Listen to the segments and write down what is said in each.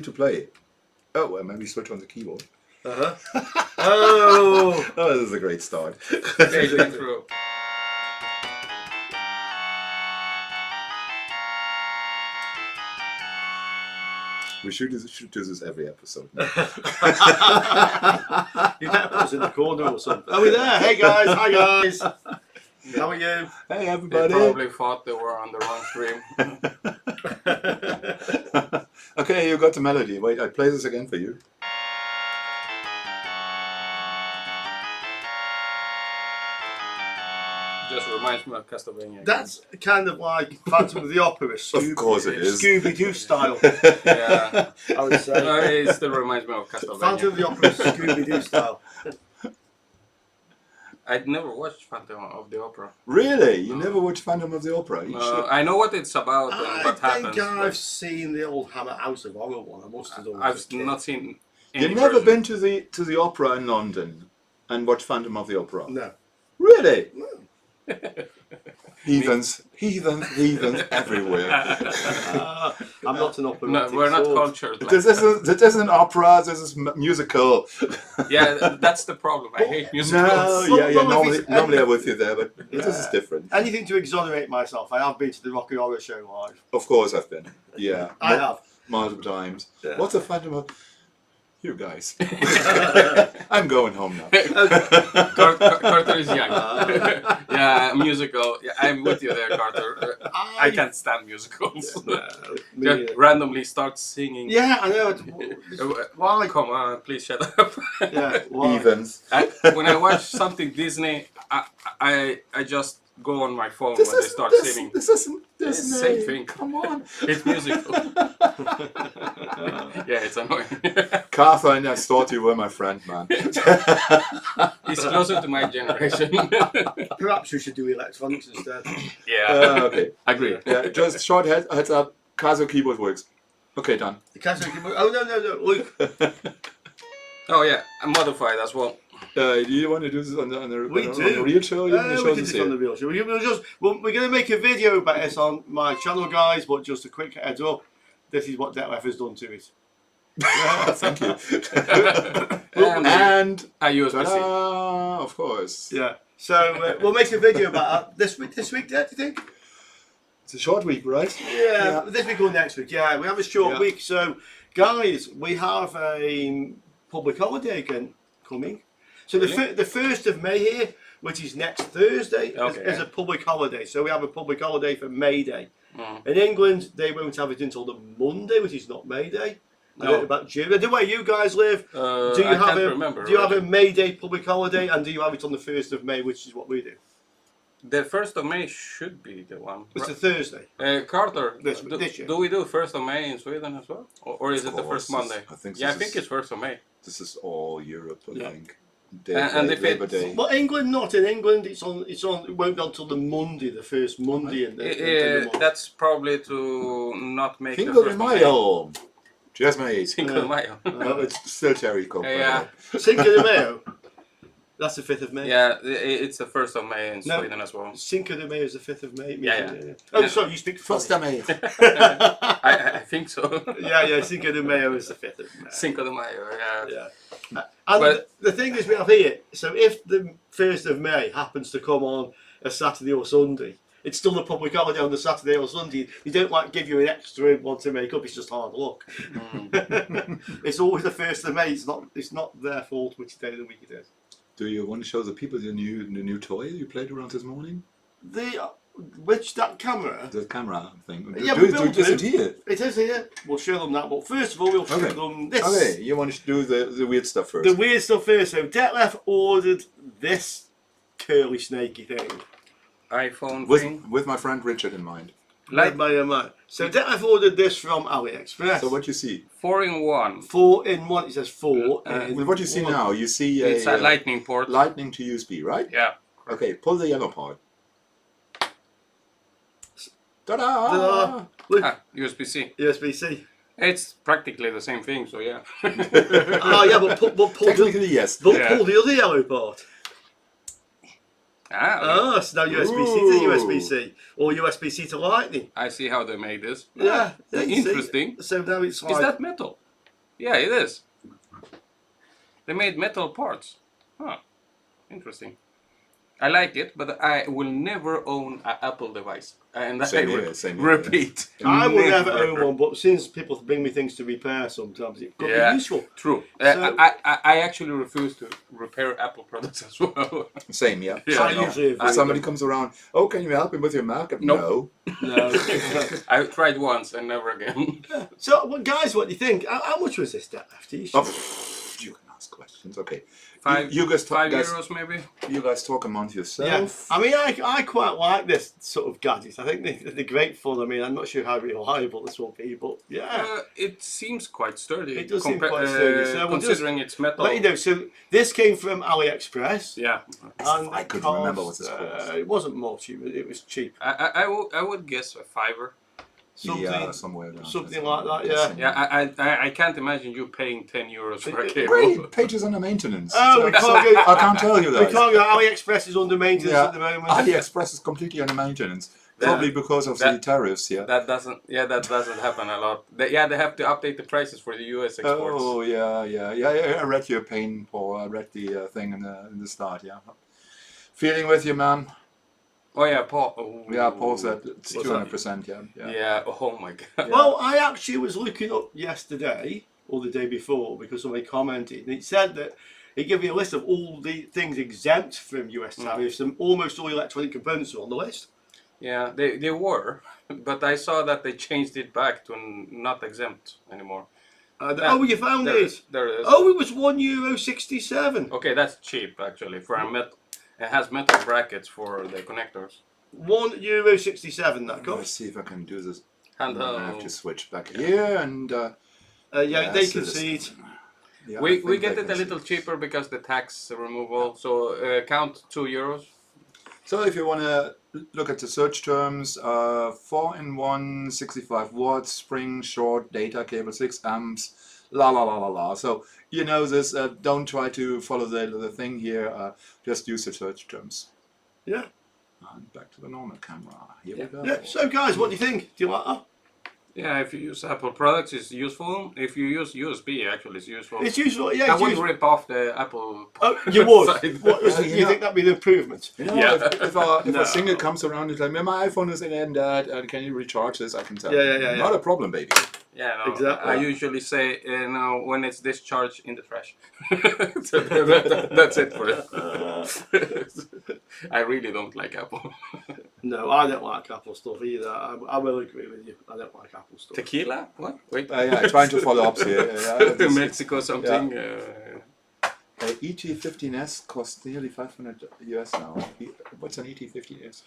to play. Oh, well, maybe switch on the keyboard. Oh! Oh, this is a great start. Intro. We should do this every episode. You better put us in the corner or something. Are we there? Hey guys, hi guys. How are you? Hey They everybody. probably thought they were on the wrong stream. Okay, you got the melody. Wait, I play this again for you. Just reminds me of Castlevania. That's kind of like Phantom of the Opera, Of course it is. Scooby-Doo style. Yeah. I would say. It still reminds me of Castlevania. Phantom of the Opera, Scooby-Doo style. I'd never watched Phantom of the Opera. Really? You never watched Phantom of the Opera? You should. I know what it's about and I what happens. think I've seen the old Hammer House of Horror one. I must have done. I've not seen any You've never version. been to the opera in London and watched Phantom of the Opera? No. Really? Heathens everywhere. I'm not an operatic. No, we're not sort. cultured. Like This isn't opera. This is musical. Yeah, that's the problem. I hate musicals. No, Well, yeah. well, if it's- Normally I'm with you there, but this is different. Anything to exonerate myself. I have been to the Rocky Horror Show live. Of course I've been. Yeah, I have. multiple times. Yeah. What's a Phantom of? You guys. I'm going home now. Carter is young. Yeah, musical. Yeah, I'm with you there, Carter. I can't stand musicals. Just randomly start singing. Yeah, I know. Why? Come on, please shut up. Yeah, why? Heathens. When I watch something Disney, I just go on my phone when they start singing. This isn't It's the Disney. same thing. Come on. It's musical. Yeah, it's annoying. Cartha, I thought you were my friend, man. He's closer to my generation. Perhaps we should do electronics instead. Yeah, Okay. agree. Yeah, just short heads up. Casio keyboard works. Okay, done. The Casio keyboard. Oh no, Luke. Oh yeah, I'm modified as well. Do you want to do this on the We on do. the real show? You want to We show can this do it on the here? real show. We're going to make a video about this on my channel, guys. But just a quick heads up. This is what DEOTWK has done to it. Thank you. And And a USB-C. of course. Yeah. So we'll make a video about that this week. This week, Dad, do you think? It's a short week, right? Yeah, this week or next week. Yeah, we have a short Yeah. week. So, guys, we have a public holiday again coming. So Really? the 1st of May here, which is next Thursday, Okay. is a public holiday. So we have a public holiday for May Day. Mm. In England, they won't have it until the Monday, which is not May Day. I don't know No. about June. The way you guys live, do you I have can't a remember. do you have a May Day public holiday, and do you have it on the 1st of May, which is what we do? The 1st of May should be the one. It's a Thursday. Carter, This year. do we do 1st of May in Sweden as well? Or is Of it the course, first Monday? I think Yeah, I this think is- it's 1st of May. This is all Europe, I Yeah. think. And if Labor it's- Day. Well, England not in England. It won't be until the Monday, the first Monday in the month. That's probably to not make Cinco the de 1st of May. Mayo. Cheers, mate. Cinco de Mayo. No, it's still cherry coke. by the Yeah. way. Cinco de Mayo. That's the 5th of May. Yeah, it's the 1st of May in No. Sweden as well. Cinco de Mayo is the 5th of May. Yeah. Oh, Yeah. sorry, you speak First French. of May. I think so. Yeah, Cinco de Mayo is the 5th of May. Cinco de Mayo, yeah. Yeah. And But- the thing is, we have here, so if the 1st of May happens to come on a Saturday or Sunday, it's still a public holiday on the Saturday or Sunday. You don't like give you an extra one to make up, it's just hard luck. It's always the 1st of May, it's not their fault which day of the week it is. Do you want to show the people the new toy you played around this morning? That camera? The camera thing. Yeah, do we it built just it. here. It is here. We'll show them that, but first of all, we'll show Okay. them this. Okay, you want to do the weird stuff first. The weird stuff first. So DEOTWK ordered this curly snaky thing. iPhone thing. with my friend Richard in mind. Like So DEOTWK ordered this from AliExpress. So what you see? 4-in-1. 4-in-1. It says 4 in With what you see one. now, you see It's a lightning port. lightning to USB, right? Yeah. Okay, pull the yellow part. Ta-da! Ta-da. Look, USB-C. USB-C. It's practically the same thing, so yeah. Oh yeah, but pull Technically, yes. the other yellow part. Ah, So now USB-C to USB-C or USB-C to Lightning. I see how they made this. Yeah, you see. Interesting. So now it's like Is that metal? Yeah, it is. They made metal parts. Huh. Interesting. I like it, but I will never own an Apple device. And Same I here, will same here, repeat. I will never own one, but since people bring me things to repair sometimes, it could be useful. True. So- I actually refuse to repair Apple products as well. Same, yeah. Yeah, I Same, usually If agree. somebody comes around, oh, can you help him with your Mac? Nope. No. I tried once and never again. So, well, guys, what do you think? How much was this debt left? You can ask questions. Okay. Five You guys talk, euros maybe. You guys talk amongst Yeah, yourself. I mean, I quite like this sort of gadget. I think they're great fun. I mean, I'm not sure how reliable this will be, but yeah. It seems quite sturdy. It does seem quite sturdy. So we'll considering it's metal. Let you know. So this came from AliExpress. Yeah. And I it couldn't remember what cost, this was. It wasn't much. It was cheap. I would guess a $5. Something, Yeah, somewhere down. something like that. Yeah. Yeah, I can't imagine you paying 10 euros for a cable. Great, pages under maintenance. Oh, we can't go. I can't tell you We that. can't go. AliExpress is under maintenance Yeah. at the moment. AliExpress is completely under maintenance. Probably because of the tariffs, yeah. That doesn't happen a lot. They have to update the prices for the US exports. Oh, yeah. I read your pain, Paul. I read the thing in the start, yeah. Feeling with you, man. Oh yeah, Paul. Oh, Yeah, Paul said it's What's 200%, yeah. yeah. Oh my god. Yeah. Well, I actually was looking up yesterday or the day before because somebody commented, and it said that it gave you a list of all the things exempt from US tariffs, and almost all electronic components are on the list. Yeah, they were, but I saw that they changed it back to not exempt anymore. Oh, you found it. There it is. Oh, it was €1.67. Okay, that's cheap actually for a metal. It has metal brackets for the connectors. €1.67 that Let's cost. see if I can do this. Handheld. I have to switch back here and... Yeah, yes, they it can is. see it. Yeah, I We think get they it can a little see cheaper because the tax removal. So count €2. So if you want to look at the search terms, 4-in-1, 65 watts, spring, short, data cable, 6 amps, la. So you know this, don't try to follow the thing here, just use the search terms. Yeah. And back to the normal camera, here we go. Yeah. So, guys, what do you think? Do you like that? Yeah, if you use Apple products, it's useful. If you use USB, actually, it's useful. It's useful. Yeah, I it's wouldn't useful. rip off the Apple. Oh, you would. side. What, Yeah, you you know- think that'd be an improvement? You know, Yeah. if No. a single comes around, it's like, my iPhone is in that, and can you recharge this? I can tell. Yeah. Not a problem, baby. Yeah, no, Exactly. I usually say no when it's discharged in the trash. So that's it for it. I really don't like Apple. No, I don't like Apple stuff either. I will agree with you. I don't like Apple stuff. Tequila? What? Wait. Yeah, trying to follow up here. Mexico something. ET15S costs nearly 500 US now. What's an ET15S?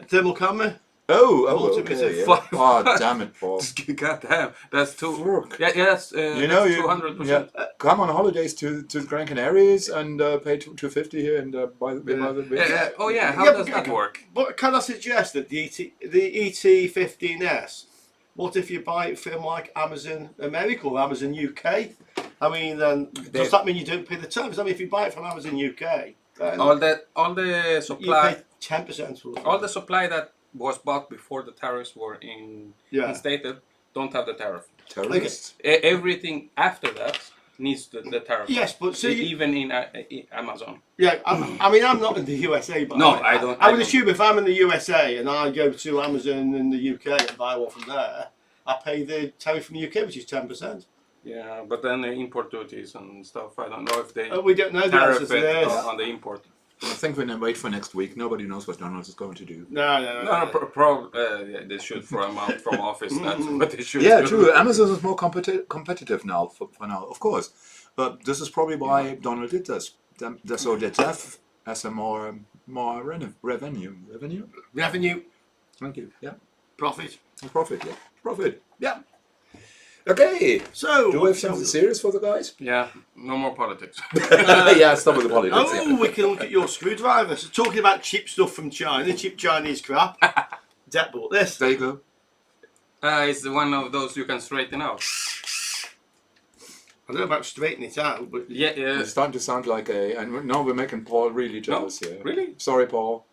Thermal camera. Oh, Ultimate okay. Yeah. fuck. Oh, damn it, Paul. God damn, that's too. Look. Yeah, that's You know, you 200%. come on holidays to Gran Canaries and pay 250 here and buy the Yeah. Oh yeah, how Yeah, does but- that work? But can I suggest that the ET15S? What if you buy it from like Amazon America or Amazon UK? I mean, then does that mean you don't pay the tax? I mean, if you buy it from Amazon UK, then All the you supply, pay 10% for it. all the supply that was bought before the tariffs were instated don't have the tariff. terrorists. Everything after that needs the tariff. Yes, but so even in Amazon. Yeah, I mean, I'm not in the USA, but No, I don't- I I would don't. assume if I'm in the USA and I go to Amazon in the UK and buy one from there, I pay the tariff from the UK, which is 10%. Yeah, but then the import duties and stuff. I don't know if they We don't know the answer tariff to it this. on the import. I think we're going to wait for next week. Nobody knows what Donald is going to do. No. Yeah, they should throw him out from office. That's what they should Yeah, do. true. Amazon is more competitive now, for now, of course. But this is probably why Donald did this. So that Jeff has a more revenue. Revenue, Thank you. Yeah. profit. Profit. Yeah. Profit. Yeah. Okay. So, Do we have something serious for the guys? Yeah, no more politics. Yeah, stop with the politics. oh, we can look at your screwdriver. So, talking about cheap stuff from China, cheap Chinese crap. Depp bought this. There you go. It's one of those you can straighten out. I don't know about straightening it out, but Yeah, It's starting to sound like and now we're making Paul really jealous here. really? Sorry, Paul.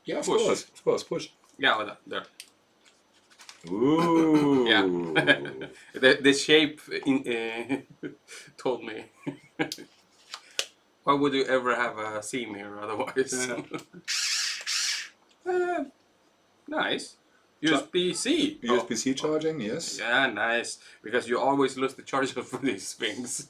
Yeah, Push. of course, push. Yeah, there. Ooh. Yeah. The shape told me. Why would you ever have a seam here otherwise? Nice. USB-C. USB-C charging, yes. Yeah, nice. Because you always lose the charger for these things.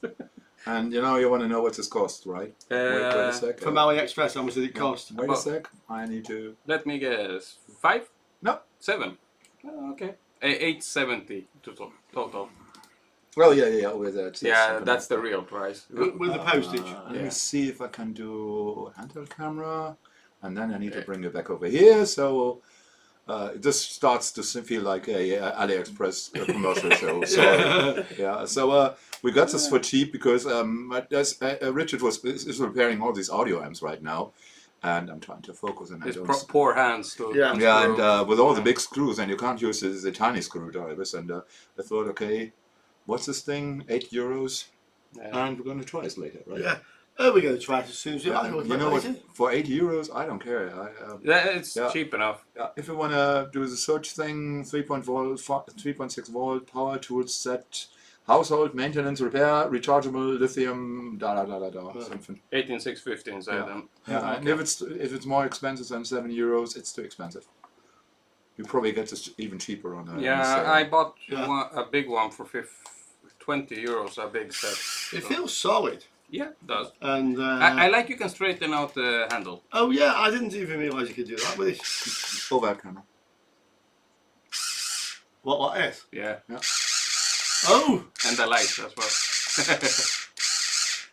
And you want to know what this costs, right? Wait a sec. From AliExpress, how much did it cost? Wait a sec. I need to. Let me guess. 5? No. 7. Oh, okay. 870 total. Well, yeah. With that. Yeah, that's the real price. With the postage. Let me see if I can do handheld camera, and then I need to bring it back over here. So this starts to feel like a AliExpress commercial show. So So we got this for cheap because Richard is repairing all these audio amps right now, and I'm trying to focus and His poor hands to and with all the big screws, and you can't use the tiny screwdrivers. And I thought, okay, what's this thing? €8, and we're going to try this later, right? Yeah. Oh, we're going to try it as soon as we you know what? For €8, I don't care. It's cheap enough. If you want to do the search thing, 3.6 volt power tool set, household maintenance repair, rechargeable lithium, something. 18650 inside them. Yeah, and if it's more expensive than €7, it's too expensive. You probably get this even cheaper on a I bought a big one for €20, a big set. It feels solid. Yeah, it does. And I like you can straighten out the handle. Oh yeah, I didn't even realise you could do that with it. Overhead camera. What, like this? Yeah. Oh! And the light as well.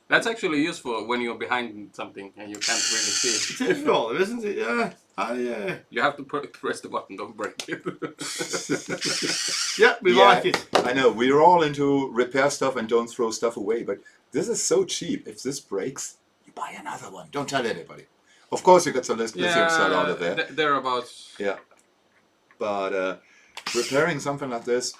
That's actually useful when you're behind something and you can't really see. It is rather, isn't it? Yeah. You have to press the button, don't break it. Yeah, we like it. I know, we're all into repair stuff and don't throw stuff away, but this is so cheap. If this breaks, you buy another one. Don't tell anybody. Of course, you got some lithium cell out of there. Thereabouts. Yeah. But repairing something like this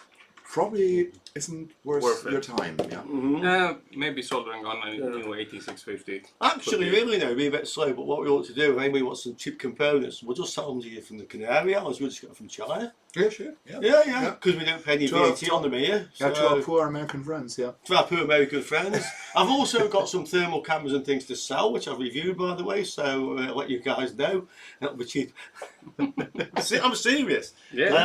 probably isn't worth your time. Yeah. Maybe soldering on a new 8650. Actually, really, no, be a bit slow, but what we ought to do, maybe we want some cheap components, we'll just sell them to you from the Canary Islands, we'll just get them from China. Yeah, sure. Yeah, because we don't pay any VAT on them here. Yeah, to our poor American friends, To our poor American friends. I've also got some thermal cameras and things to sell, which I've reviewed, by the way, so I'll let you guys know. That'll be cheap. I'm serious. Yeah. I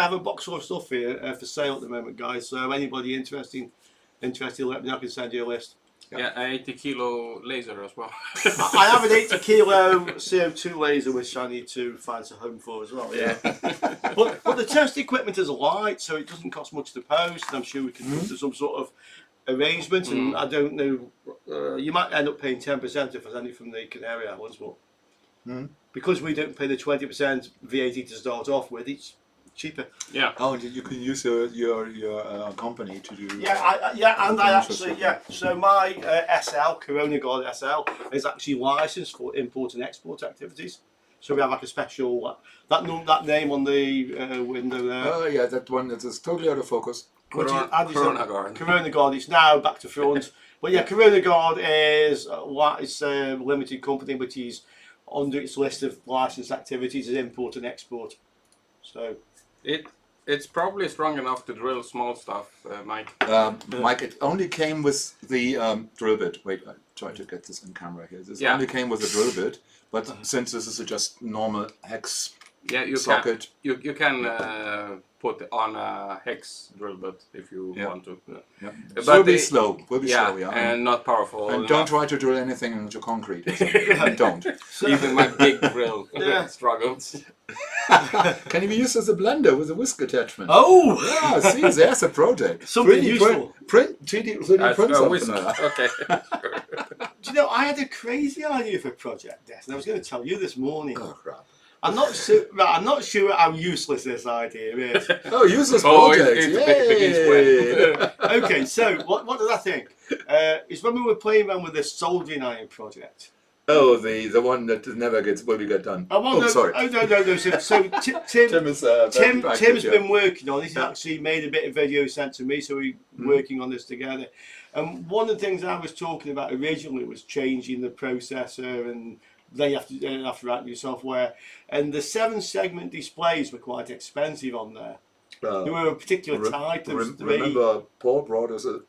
have a box full of stuff here for sale at the moment, guys, so anybody interested, let me know, I can send you a list. Yeah, an 80 kilo laser as well. I have an 80 kilo CO2 laser which I need to find a home for as well. Yeah. but the test equipment is light, so it doesn't cost much to post. I'm sure we can come to some sort of arrangement, and I don't know. You might end up paying 10% if there's any from the Canary Islands, but because we don't pay the 20% VAT to start off with, it's cheaper. Yeah. Oh, you can use your company to do. So my SL, Corona Guard SL, is actually licensed for import and export activities. So we have like a special that name on the window there. Oh yeah, that one that is totally out of focus. Corona Guard. Corona Guard. It's now back to front. But yeah, Corona Guard is a limited company which is under its list of licensed activities as import and export. So. It's probably strong enough to drill small stuff, Mike. Mike, it only came with the drill bit. Wait, I try to get this in camera here. This only came with the drill bit, but since this is just normal hex socket, you can put on a hex drill bit if you want to. Yeah. But we'll be slow. We'll be slow, and not powerful. And don't try to drill anything into concrete. Don't. Even my big drill struggles. Can it be used as a blender with a whisk attachment? Oh! Yeah, see, there's a project. Something useful. 3D print something. Okay. Do you know, I had a crazy idea for Project Death, and I was going to tell you this morning. Oh, crap. I'm not sure how useless this idea is. Oh, useless project! Yay! Okay, so what did I think? It's when we were playing around with this soldering iron project. Oh, the one that never will get done. Sorry. Oh no. So Tim's been working on it. He's actually made a bit of video sent to me, so we're working on this together. And one of the things I was talking about originally was changing the processor, and then you have to write new software. And the 7-segment displays were quite expensive on there. There were a particular type. There was three. Remember, Paul brought us a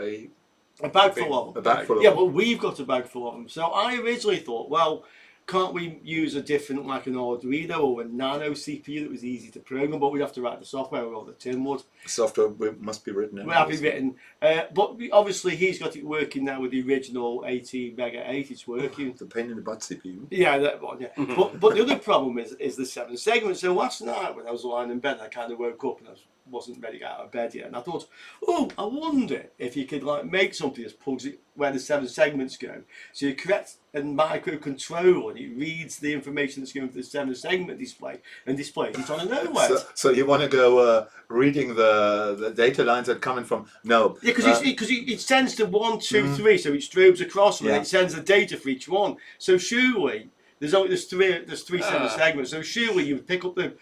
bag full of them. A bag full of yeah, them. but we've got a bag full of them. So I originally thought, well, can't we use a different, like an Arduino or a nano CPU that was easy to program, but we'd have to write the software, or the Tim would. Software must be written. Well, have it written. But obviously he's got it working now with the original 18 Mega 8. It's working. The pain in the butt CPU. Yeah, that one. Yeah. but the other problem is the 7 segments. So last night when I was lying in bed, I kind of woke up and wasn't ready to get out of bed yet, and I thought, oh, I wonder if you could like make something that plugs it where the 7 segments go. So you create a microcontroller and it reads the information that's going to the 7 segment display and displays it on an OLED. So you want to go reading the data lines that coming from no? Yeah, because it sends to 1, 2, 3, so it strobes across them and it sends the data for each one. So surely there's three 7 segments. So surely you would pick up the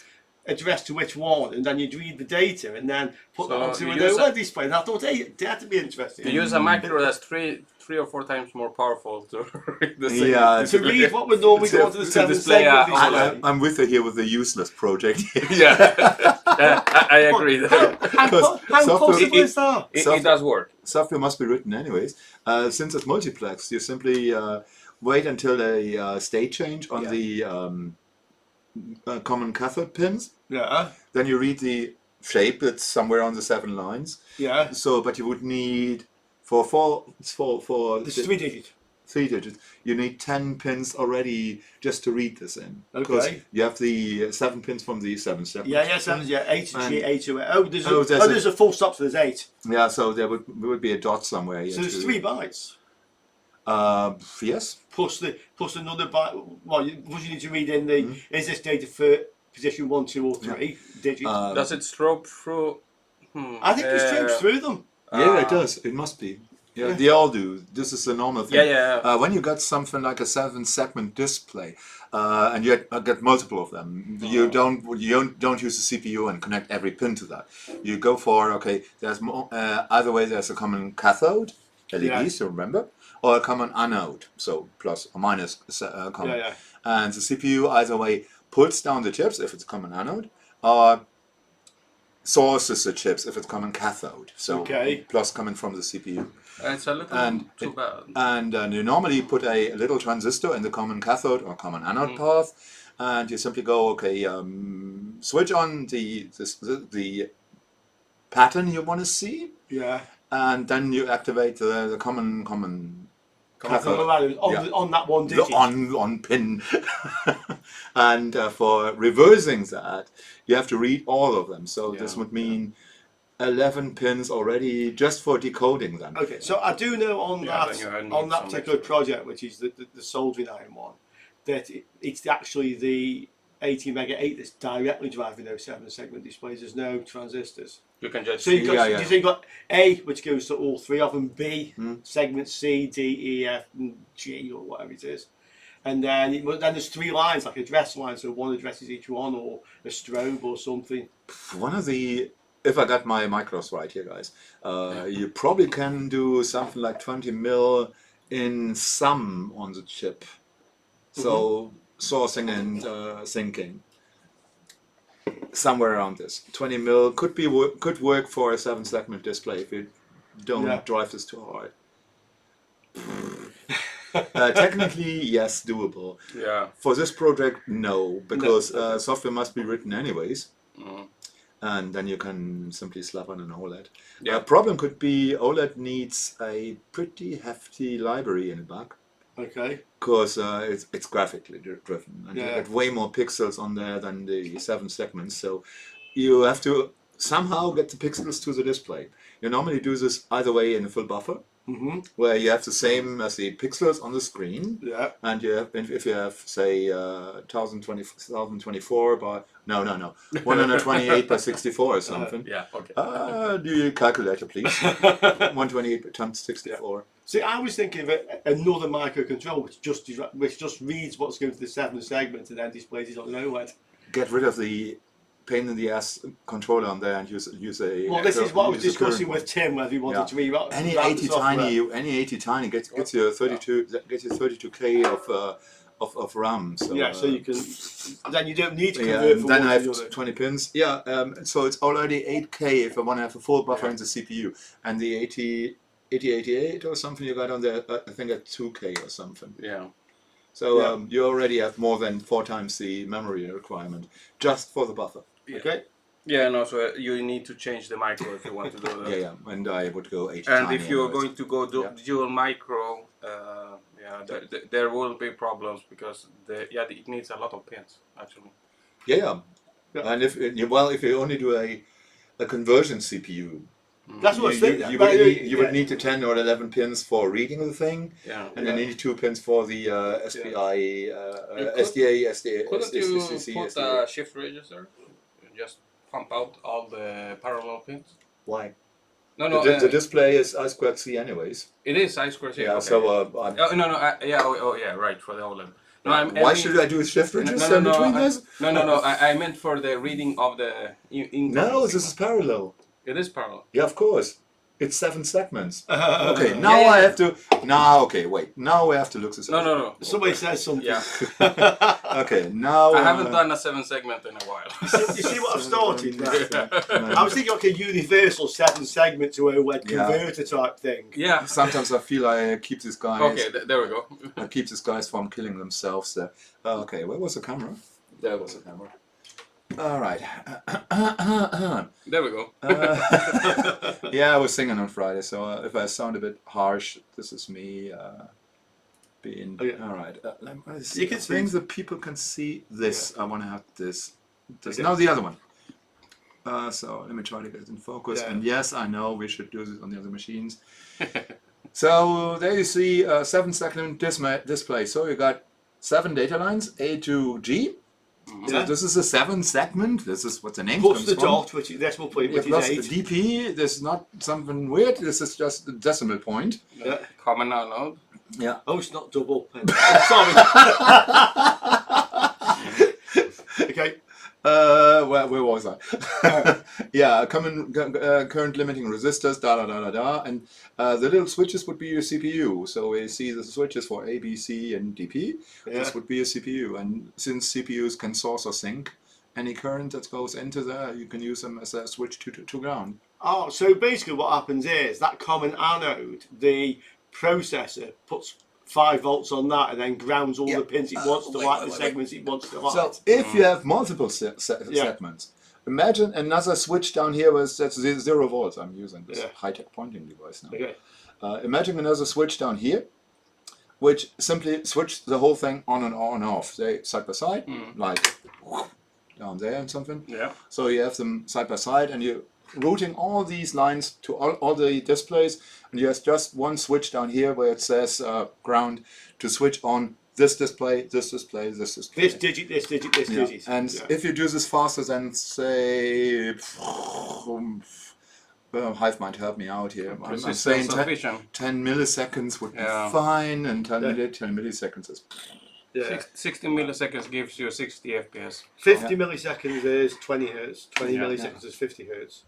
address to which one, and then you'd read the data and then put that onto an OLED display. And I thought, hey, that would be interesting. You use a micro that's three or 4 times more powerful to read the segment. Yeah, to read what would normally go onto the 7 segment display. I'm with you here with the useless project. Yeah, I agree. How possible is that? It does work. Software must be written anyways. Since it's multiplex, you simply wait until a state change on the common cathode pins. Yeah. Then you read the shape that's somewhere on the 7 lines. Yeah. So, but you would need for It's 3 digits. 3 digits. You need 10 pins already just to read this in. Okay. You have the 7 pins from the 7 segments. Yeah, 7. Yeah, 8 to G, 8 to 8. Oh, there's there's a full stop. So there's 8. Yeah. So there would be a dot somewhere. So there's 3 bytes. Yes. Plus another byte. Well, you need to read in the is this data for position 1, 2, or 3 digits. Does it strobe through? I think it strobes through them. Yeah, it does. It must be. Yeah, they all do. This is the normal thing. Yeah. When you got something like a 7-segment display, and you get multiple of them, you don't use the CPU and connect every pin to that. You go for there's more. Either way, there's a common cathode, LED, so remember, or a common anode, so plus or minus common. Yeah. And the CPU either way pulls down the chips if it's common anode, or sources the chips if it's common cathode. So plus coming from the CPU. It's a little too bad. And you normally put a little transistor in the common cathode or common anode path, and you simply go switch on the pattern you want to see. Yeah. And then you activate the common cathode on that one digit. On pin. And for reversing that, you have to read all of them. So this would mean 11 pins already just for decoding them. Okay, so I do know on that particular project, which is the soldering iron one, that it's actually the 18 Mega 8 that's directly driving those 7 segment displays. There's no transistors. You can just so you've got A, which goes to all 3 of them, B, segment C, D, E, F, and G, or whatever it is. And then there's 3 lines, like address lines, so one addresses each one, or a strobe or something. If I got my micros right here, guys, you probably can do something like 20 mil in sum on the chip. So sourcing and syncing. Somewhere around this. 20 mil could work for a 7-segment display if you don't drive this too hard. Technically, yes, doable. Yeah. For this project, no, because software must be written anyways. And then you can simply slap on an OLED. Yeah. Problem could be OLED needs a pretty hefty library in the back. Okay. Because it's graphically driven, and you get way more pixels on there than the 7 segments. So you have to somehow get the pixels to the display. You normally do this either way in a full buffer, where you have the same as the pixels on the screen. Yeah. And you have, if you have say 1024 by 128 by 64 or something. Yeah. Okay. Do your calculator, please. 128 times 64. See, I was thinking of another microcontroller which just reads what's going to the 7 segment and then displays it on an OLED. Get rid of the pain in the ass controller on there and use a. Well, this is what I was discussing with Tim, whether he wanted to rewrite any 80 tiny gets you 32K of RAM. So, Yeah, so you can. Then you don't need to yeah, convert and from then one I to the have other. 20 pins. Yeah, so it's already 8K if I want to have a full buffer Yeah. in the CPU. And the 8088 or something you got on there, I think at 2K or something. Yeah. So Yeah. you already have more than 4 times the memory requirement just for the buffer. Yeah. Okay. Yeah, and also you need to change the micro if you want to do that. Yeah, and I would go 80 And tiny if you're anyways. going to go dual micro, there will be problems because it needs a lot of pins actually. Yeah. Yeah. And if you only do a conversion CPU, That's what I was thinking. you would need the 10 or 11 pins for reading the thing, Yeah. and then you need 2 pins for the SPI, SDA, Couldn't you SDC, put SDA. a shift register and just pump out all the parallel pins? Why? No, The display is I2C anyways. it is I square C. Yeah, okay. so right, for the OLED. No, why should I do a shift register between this? No. I meant for the reading of the incoming No, this signal. is parallel. It is parallel. Yeah, of course. It's 7 segments. Okay. Okay, now I have to. Now, okay, wait. Now we have to look this up. No. Somebody says something. Yeah. Okay, now. I haven't done a 7 segment in a while. You see what I've started? I was thinking like a universal 7 segment to OLED Yeah. converter type thing. Yeah. Sometimes I feel I keep these guys. Okay, there we go. I keep these guys from killing themselves. There. Okay, where was the camera? There was the camera. All right. There we go. Yeah, I was singing on Friday, so if I sound a bit harsh, this is me being. Okay. All right. You can things see. that people can see. This. I want to have this. Okay. Now the other one. So let me try to get it in focus. Yeah. And yes, I know we should do this on the other machines. So there you see a 7-second display. So you got 7 data lines, A to G. So Yeah. this is a 7 segment. This is what the name Plus comes the from. dot, which is decimal point, Yeah, which plus is 8. the DP. This is not something weird. This is just a decimal point. Yeah. Common node. Yeah. Oh, it's not double. Sorry. Okay. Where was I? Yeah, current limiting resistors, and the little switches would be your CPU. So we see the switches for A, B, C, and DP. Yeah. This would be a CPU, and since CPUs can source or sink any current that goes into there, you can use them as a switch to ground. Oh, so basically what happens is that common anode, the processor puts 5 volts on that and then grounds all Yeah. the pins it wants to Wait, light, wait, the wait. segments it wants to light. So if you have multiple segments, imagine another switch down here that's 0 volts. I'm using this high-tech pointing device now. Okay. Imagine another switch down here, which simply switch the whole thing on and off, say side by side, like down there and something. Yeah. So you have them side by side, and you're routing all these lines to all the displays, and you have just one switch down here where it says ground to switch on this display, this display, this display. This digit, this digit, this Yeah. digit. And Yeah. if you do this faster than, say, Hive might help me out here. I'm saying 10 milliseconds would be Yeah. fine, and 10 milliseconds is. Yeah. 60 milliseconds gives you 60 FPS. 50 milliseconds is 20 hertz. 20 Yeah. milliseconds is 50 hertz.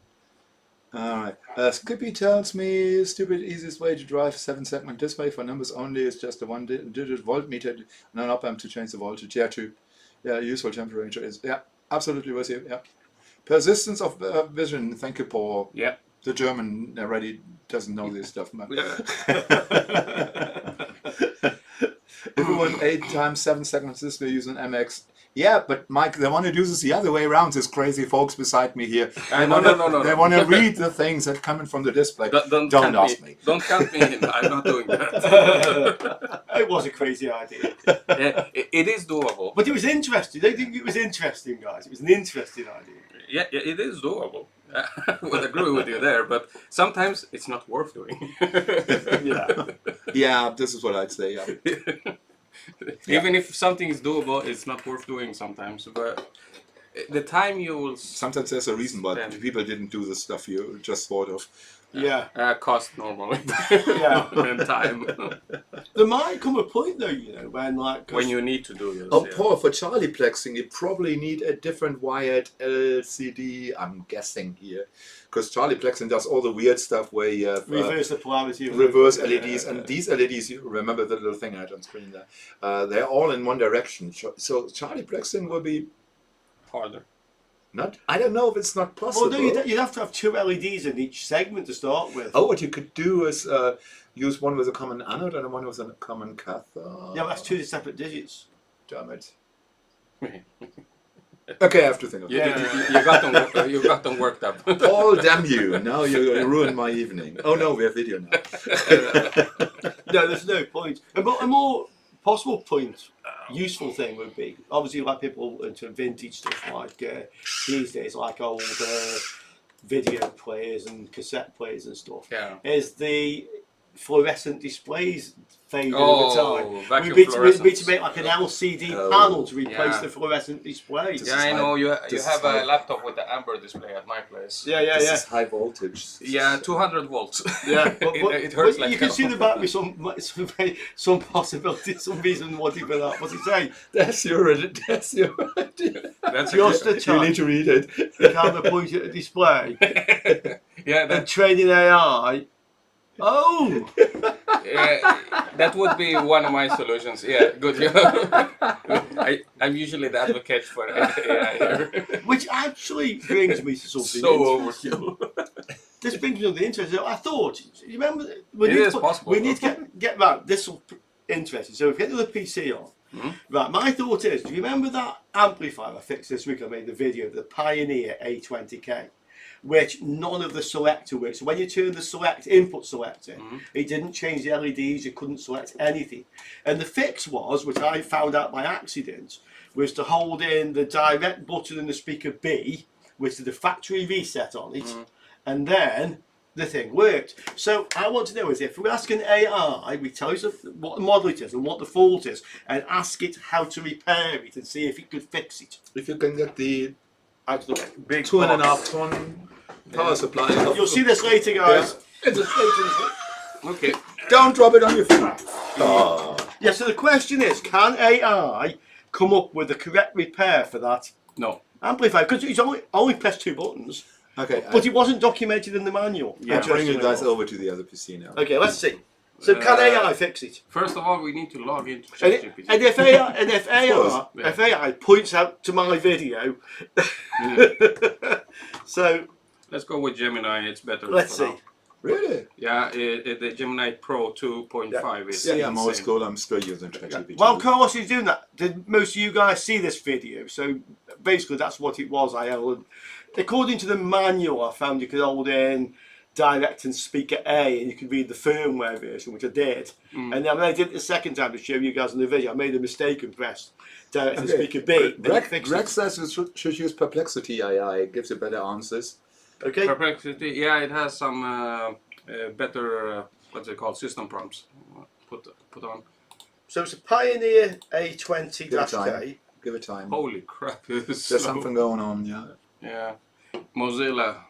Alright. Skippy tells me stupid easiest way to drive a 7-segment display for numbers only is just a 1-digit voltmeter and an op-amp to change the voltage. Yeah, useful temperature is absolutely with you. Yeah. Persistence of vision. Thank you, Paul. Yeah. The German already doesn't know this stuff. Man. Yeah. If we want 8 times 7 segments display using MX. Yeah, but Mike, they want to do this the other way around. These crazy folks beside me here. They want to read the things that come in from the display. Don't ask me. Don't count me in. I'm not doing that. It was a crazy idea. It is doable. But it was interesting. They think it was interesting, guys. It was an interesting idea. Yeah, it is doable. I would agree with you there, but sometimes it's not worth doing. Yeah, this is what I'd say. Yeah. Even if something is doable, it's not worth doing sometimes. But the time you will Sometimes there's a reason why people didn't do the stuff you just thought of. Yeah. cost normally Yeah. and time. There might come a point though, you know, when like 'cause When you need to do this. Oh, yeah. Paul, for Charlie plexing, you probably need a different wired LCD, I'm guessing here. Because Charlie plexing does all the weird stuff where you have reverse the polarity of reverse the- LEDs, and these LEDs, you remember the little thing I had on screen there, they're all in one direction. So Charlie plexing will be Harder. not, I don't know if it's not possible. Well, no, you'd have to have 2 LEDs in each segment to start with. Oh, what you could do is use one with a common anode and one with a common cathode. Yeah, but that's 2 separate digits. Damn it. Okay, I have to think of it. You got them worked up. Paul, damn you. Now you ruined my evening. Oh no, we have video now. No, there's no point. A more possible point, useful thing would be, obviously like people into vintage stuff like these days, like old video players and cassette players and stuff, Yeah. is the fluorescent displays fade Oh, over time. vacuum We'd be to fluorescence. make like an LCD Oh, panel to replace yeah. the fluorescent displays. Yeah, I know. You this have is a high. laptop with the amber display at my place. Yeah, This is high voltage. Yeah, 200 volts. Yeah, but, it hurts but like you can hell. see the battery some possibility, some reason what he put up. What's he say? That's your idea. That's Just a a You time need to read it. the camera point at the display yeah, and that, training AI. Oh, that would be one of my solutions. Yeah, good. I'm usually the advocate for AI here. which actually brings me to something. So interesting. overkill. This brings me to the interest. I thought, you remember, we It need is to, possible, we need though. to get right. This will interesting. So if we get the PC on, right. My thought is, do you remember that amplifier I fixed this week? I made the video of the Pioneer A20K, which none of the selector works. So when you turn the input selector, it didn't change the LEDs. You couldn't select anything. And the fix was, which I found out by accident, was to hold in the direct button in the speaker B, which is the factory reset on it, and then the thing worked. So I want to know is if we ask an AI, we tell it what the model it is and what the fault is, and ask it how to repair it and see if it could fix it. If you can get the Actually, big 2.5 ton power supply. You'll see this later, guys. Okay. Don't drop it on your feet. Oh. Yeah, so the question is, can AI come up with the correct repair for that No. amplifier? Because it's only pressed 2 buttons, Okay, but it wasn't documented in the manual. I'm turning you guys Interestingly over to the other PC now. enough. Okay, let's see. So can AI fix it? First of all, we need to log into And, ChatGPT. if AI points out to my video, so Let's go with Gemini. It's better. let's for see. now. Really? Yeah, the Gemini Pro 2.5 is. Yeah, I'm old insane. school. I'm still using ChatGPT. While Carlos is doing that, did most of you guys see this video? So basically, that's what it was. According to the manual, I found you could hold in direct and speaker A, and you could read the firmware version, which I did. And then when I did it the second time to show you guys in the video, I made a mistake and pressed direct and speaker B. and it fixed Greg it. says you should use Perplexity AI. It gives you better answers. Okay. Perplexity, yeah, it has some better, what's it called, system prompts. Put on. So it's a Pioneer A20-K. Give it time. Holy crap! It's There's slow. something going on, yeah. Yeah, Mozilla.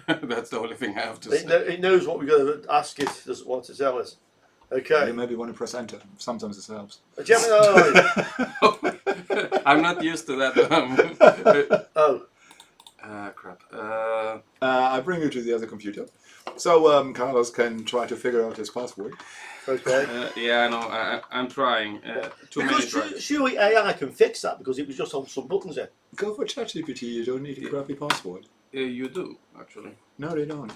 That's the only thing I have to say. It knows what we're going to ask it. Doesn't want to tell us. Okay. You maybe want to press enter. Sometimes this helps. Gemini. I'm not used to that. Oh. Crap. I bring you to the other computer. So Carlos can try to figure out his password. Okay. Yeah, I know. I'm trying. Too many Because tries. surely AI can fix that because it was just on some buttons there. Go for ChatGPT. You don't need a crappy password. You do actually. No, they don't.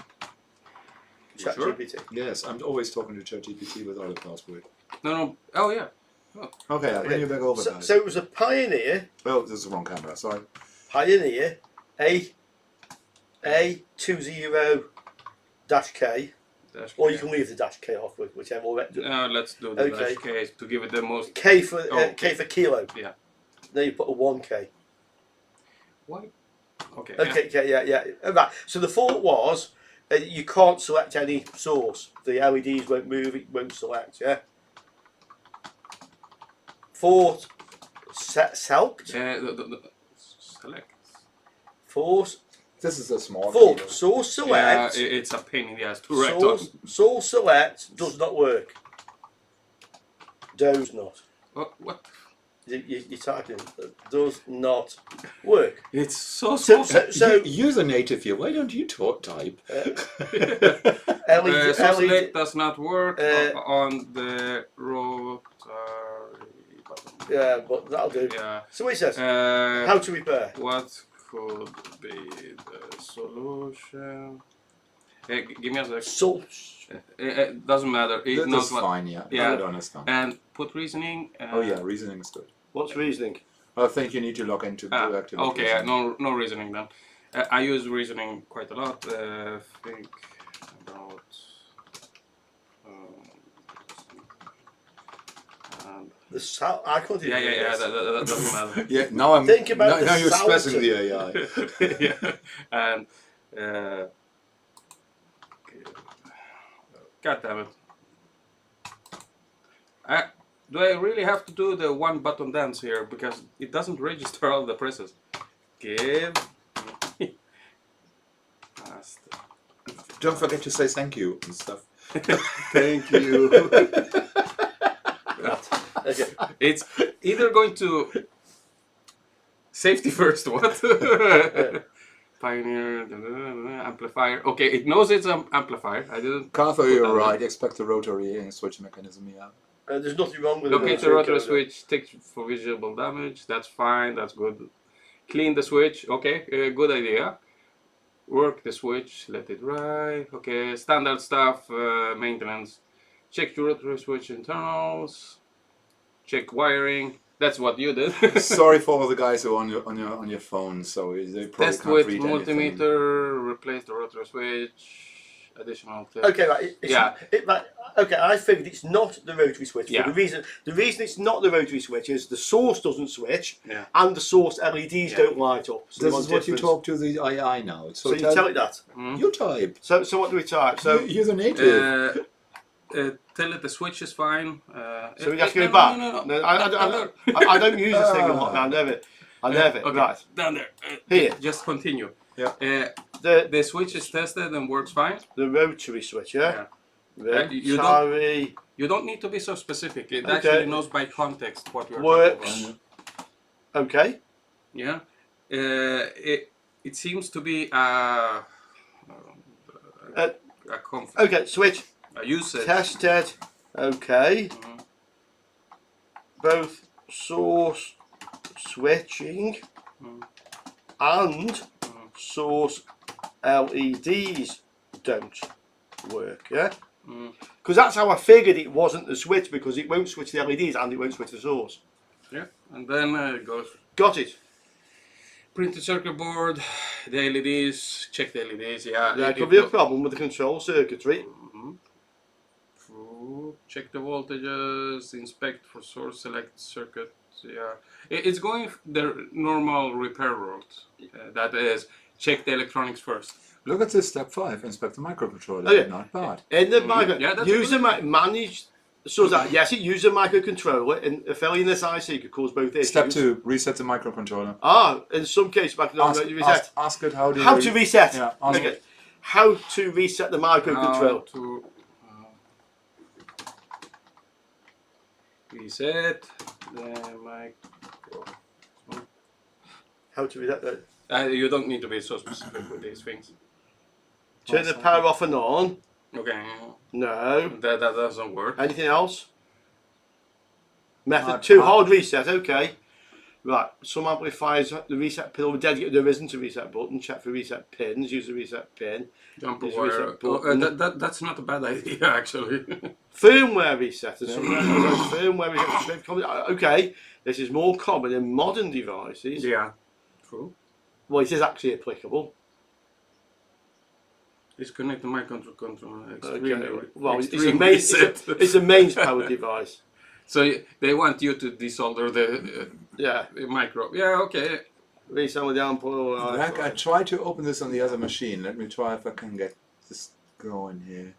You sure? ChatGPT. Yes, I'm always talking to ChatGPT without a password. No. Oh yeah. Okay, I'll bring you back over So it was a Pioneer. Oh, this is the wrong camera. Sorry. Pioneer A20-K, or you can leave the dash K off with whichever. Let's do the Okay. dash K to give it the most. K for Oh. K for kilo. Yeah. Then you put a 1K. What? Okay. Okay, yeah. Right. So the fault was you can't select any source. The LEDs won't move. It won't select. Yeah. Fault select. Select. Force. This is a small Fault. keyboard. Source Yeah, select. it's a pain in the ass to write on. Source select does not work. does not. What? You type in does not work. It's so So, small. You're the native here. Why don't you type? LED, Select does not work on the rotary button. yeah, but that'll do. Yeah. So what he says, how to repair. What could be the solution? Give me a sec. So, It doesn't matter. It That's knows what. fine, yeah. Yeah. I don't understand. And put reasoning. Oh yeah, reasoning is good. what's reasoning? I think you need to log into activate. Okay, no reasoning then. I use reasoning quite a lot. Think about. The sound. I can't even Yeah. do this. That doesn't matter. Yeah, now I'm. Think about now the you're sound stressing to- the AI. Yeah. And God damn it. Do I really have to do the one button dance here because it doesn't register all the presses? Give. Don't forget to say thank you and stuff. Thank you. Okay. It's either going to safety first. What? Pioneer amplifier. Okay, it knows it's an amplifier. I didn't. Cartho, put you're that right. Expect the rotary switch mechanism. Yeah. There's nothing wrong with Locate it. the rotary switch. Check for visible damage. That's fine. That's good. Clean the switch. Okay, good idea. Work the switch. Let it dry. Okay, standard stuff. Maintenance. Check your rotary switch internals. Check wiring. That's what you did. Sorry for all the guys who are on your phone. So they probably Test can't with read multimeter. anything. Replace the rotary switch. Additional. Okay, right. Right. Okay, I figured it's not the rotary switch. Yeah. For the reason it's not the rotary switch is the source doesn't switch, Yeah. and the source LEDs don't light up. So This there's is what you difference. talk to the AI now. So you tell it that. You type. So what do we type? So You're the native. Tell it the switch is fine. so we have to go back. No. I don't use this thing a lot now. I never. Okay, Right down there. here. Just continue. Yeah. The switch is tested and works fine. The rotary switch, yeah. You Rotary You don't need to be so specific. It Okay. actually knows by context what you're works. talking Okay. about. Yeah. It seems to be a Okay. Switch a usage. tested. Okay. Mhm. Both source switching Mhm. and source LEDs don't work, yeah? Mm. Because that's how I figured it wasn't the switch, because it won't switch the LEDs and it won't switch the source. Yeah. And then it goes Got it. printed circuit board, the LEDs, check the LEDs. Yeah. There it could be a go- problem with the control circuitry. Mhm. Check the voltages, inspect for source, select circuit. Yeah, it's going the normal repair route. That is, check the electronics first. Look at this step 5. Inspect the microcontroller. Oh, yeah. Not bad. In the micro, Yeah, that's use good. the manage. So that yes, it uses a microcontroller, and a failure in this IC could cause both issues. Step 2. Reset the microcontroller. In some cases, reset. Ask it how do How you to reset? Yeah, ask Okay. How to reset the microcontroller? How to reset the micro. How to reset that? You don't need to be so specific with these things. Turn the power off and on. Okay, No. that doesn't work. Anything else? Method Hard- 2, hard- hard reset. Okay. Right. Some amplifiers the reset pin will dedicate. There isn't a reset button. Check for reset pins. Use the reset pin. Jumper Use wire. reset button. That's not a bad idea actually. Firmware reset. And some firmware reset. Okay. This is more common in modern devices. Yeah, true. Well, it is actually applicable. Disconnect the microcontroller. Okay. Well, It's a mains powered device. So they want you to desolder Yeah. the micro. Yeah, okay. Reset with the ample. I tried to open this on the other machine. Let me try if I can get this going here.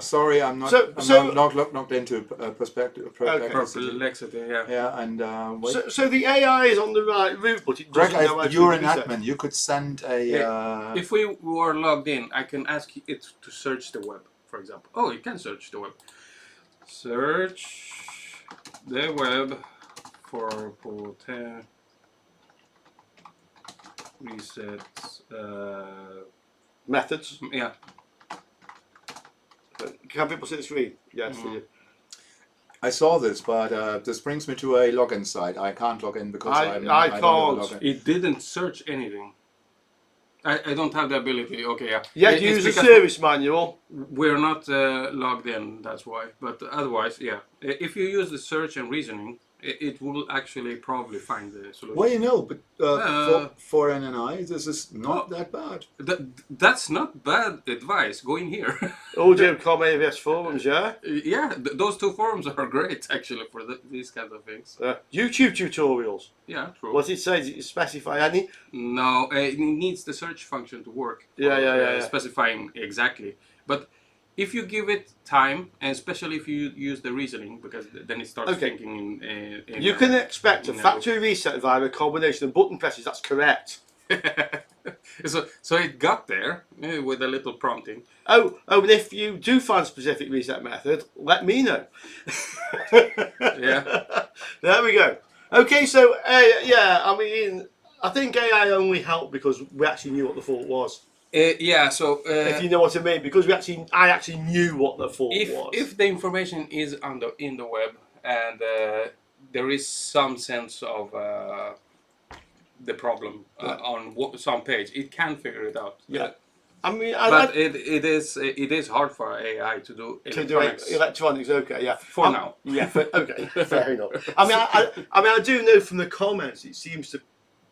Sorry, I'm not. I'm not locked into perspective. Perplexity, yeah. Yeah, and wait. So the AI is on the right route, but it Greg, doesn't know how to you're an reset. admin. You could send a. If we were logged in, I can ask it to search the web, for example. Oh, you can search the web. Search the web for potent resets. Methods. Yeah. Can people see the screen? Yes. I saw this, but this brings me to a login site. I can't log in because I I don't have a can't. login. It didn't search anything. I don't have the ability. Okay, yeah. You have to use the service manual. We're not logged in, that's why. But otherwise, yeah. If you use the search and reasoning, it will actually probably find the solution. Well, you know, but for an NI, this is not that bad. That's not bad advice. Go in here. Audio.com AVS forums, yeah? Yeah, those two forums are great, actually, for these kinds of things. YouTube tutorials. Yeah, true. What it says, it specify any? No, it needs the search function to work. Yeah. Specifying exactly. But if you give it time, and especially if you use the reasoning, because then it starts thinking in you can expect a factory reset via a combination of button presses, that's correct. so it got there with a little prompting. Oh, and if you do find a specific reset method, let me know. Yeah. There we go. Okay, so yeah, I mean, I think AI only helped because we actually knew what the fault was. Yeah, so if you know what I mean, because I actually knew what the fault was. If the information is in the web and there is some sense of the problem on some page, it can figure it out. Yeah, I mean, it is hard for AI to do electronics. Electronics, okay, yeah. For now, yeah, okay, fair enough. I mean, I do know from the comments, it seems to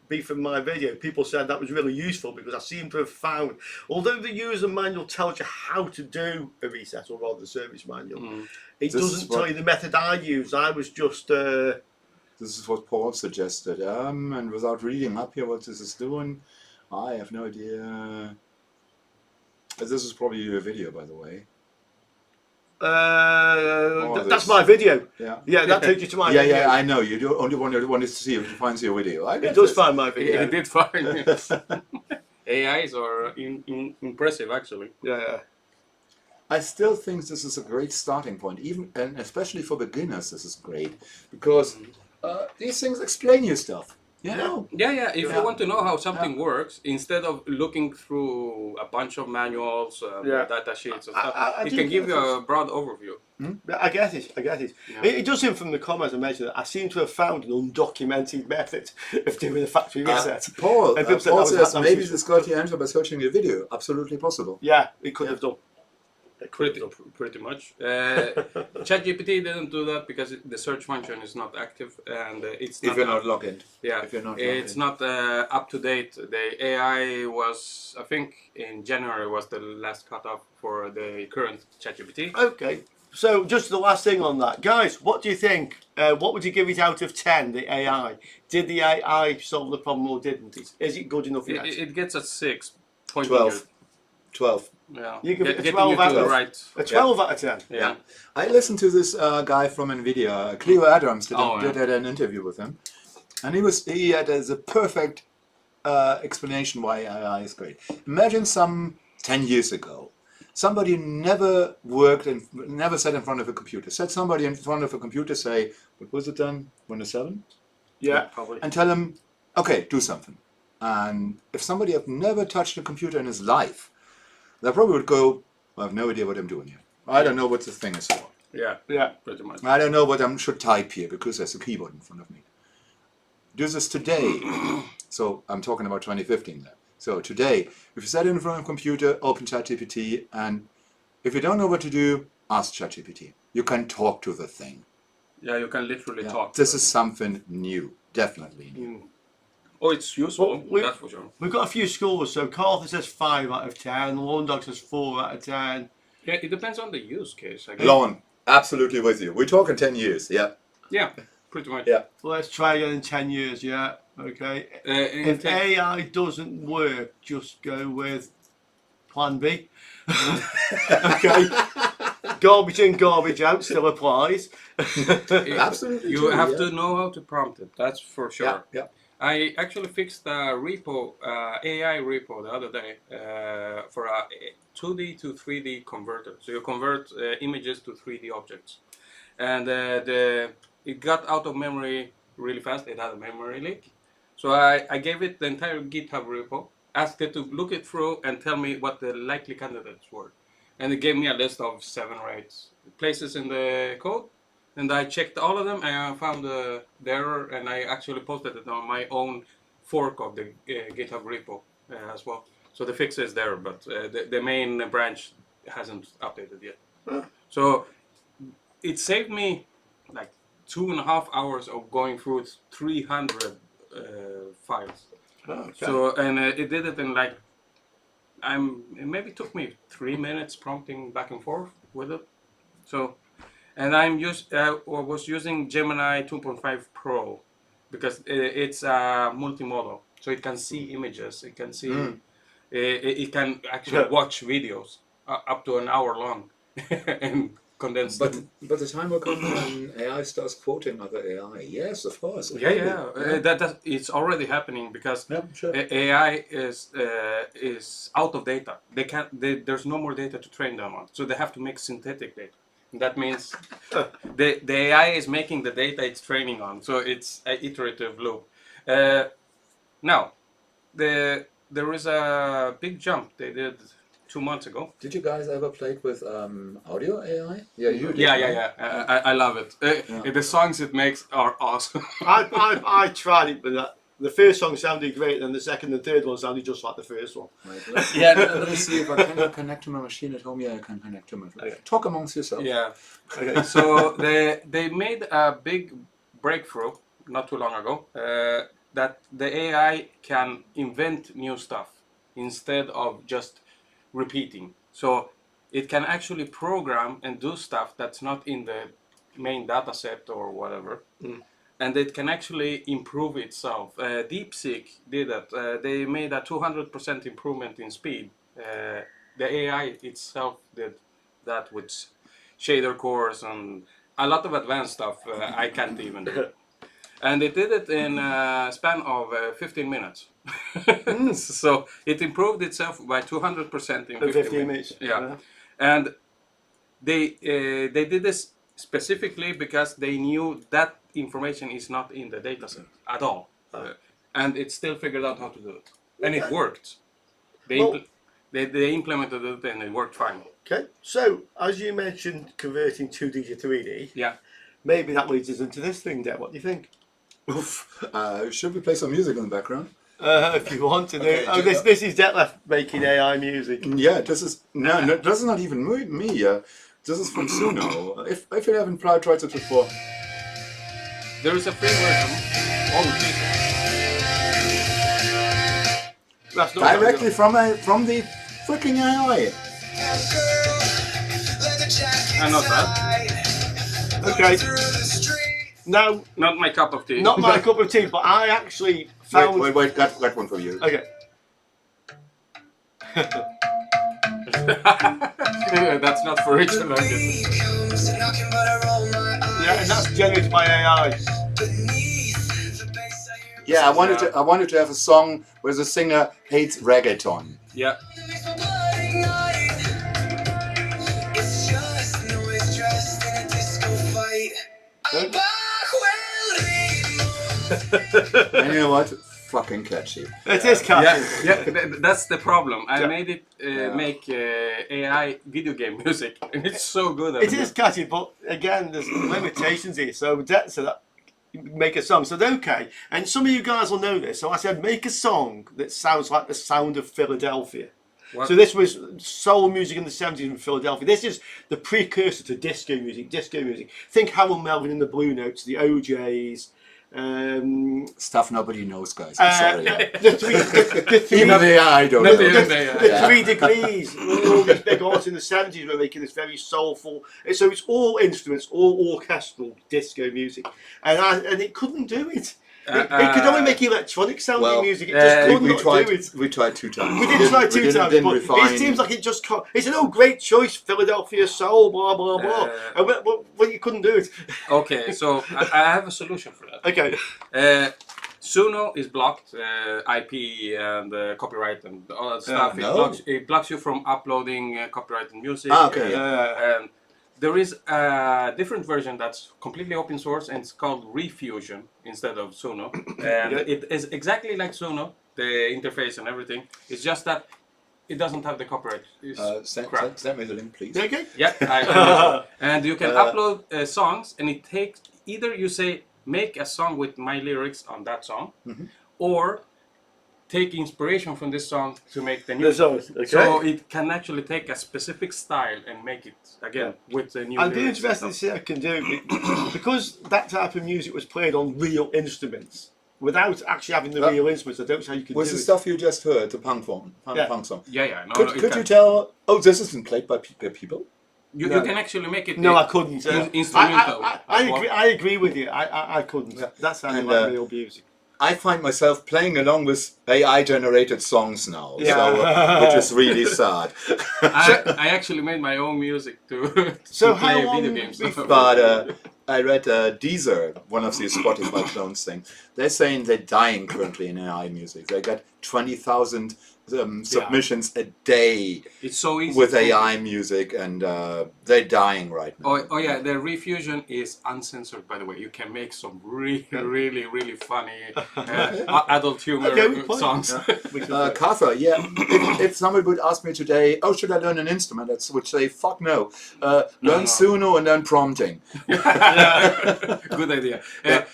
be from my video, people said that was really useful because I seem to have found, although the user manual tells you how to do a reset, or rather the service manual, it doesn't tell you the method I use. I was just. This is what Paul suggested, and without reading up here what this is doing, I have no idea. This is probably your video, by the way. That's my video. Yeah, that takes you to my video. Yeah, I know. You do only wanted to see if it finds your video. It does find my video. It did find it. AIs are impressive, actually. Yeah. I still think this is a great starting point, even and especially for beginners. This is great because these things explain you stuff. You know? Yeah. If you want to know how something works, instead of looking through a bunch of manuals, data sheets, and stuff, it can give you a broad overview. I get it. Yeah. It does seem from the comments I mentioned that I seem to have found an undocumented method of doing a factory reset. Paul says maybe this got the answer by searching your video. Absolutely possible. Yeah, it could have done. Pretty much. ChatGPT didn't do that because the search function is not active and it's not. If you're not logged in. Yeah, if you're not it's not up to date. The AI was, I think, in January was the last cutoff for the current ChatGPT. Okay, so just the last thing on that, guys. What do you think? What would you give it out of 10? The AI. Did the AI solve the problem or didn't it? Is it good enough yet? It gets a 6. 12. Yeah. You give it a 12 out of a 12 out of 10. Yeah. I listened to this guy from NVIDIA, Cleo Adams, did an interview with him, and he had the perfect explanation why AI is great. Imagine some 10 years ago, somebody never worked and never sat in front of a computer. Set somebody in front of a computer, say, what was it then? Windows 7? Yeah, probably. And tell him, okay, do something. And if somebody had never touched a computer in his life, they probably would go, I have no idea what I'm doing here. I don't know what this thing is for. Yeah, pretty much. I don't know what I should type here because there's a keyboard in front of me. Do this today. So I'm talking about 2015 then. So today, if you sit in front of a computer, open ChatGPT, and if you don't know what to do, ask ChatGPT. You can talk to the thing. Yeah, you can literally talk. This is something new, definitely new. Oh, it's useful, that's for sure. We've got a few scores, so Cartha says 5 out of 10, Lawn Dog says 4 out of 10. Yeah, it depends on the use case, I guess. Lawn, absolutely with you. We're talking 10 years, yeah. Yeah, pretty much. Yeah. Let's try again in 10 years, yeah. Okay. If AI doesn't work, just go with Plan B. Okay. Garbage in, garbage out still applies. Absolutely. You have to know how to prompt it, that's for sure. Yeah. I actually fixed a repo, AI repo the other day for a 2D to 3D converter. So you convert images to 3D objects. and it got out of memory really fast. It had a memory leak, so I gave it the entire GitHub repo, asked it to look it through and tell me what the likely candidates were, and it gave me a list of 7 or 8 places in the code. And I checked all of them, and I found the error, and I actually posted it on my own fork of the GitHub repo as well. So the fix is there, but the main branch hasn't updated yet. So it saved me like 2.5 hours of going through 300 files. Okay. So and it did it in like it maybe took me 3 minutes prompting back and forth with it. So. And I was using Gemini 2.5 Pro because it's multimodal, so it can see images, it can see, it can actually watch videos up to an hour long and condense them. But the time will come when AI starts quoting other AI. Yes, of course. Yeah. It's already happening because Sure. AI is out of data. There's no more data to train them on, so they have to make synthetic data. That means the AI is making the data it's training on, so it's an iterative loop. Now, there is a big jump they did 2 months ago. Did you guys ever play with audio AI? Yeah, you did. Yeah. I love it. The songs it makes are awesome. I tried it, but the first song sounded great, and the second and third one sounded just like the first one. Right. Let me see if I can connect to my machine at home. Yeah, I can connect to my phone. Okay. Talk amongst yourself. Yeah. Okay. So they made a big breakthrough not too long ago that the AI can invent new stuff instead of just repeating. So it can actually program and do stuff that's not in the main data set or whatever. And it can actually improve itself. DeepSeek did that. They made a 200% improvement in speed. The AI itself did that with shader cores and a lot of advanced stuff I can't even do. And it did it in a span of 15 minutes. So it improved itself by 200% in 15 minutes. Yeah. And they did this specifically because they knew that information is not in the dataset at all, and it still figured out how to do it, and it worked. They implemented it and it worked fine. Okay, so as you mentioned, converting 2D to 3D. Yeah. Maybe that leads us into this thing, Dad. What do you think? Oof. Should we play some music in the background? If you want to. Okay, This is Detlef making AI music. Yeah, this is this is not even me. This is from Suno. If you haven't tried it before. There is a free version. Oh, That's not Directly from the freaking AI. I know that. Okay. Now, Not my cup of tea. not my cup of tea, but I actually found. Wait, got one for you. Okay. That's not for original. Yeah, and that's generated by AI. Yeah, I wanted to have a song where the singer hates reggaeton. Yeah. And you know what? Fucking catchy. It is catchy. That's the problem. I made it make AI video game music, and it's so good. It is catchy, but again, there's limitations here. So that make a song. So okay, and some of you guys will know this. So I said make a song that sounds like the sound of Philadelphia. What? So this was soul music in the 70s in Philadelphia. This is the precursor to disco music. Disco music. Think Harold Melvin and the Blue Notes, the OJs. Stuff nobody knows, guys. I'm sorry. The three, Even the AI don't know. the 3 Degrees. All these big artists in the 70s were making this very soulful. So it's all instruments, all orchestral disco music, and it couldn't do it. It could only make electronic sounding music. It just could not do it. We tried 2 times. We did try 2 times, but it seems like it just can't. It's an great choice, Philadelphia soul, blah blah blah. But you couldn't do it. Okay, so I have a solution for that. Okay. Suno is blocked, IP and copyright and all that stuff. No. It blocks you from uploading copyrighted music. Ah, okay. And there is a different version that's completely open source, and it's called Refusion instead of Suno. And it is exactly like Suno, the interface and everything. It's just that it doesn't have the copyright. It's crap. Send me the link, please. Okay. Yeah, and you can upload songs, and it takes either you say make a song with my lyrics on that song, or take inspiration from this song to make the new song. Okay. So it can actually take a specific style and make it again with the new. I'd be interested to see how I can do it because that type of music was played on real instruments. Without actually having the real instruments, I don't see how you can do it. Was the stuff you just heard, the punk song? Punk song. Yeah. No, could you tell? Oh, this isn't played by people. You can actually make it. No, I couldn't. Instrumental. I agree with you. I couldn't. Yeah. That sounded like real music. I find myself playing along with AI-generated songs now, Yeah. which is really sad. I actually made my own music to play video games. But I read Deezer, one of these Spotify clones thing. They're saying they're dying currently in AI music. They got 20,000 submissions a day. It's so easy with AI music, and they're dying right now. Oh yeah, the Refusion is uncensored, by the way. You can make some really funny adult humor songs. Katha, if somebody would ask me today, oh, should I learn an instrument? I would say, fuck no. Learn Suno and learn prompting. Good idea.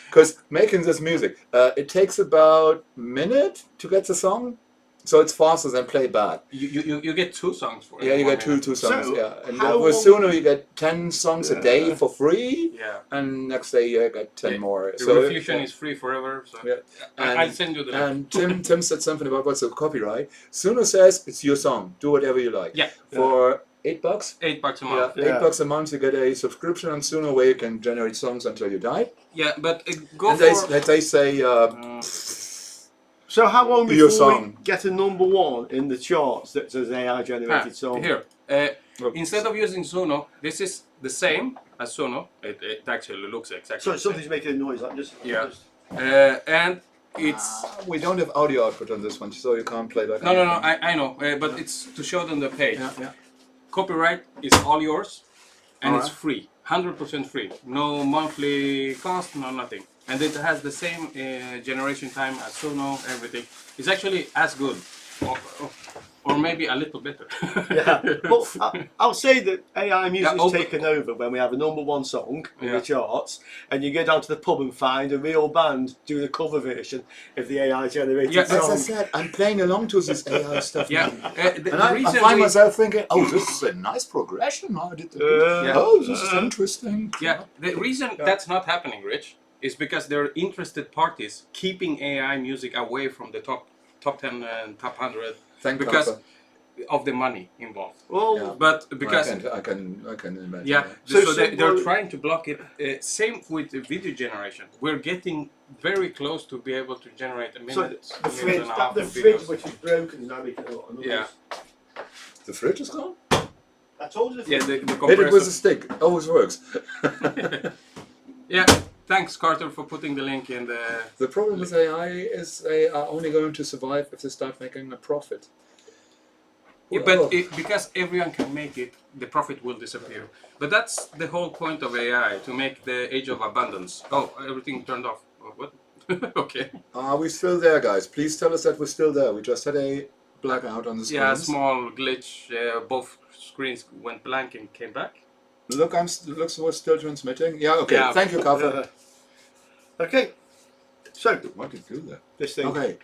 Because making this music, it takes about a minute to get the song. So it's faster than playback. You get 2 songs for it. Yeah, you get two songs. So, And with Suno you get 10 songs a day for free. Yeah. And next day you get 10 more. The so Refusion is free forever. So I'll send you the link. And Tim said something about what's the copyright. Suno says it's your song. Do whatever you like. Yeah. For $8. $8 a month. Yeah, $8 a month. You get a subscription on Suno where you can generate songs until you die. Yeah, but and they say. So how long your before we song. get a #1 in the charts that's an AI generated song? Here, instead of using Suno, this is the same as Suno. It actually looks exactly Sorry, the same. something's making a noise. And it's we don't have audio output on this one, so you can't play that. no. I know, but it's to show them the page. Yeah. Copyright is all yours, and it's free, 100% free. No monthly cost, no nothing. And it has the same generation time as Suno, everything. It's actually as good, or maybe a little better. Yeah, well, I'll say that AI music's taken over when we have a #1 song in the charts, and you go down to the pub and find a real band doing a cover version of the AI generated song. As I said, I'm playing along to this AI stuff. Yeah, and I find myself thinking, oh, this is a nice progression. Oh, this is interesting. Yeah, the reason that's not happening, Rich, is because there are interested parties keeping AI music away from the top 10 and top 100 because of the money involved. Well, but because I can imagine. Yeah, so they're trying to block it. Same with the video generation. We're getting very close to be able to generate a minute. So the fridge which is broken is now making a lot of noise. Yeah. The fridge is gone? I told you. The Hit compressor. it with a stick. Always works. Yeah. Thanks, Carter, for putting the link in the... The problem with AI is they are only going to survive if they start making a profit. Yeah, but because everyone can make it, the profit will disappear. But that's the whole point of AI, to make the age of abundance. Oh, everything turned off. Oh, what? Okay. Are we still there, guys? Please tell us that we're still there. We just had a blackout on the screen. Yeah, a small glitch. Both screens went blank and came back. Look, we're still transmitting. Yeah, okay. Yeah. Thank you, Katha. Okay. So, what did you do there? This thing. Okay.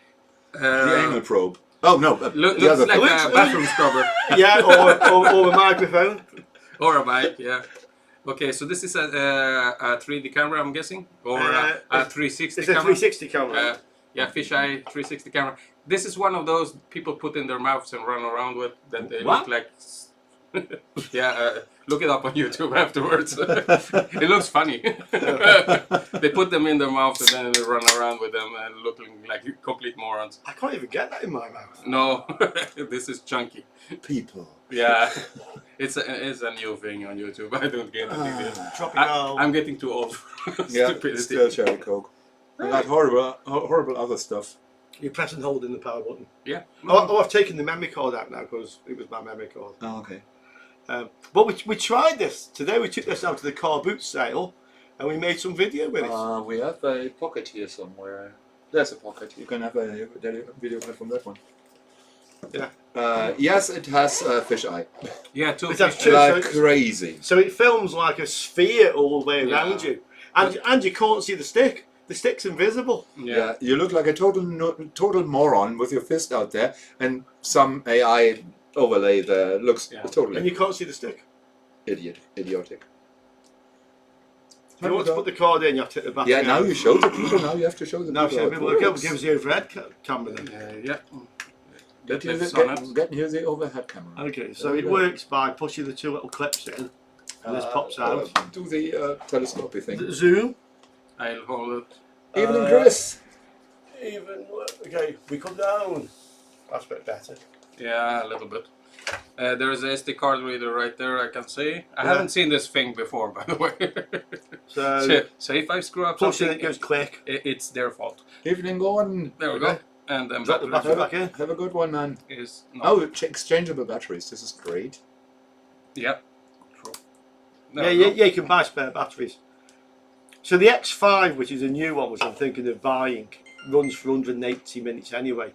The anal probe. Oh no, looks like a bathroom scrubber. Yeah, or a microphone. Or a mic, yeah. Okay, so this is a 3D camera, I'm guessing, or a 360 camera. It's a 360 camera. Yeah, fisheye 360 camera. This is one of those people put in their mouths and run around with that they look like. Yeah, look it up on YouTube afterwards. It looks funny. They put them in their mouth and then they run around with them and looking like complete morons. I can't even get that in my mouth. No, this is chunky. People. Yeah, it's a new thing on YouTube. I don't get it. I'm getting too old for stupidity. Still Cherry Coke. We got horrible other stuff. You press and hold in the power button. Yeah. Oh, I've taken the memory card out now because it was my memory card. Oh, okay. But we tried this today. We took this out to the car boot sale, and we made some video with it. We have a pocket here somewhere. There's a pocket. You can have a video clip from that one. Yeah. Yes, it has a fisheye. Yeah, two It has fish. two. Like crazy. So it films like a sphere all the way around Yeah. you, and you can't see the stick. The stick's invisible. Yeah, you look like a total moron with your fist out there, and some AI overlay there looks And totally you can't see the stick. idiotic. If you want to put the card in, you have to take the battery Yeah, now out. you show the people. Now you have to show the Now people. show how people. it Look, works. give us the overhead camera then. Yeah. Get here Clips on it. here's the overhead camera. Okay, so There we it go. works by pushing the two little clips in, and this pops out. Do the telescopy thing. Zoom. I'll hold it. Evening, Chris. Okay, we come down. That's a bit better. Yeah, a little bit. There's a SD card reader right there, I can see. I haven't seen this thing before, by the way. So if I screw up Push something, it goes click. it's their fault. Evening, Gordon. There we go. And then Drop the battery back in. Have a good one, man. is not. Oh, exchangeable batteries. This is great. Yeah. True. Yeah, you can buy spare batteries. So the X5, which is a new one, which I'm thinking of buying, runs for 180 minutes anyway.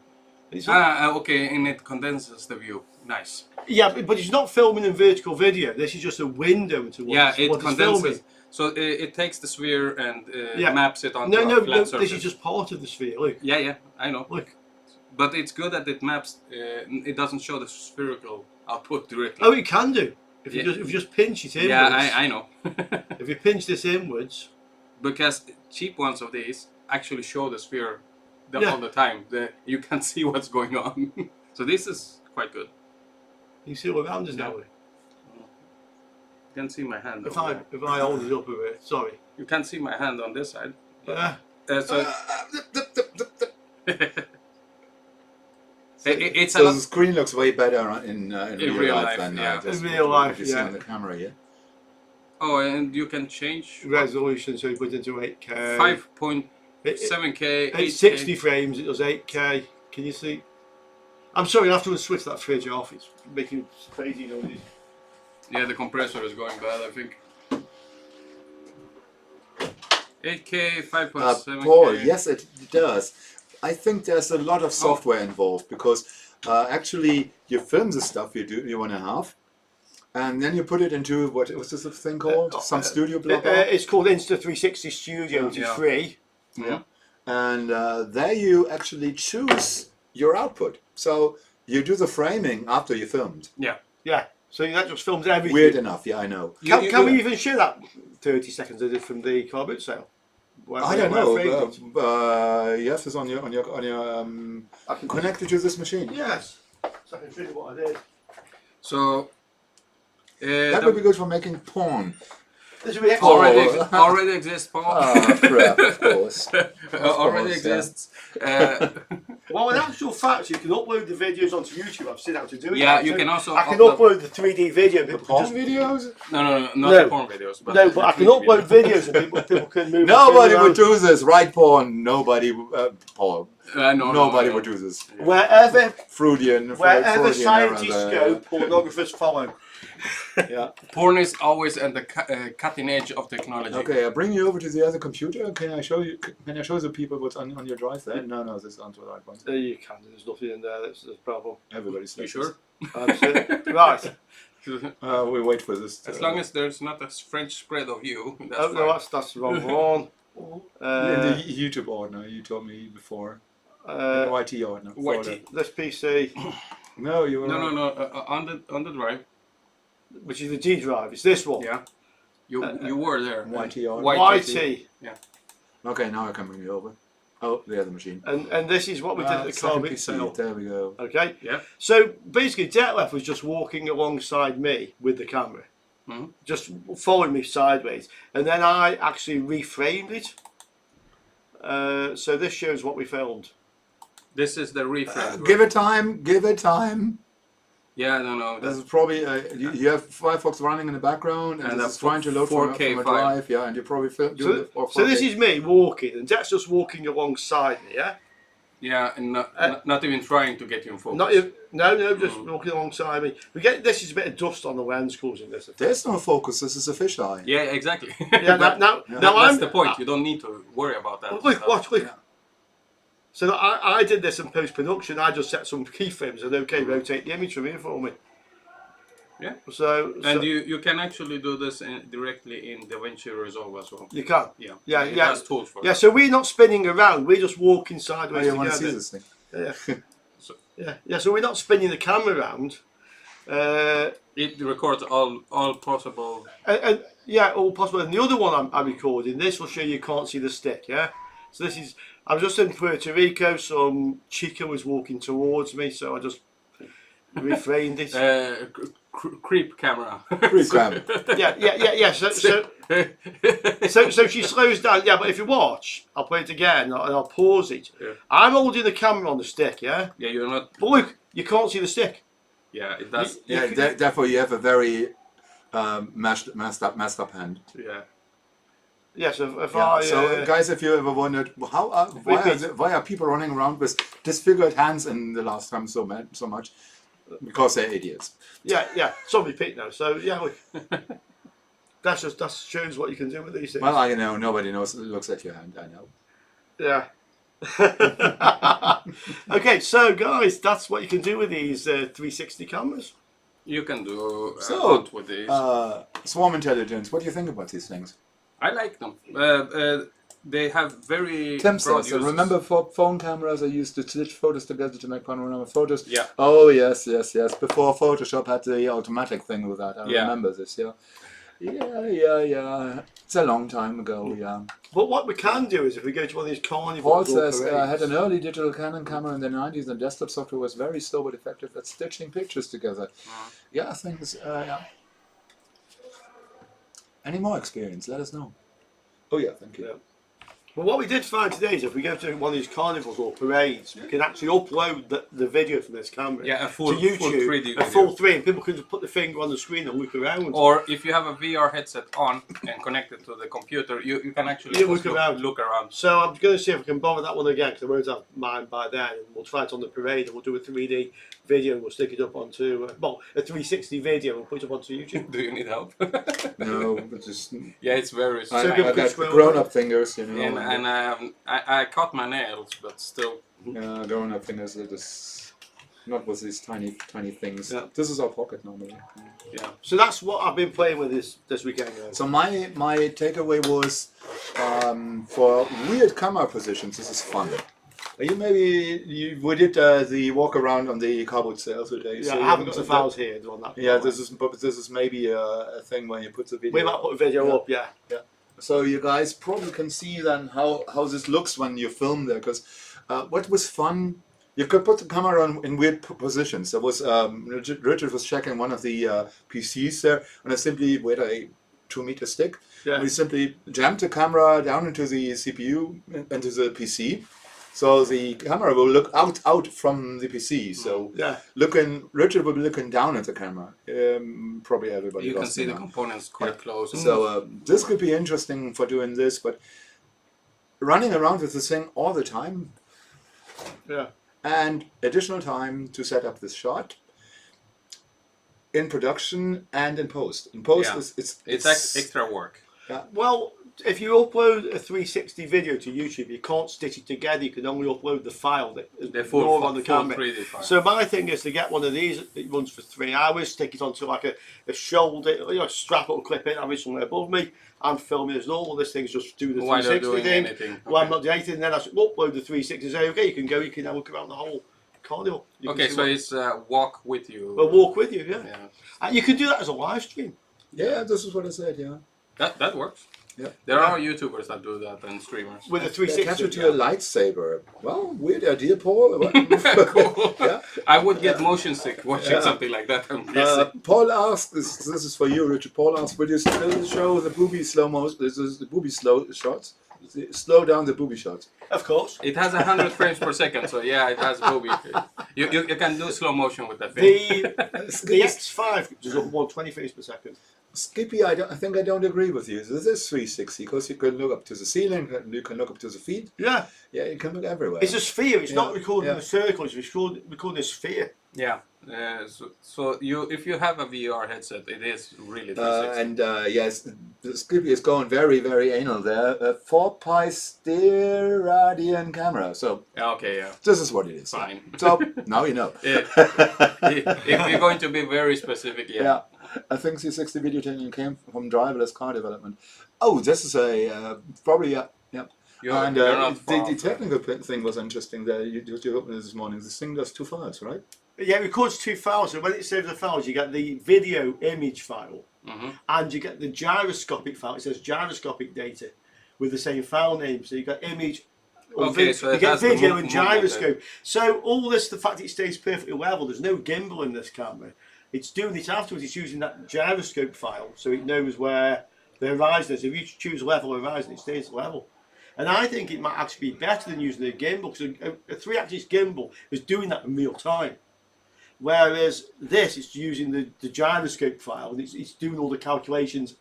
And it's Okay, and it condenses the view. Nice. yeah, but it's not filming in vertical video. This is just a window to what, Yeah, it what it's condenses. filming. So it takes the sphere and Yeah. maps it onto No, a no, flat no, surface. this is just part of the sphere. Look, Yeah, I know. look. But it's good that it maps. It doesn't show the spherical output directly. Oh, it can do. If Yeah. you just pinch it inwards. Yeah, I know. If you pinch this inwards. Because cheap ones of these actually show the sphere Yeah. all the time. You can see what's going on. So this is quite good. You see all around us now. You can see my hand. If over I hold it up a bit, sorry. there. You can see my hand on this side. Yeah. It's a So lot. the screen looks way better in real life than yeah. just In real life, what you see yeah. on the camera. Yeah. Oh, and you can change Resolution, so you put it into 8K. 5.7K. It's 8K. 60 frames, it does 8K. Can you see? I'm sorry, I have to switch that fridge off. It's making crazy noises. Yeah, the compressor is going bad, I think. 8K, 5.7K. Paul, yes, it does. I think there's a lot of software involved because actually you film the stuff you want to have, and then you put it into what's this thing called? Some studio block. It's called Insta360 Studio, which is Yeah. free. Yeah. And there you actually choose your output. So you do the framing after you filmed. Yeah. Yeah, so that just films everything. Weird enough, yeah, I know. Can we even share that 30 seconds I did from the car boot sale? I don't know. framed it? You have this on your connected to this machine. Yes. So I can show you what I did. So That would be good for making porn. This will be already exists, Paul. Oh crap! Of course. Already course, yeah. exists. Well, in actual fact, you can upload the videos onto YouTube. I've seen how to do it. Yeah, now, you too. can also I can upload- upload the 3D video. The People porn can videos? No, not No. the porn videos. But no, but I can upload videos and people can move. Nobody around. would do this, right, Paul? Nobody, Paul. Nobody would do this. Wherever Freudian. wherever Freudian scientists era, go, pornographers follow. Yeah. Porn is always at the cutting edge of technology. Okay, I'll bring you over to the other computer. Can I show you? Can I show the people what's on your drive there? No, this is onto the right one. You can. There's nothing in there. That's the problem. Everybody's. You sure? Right. We wait for this. As long as there's not a French spread of you, that's Oh fine. no, that's the wrong one. in the YouTube order, you told me before. YT order. YT. This PC, No, you were. No. On the drive. which is the G drive, it's this one. Yeah. You were there. YT order. YT. Okay, now I can bring you over. Oh, the other machine. And this is what we did at the car Second boot PC. sale. There we go. Okay. Yeah. So basically, Detlef was just walking alongside me with the camera, just following me sideways, and then I actually reframed it. So this shows what we filmed. This is the reframe. Give it time. Give it time. Yeah, no. This is probably you have Firefox running in the background, and this is trying to load from a 4K drive. Yeah, and you probably So this is me walking, and Det's just walking alongside me. Yeah. Yeah, and not even trying to get you in focus. No, just walking alongside me. We get this is a bit of dust on the lens causing this. There's no focus. This is a fisheye. Yeah, exactly. Yeah, now that's the point. You don't need to worry about that. Look, watch, look. Yeah. So I did this in post-production. I just set some keyframes and rotate the image from here for me. Yeah. So you can actually do this directly in DaVinci Resolve as well. You can. Yeah. It has tools for that. So we're not spinning around. We're just walking sideways together. Want to see this thing? Yeah. So we're not spinning the camera around. It records all possible. All possible. And the other one I'm recording, this will show you can't see the stick. Yeah. So this is. I was just in Puerto Rico. Some chica was walking towards me, so I just refrained it. Creep camera. Creep camera. Yeah. So she slows down. Yeah, but if you watch, I'll play it again and I'll pause it. Yeah. I'm holding the camera on the stick. Yeah. Yeah, you're not. But look, you can't see the stick. Yeah, it does. Therefore you have a very messed up hand. Yeah. Yes, so guys, if you ever wondered why are people running around with disfigured hands in the last time so much, because they're idiots. Yeah. So repeat now. So yeah, look, that shows what you can do with these things. Well, I know nobody looks at your hand. I know. Yeah. Okay, so guys, that's what you can do with these 360 cameras. You can do a lot with these. Swarm intelligence. What do you think about these things? I like them. They have very broad uses. Remember for phone cameras, I used to stitch photos together to make panorama photos. Yeah. Oh yes. Before Photoshop had the automatic thing with that. I remember this. Yeah. It's a long time ago. Yeah. But what we can do is if we go to one of these carnivals. Paul says I had an early digital Canon camera in the 90s, and desktop software was very slow but effective at stitching pictures together. Yeah, I think this. Any more experience? Let us know. Oh yeah, thank you. Yeah. Well, what we did find today is if we go to one of these carnivals or parades, we can actually upload the video from this camera a full, to YouTube, full 3D video. a full 3, and people can just put the finger on the screen and look around. Or if you have a VR headset on and connected to the computer, you can actually look around. So I'm going to see if I can bother that one again, because I won't have mine by then, and we'll try it on the parade, and we'll do a 3D video, and we'll stick it up onto, a 360 video, and put it up onto YouTube. Do you need help? No, but just... Yeah, it's very... I got grown-up fingers, you know. And I cut my nails, but still. Yeah, grown-up fingers are just not with these tiny things. Yeah. This is our pocket normally. Yeah. So that's what I've been playing with this weekend. So my takeaway was for weird camera positions. This is fun. We did the walk around on the cardboard sale today. Yeah, so I haven't got the files here on that. Yeah, this is maybe a thing where you put the video. We might put a video up. Yeah. So you guys probably can see then how this looks when you film there, because what was fun, you could put the camera in weird positions. There was Richard was checking one of the PCs there, and I simply with a 2-meter stick, we simply jammed the camera down into the CPU, into the PC. So the camera will look out from the PC. So Richard will be looking down at the camera. Probably everybody. You can see the components quite close. So this could be interesting for doing this, but running around with this thing all the time. Yeah. And additional time to set up this shot in production and in post. In post, it's extra work. Yeah. Well, if you upload a 360 video to YouTube, you can't stitch it together. You can only upload the file that is more on the camera. 3D file. So my thing is to get one of these that runs for 3 hours, stick it onto like a shoulder, strap it or clip it, have it somewhere above me, and film it as normal. This thing's just do the 360 thing. Anything. Well, I'm not doing anything. Then I upload the 360 and say, okay, you can go. You can now look around the whole carnival. Okay, so it's walk with you. A walk with you, yeah. You can do that as a live stream. Yeah, this is what I said. Yeah. That works. Yeah. There are YouTubers that do that and streamers. With a 360. Attach it to a lightsaber. Well, weird idea, Paul. Cool. Yeah. I would get motion sick watching something like that. Paul asks, this is for you, Richard. Paul asks, would you still show the booby slow motion? This is the booby slow shots. Slow down the booby shots. Of course. It has 100 frames per second, so yeah, it has booby. You can do slow motion with that thing. The X5 does up 120 frames per second. Skippy, I think I don't agree with you. This is 360 because you can look up to the ceiling, you can look up to the feet. Yeah. Yeah, you can look everywhere. It's a sphere. It's not recording yeah. a circle. It's recording a sphere. Yeah. So if you have a VR headset, it is really 360. Yes, the Skippy is going very, very anal there. 4-pi steer camera. So Okay, yeah. this is what it is. Fine. So now you know. If you're going to be very specific, Yeah, I think the 60 video training came from driverless car development. Oh, this is a probably yeah. And the technical thing was interesting. There, you opened it this morning. This thing does 2 files, right? Yeah, it records 2 files. So when it saves the files, you get the video image file, and you get the gyroscopic file. It says gyroscopic data with the same file name. So you got image. So you get video and gyroscope. So all this, the fact it stays perfectly level. There's no gimbal in this camera. It's doing it afterwards. It's using that gyroscope file, so it knows where the horizon is. If you choose level horizon, it stays level. And I think it might actually be better than using a gimbal, because a 3-axis gimbal is doing that in real time. Whereas this, it's using the gyroscope file, and it's doing all the calculations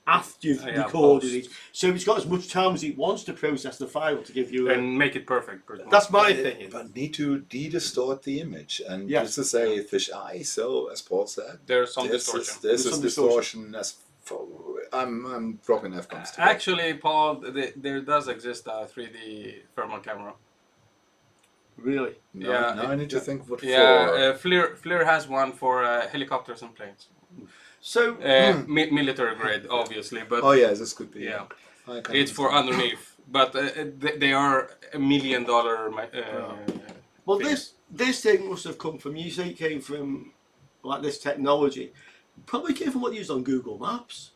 after you've recorded it. So it's got as much time as it wants to process the file to give you and make it perfect. That's my opinion. But need to de-distort the image, and this is a fisheye. So as Paul said, there's some distortion. This is distortion. I'm dropping F-bombs. Actually, Paul, there does exist a 3D thermal camera. Really? No, yeah. Now I need to think what for. Yeah, FLIR has one for helicopters and planes. So military grade, obviously, but oh yeah, this could be. Yeah, it's for underneath, but they are $1 million. Well, this thing must have come from. You say it came from like this technology. Probably came from what you used on Google Maps.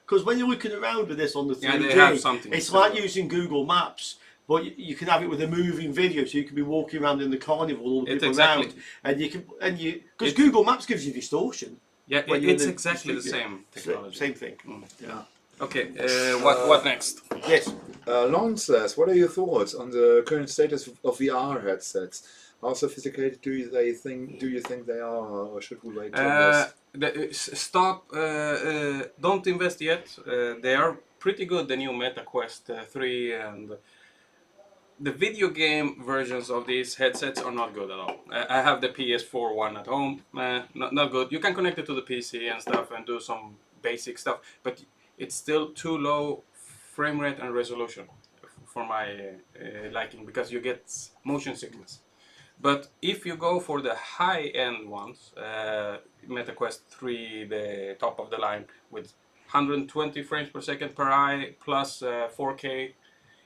Because when you're looking around with this on the 3D, they have something it's like using Google Maps, but you can have it with a moving video, so you can be walking around in the carnival, all the people around, and you because Google Maps gives you distortion. Yeah, it's exactly the same technology. Same thing. Yeah. Okay, what next? Yes. Lawrence says, what are your thoughts on the current status of VR headsets? How sophisticated do you think they are, or should we wait till this? Stop! Don't invest yet. They are pretty good. The new Meta Quest 3 and the video game versions of these headsets are not good at all. I have the PS4 one at home. Not good. You can connect it to the PC and stuff and do some basic stuff, but it's still too low frame rate and resolution for my liking, because you get motion sickness. But if you go for the high-end ones, Meta Quest 3, the top of the line, with 120 frames per second per eye plus 4K,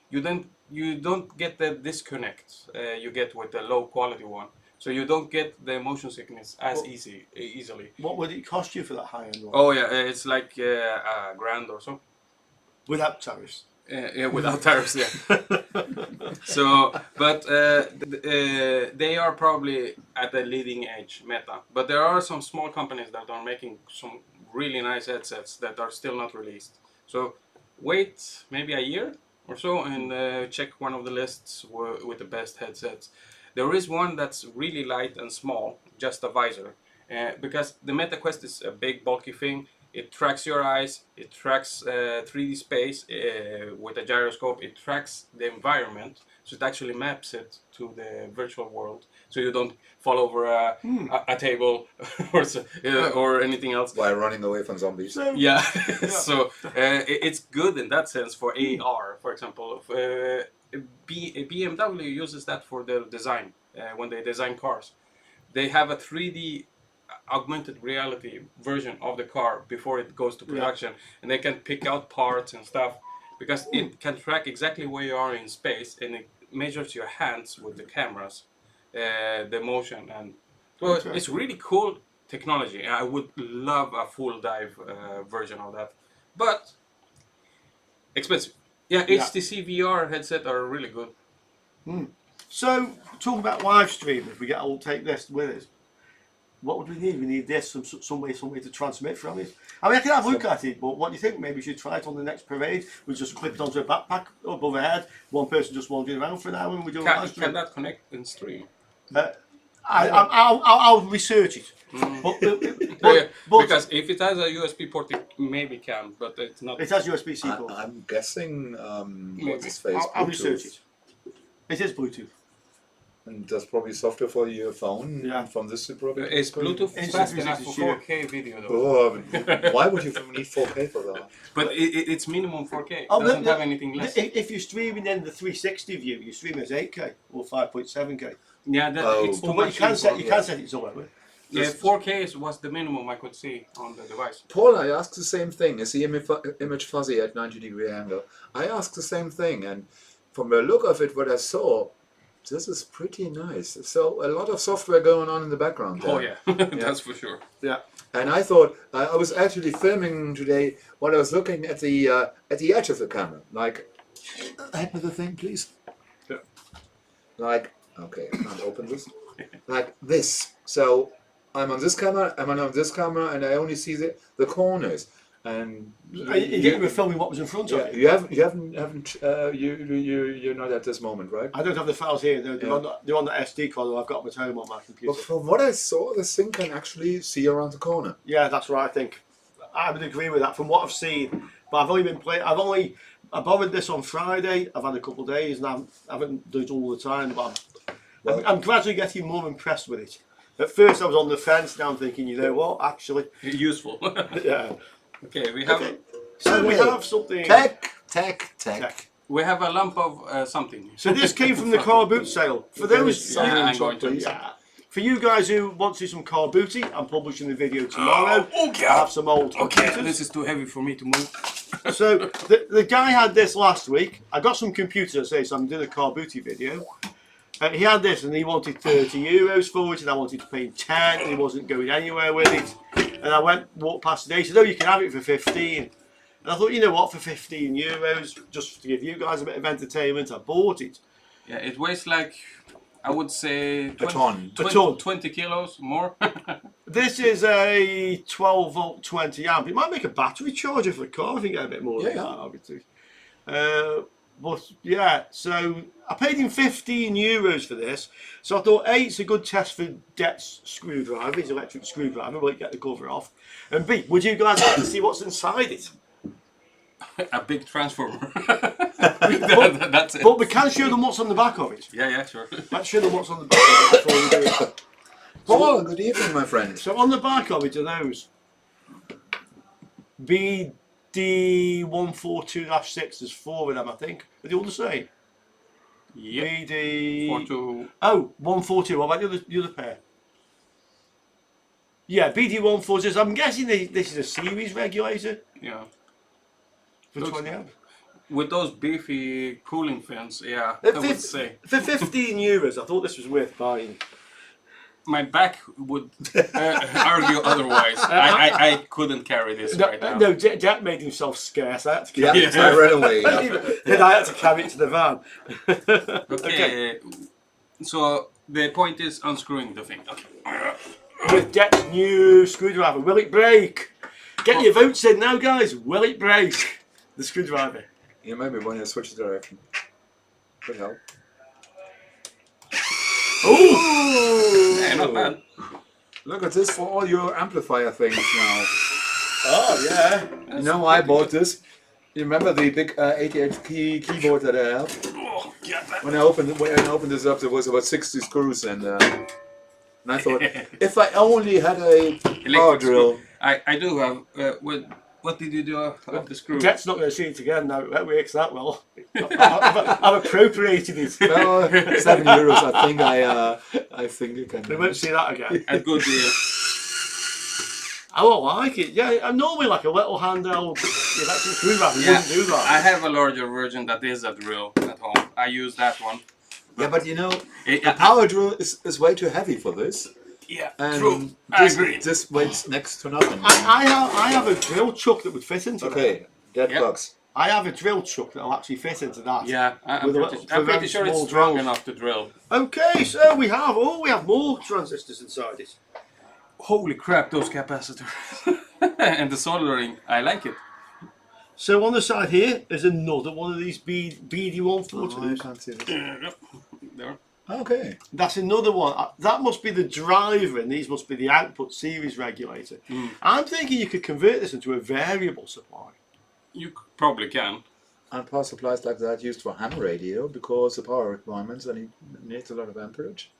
you don't get the disconnect you get with the low-quality one. So you don't get the motion sickness as easily. What would it cost you for that high-end one? Oh yeah, it's like $1,000 or so. Without tariffs? Yeah, without tariffs, yeah. So, but they are probably at the leading edge, Meta. But there are some small companies that are making some really nice headsets that are still not released. So wait maybe a year or so and check one of the lists with the best headsets. There is one that's really light and small, just a visor, because the Meta Quest is a big bulky thing. It tracks your eyes, it tracks 3D space with a gyroscope, it tracks the environment, so it actually maps it to the virtual world, so you don't fall over a table or anything else. While running away from zombies. Yeah, so it's good in that sense for AR, for example. BMW uses that for their design, when they design cars. They have a 3D augmented reality version of the car before it goes to production, and they can pick out parts and stuff, because it can track exactly where you are in space, and it measures your hands with the cameras, the motion, and well, it's really cool technology. I would love a full dive version of that, but expensive. Yeah, HTC VR headset are really good. So, talking about live stream, if we get all take this with us, what would we need? We need this, some way to transmit from it. I mean, I can have a look at it, but what do you think? Maybe we should try it on the next parade. We just clip it onto a backpack above our head. One person just wandering around for an hour and we do a live stream. Can that connect and stream? I'll research it. But, Yeah, but because if it has a USB port, it maybe can, but it's not. it has USB-C port. I'm guessing what's his face? I'll research Bluetooth. it. It is Bluetooth. And that's probably software for your phone. Yeah. From this probably. Is Bluetooth It's fast just enough a for share. 4K video though? Oh, why would you need 4K for that? But it's minimum 4K. It Oh, doesn't have anything less. If you're streaming in the 360 view, you stream as 8K or 5.7K. Yeah, that it's too But much. you can set it somewhere. Yeah, 4K was the minimum I could see on the device. Paul, I asked the same thing. Is the image fuzzy at 90-degree angle? I asked the same thing, and from the look of it, what I saw, this is pretty nice. So a lot of software going on in the background there. Oh yeah, that's for sure. Yeah. And I thought I was actually filming today while I was looking at the edge of the camera. Like, hand me the thing, please. Yeah. Like, okay, I can't open this. Like this. So I'm on this camera, I'm on this camera, and I only see the corners. And You were filming what was in front of you. you're not at this moment, right? I don't have the files here. They're on the SD card. I've got them at home on my But computer. from what I saw, this thing can actually see around the corner. Yeah, that's what I think. I would agree with that from what I've seen. But I've only been playing. I borrowed this on Friday. I've had a couple of days, and I haven't done it all the time. But I'm gradually getting more impressed with it. At first, I was on the fence. Now I'm thinking, you know what? Actually, Useful. yeah. Okay, we have So we have something. Tech. we have a lump of something. So this came from the car boot sale. For those, Yeah, I'm going to. yeah. For you guys who want to see some car booty, I'm publishing the video tomorrow. Okay. I have some old Okay, computers. this is too heavy for me to move. So the guy had this last week. I got some computers, so I'm doing a car booty video. He had this and he wanted €30 for it, and I wanted to pay him 10, and he wasn't going anywhere with it. And I walked past today. He said, "Oh, you can have it for 15." And I thought, you know what, for €15, just to give you guys a bit of entertainment, I bought it. Yeah, it weighs like, I would say, 20 kilos more. This is a 12-volt 20 amp. It might make a battery charger for a car if you get a bit more than that, obviously. But yeah, so I paid him €15 for this. So I thought, A, it's a good test for Det's screwdriver, his electric screwdriver, won't get the cover off. And B, would you guys like to see what's inside it? A big transformer. That's it. But we can show them what's on the back of it. Yeah, sure. Let's show them what's on the back of it before we do it. Paul, good evening, my friend. So on the back of it are those BD142-6. There's 4 of them, I think. Are they all the same? Yep. BD... 42. Oh, 142. What about the other pair? Yeah, BD146. I'm guessing this is a series regulator Yeah. for 20 amp. With those beefy cooling fans, yeah, I would say. For €15, I thought this was worth buying. My back would argue otherwise. I couldn't carry this right now. No, Jack made himself scarce. I had to carry it. I ran away. Then I had to carry it to the van. Okay. So the point is unscrewing the thing. Okay. With Jack's new screwdriver, will it break? Get your votes in now, guys. Will it break? The screwdriver. You maybe want to switch direction. Could help. Ooh! Yeah, not bad. Look at this for all your amplifier things now. Oh yeah. You know, I bought this. You remember the big 88 keyboard that I have? Oh, yeah, When I opened this up, there was about 60 screws, and I thought, if I only had a power drill. I do have. What did you do of the screw? Jet's not going to see it again now. That works that well. I've appropriated it. Well, €7. I think you can. They won't see that again. A good deal. I don't like it. Yeah, I'm normally like a little handheld electric screwdriver. You wouldn't do that. I have a larger version that is a drill at home. I use that one. Yeah, but you know, a power drill is way too heavy for this. Yeah, And true. I agree. This weighs next to nothing. I have a drill chuck that would fit into that. Okay, that bugs. I have a drill chuck that'll actually fit into that. Yeah, I'm With pretty sure it's small strong drills. enough to drill. Okay, so we have more transistors inside it. Holy crap, those capacitors. And the soldering, I like it. So on the side here is another one of these BD142s. Oh, I can't see this. There. Okay. That's another one. That must be the driver, and these must be the output series regulator. I'm thinking you could convert this into a variable supply. You probably can. And power supplies like that used for ham radio because the power requirements needs a lot of amperage.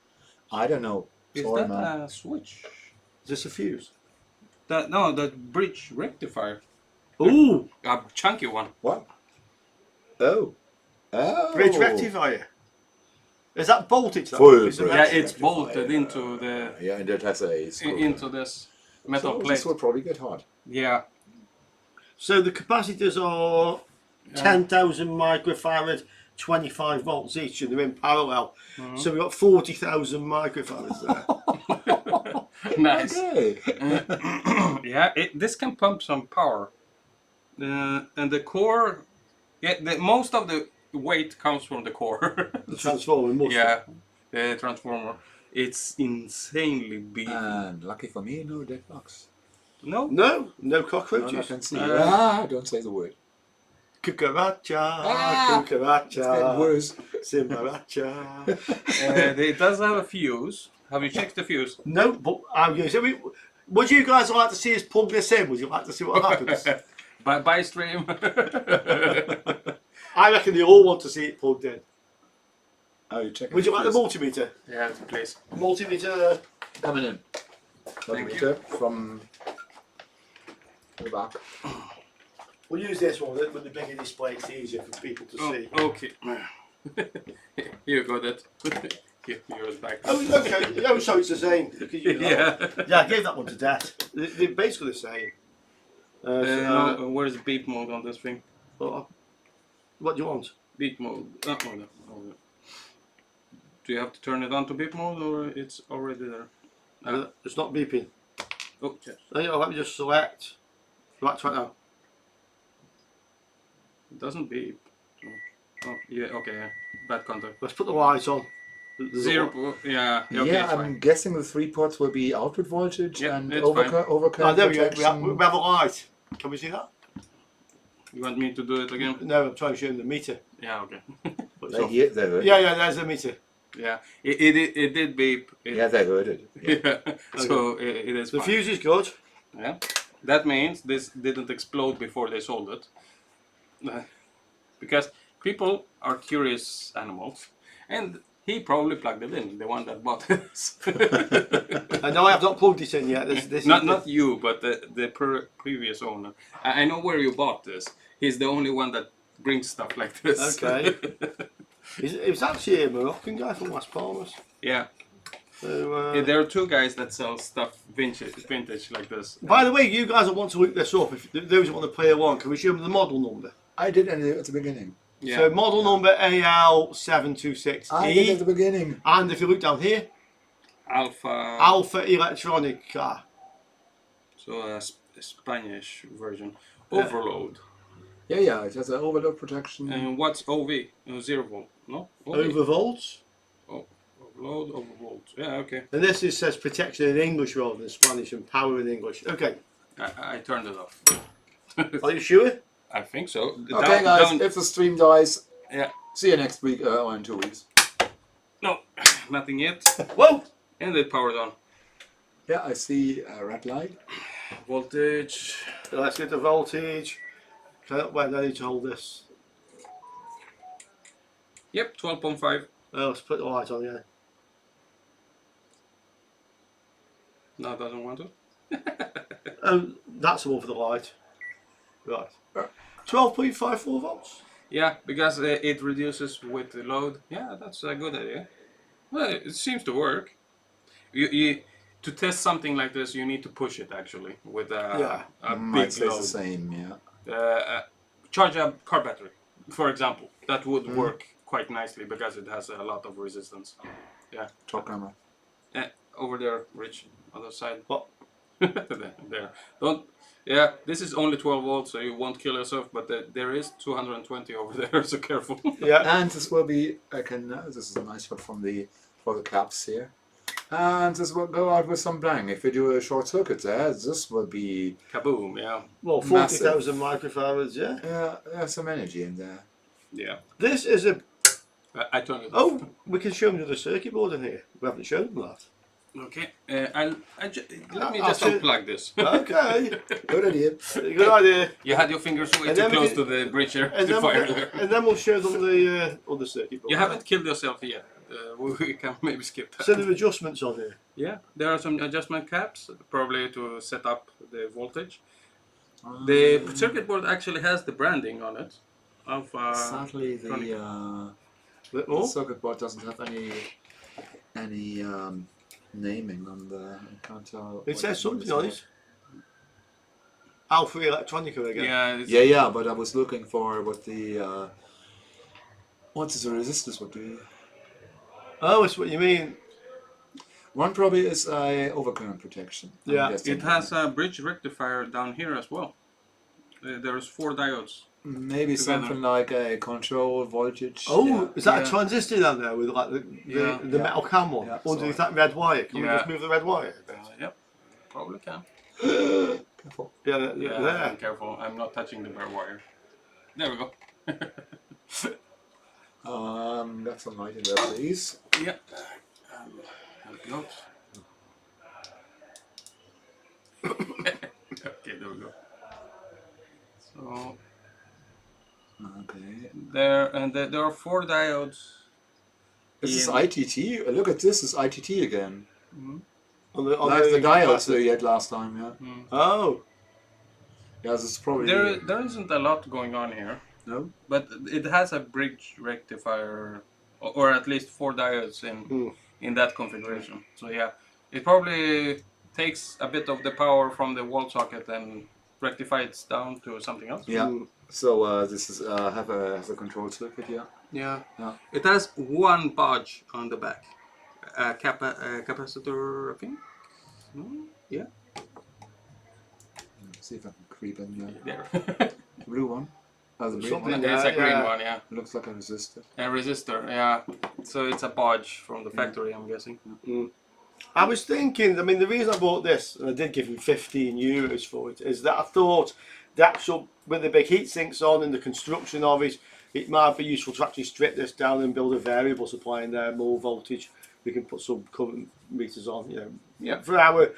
I don't know. Is Sorry, that man. a switch? Is this a fuse? No, that bridge rectifier. Ooh, A chunky one. What? Oh. Oh. bridge rectifier. Is that bolted? To that? Full Is it bridge. Yeah, rectifier? it's bolted into the Yeah, and that has a screw. into this metal So plate. this will probably get hot. Yeah. So the capacitors are 10,000 microfarad, 25 volts each, and they're in parallel. So we've got 40,000 microfarads there. Nice. Okay. Yeah, this can pump some power. And the core, most of the weight comes from the core. The transformer must. Yeah, the transformer. It's insanely big. And lucky for me, no dead bugs. No? No No, I cockroaches. can see. Uh, Don't say the word. Cucaracha, It's getting cucaracha, worse. simbaracha. It does have a fuse. Have you checked the fuse? No, but I'm going to say, would you guys like to see us plug this in? Would you like to see what happens? By stream. I reckon they all want to see it plugged in. Oh, you check. Would you like the multimeter? Yeah, please. Multimeter. coming in? Thank you. From the back. We'll use this one with the bigger display. It's easier for people to see. Okay. You got it. Yours back. Oh, okay. Oh, so it's the same. Look at you. Yeah. Yeah, I gave that one to Dad. They're basically the same. Where's beep mode on this thing? What do you want? Beep mode. Oh, no. Do you have to turn it on to beep mode or it's already there? It's not beeping. Oh, yes. Let me just select. Right now. It doesn't beep. Oh, yeah, okay. Yeah. Bad contact. Let's put the light on. There's Zero. Yeah. Okay, Yeah, it's I'm fine. guessing the 3 ports will be output voltage Yeah, and it's fine. overcurrent there we go. protection. We have a light. Can we see that? You want me to do it again? No, I'm trying to show them the meter. Yeah, okay. But it's They off. hear, they heard. Yeah, there's the meter. Yeah, it did beep. Yeah, they heard it. Yeah. Yeah. So it is The fine. fuse is good. Yeah, that means this didn't explode before they sold it. Because people are curious animals, and he probably plugged it in, the one that bought this. And no, I have not plugged it in yet. This Not you, but the previous owner. I know where you bought this. He's the only one that brings stuff like this. Okay. It was actually a Moroccan guy from Las Palmas. Yeah. So, There are two guys that sell stuff vintage like this. by the way, you guys will want to look this up. If those who want to play along, can we show them the model number? I did at the beginning. Yeah. So model number AL726E. I did at the beginning. And if you look down here, Alpha. Alpha Electronica. So a Spanish version. Overload. Yeah, it has an overload protection. And what's OV? 0 volt. No? OV. Overvolts. Oh, overload, overvolt. Yeah, okay. And this says protection in English rather than Spanish and power in English. Okay. I turned it off. Are you sure? I think so. Okay, guys, if the stream dies, Yeah. see you next week or in 2 weeks. No, nothing yet. Whoa! And it powered on. Yeah, I see a red light. Voltage. So let's get the voltage. Wait, I need to hold this. Yep, 12.5. Oh, let's put the light on, yeah. No, it doesn't want to. That's the one for the light. Right. 12.54 volts. Yeah, because it reduces with the load. Yeah, that's a good idea. Well, it seems to work. To test something like this, you need to push it actually with a I'd big say it's load. the same, yeah. Charge a car battery, for example. That would work quite nicely because it has a lot of resistance. Yeah. Top camera. Over there, Rich, other side. What? there. Don't. Yeah, this is only 12 volts, so you won't kill yourself. But there is 220 over there, so careful. Yeah. And this will be, this is a nice shot for the caps here. And this will go out with some bang. If we do a short circuit there, this will be, Kaboom! Yeah. Well, 40,000 microfarads, yeah. yeah, there's some energy in there. Yeah. This is a I turn it off. Oh, we can show them the circuit board in here. We haven't shown them that. Okay. Let me I'll just turn- unplug this. Okay, Good idea. good idea. You had your fingers way And too then we close can- to the bridge here And to then, fire we'll, there. and then we'll show them the other circuit board. You haven't killed yourself yet. We can maybe skip that. So there are adjustments on here. Yeah, there are some adjustment caps, probably to set up the voltage. The circuit board actually has the branding on it. Of Sadly, Bit the more. circuit board doesn't have any naming on the. I can't tell. It says something on it. IFPFZHDO again. yeah, it's, Yeah, but I was looking for what the what the resistors would be. Oh, that's what you mean. One probably is a overcurrent protection. I'm Yeah, guessing. it has a bridge rectifier down here as well. There's 4 diodes. Maybe together. something like a control voltage. Oh, yeah. is that Yeah. a transistor down there with like the Yeah. metal cam one Yeah, underneath sorry. that red wire? Can we Yeah. just move the red wire? Yep, probably can. Careful. Yeah, Yeah, there. I'm careful. I'm not touching the bare wire. There we go. Got some light in there, please. Yeah. Help you out. Okay, there we go. So Okay. there are 4 diodes. This is in- ITT. Look at this. Is ITT again. On Like the diodes capacitor. we had last time. Yeah. Oh, Yeah. This is probably. There isn't a lot going on here, No. but it has a bridge rectifier, or at least 4 diodes in that configuration. So yeah, it probably takes a bit of the power from the wall socket and rectifies down to something else. Yeah. Mm. So this is has a control circuit. Yeah. Yeah. Yeah. It has 1 bodge on the back. Capacitor, I think. Yeah. See if I can creep in here. There. Blue one. Oh, the green Something one. It's a green yeah. one, yeah. Looks like a resistor. A resistor, yeah. So it's a bodge from the factory, I'm guessing. I was thinking. I mean, the reason I bought this, and I did give him €15 for it, is that I thought the actual with the big heat sinks on and the construction of it, it might be useful to actually strip this down and build a variable supply in there, more voltage. We can put some current meters on, you know, Yeah. for our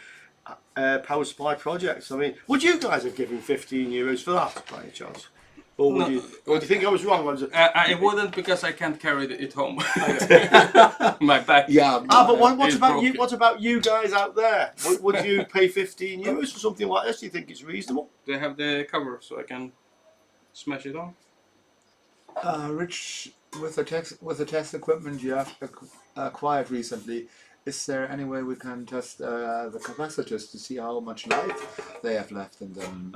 power supply projects. I mean, would you guys have given €15 for that by any chance? Or would No. you? Or do you think I was wrong? I wouldn't, because I can't carry it home. My back. Yeah. But what It's about you? broken. What about you guys out there? Would you pay €15 for something like this? Do you think it's reasonable? They have the cover, so I can smash it on. Rich, with the test equipment you have acquired recently, is there any way we can test the capacitors to see how much life they have left in them?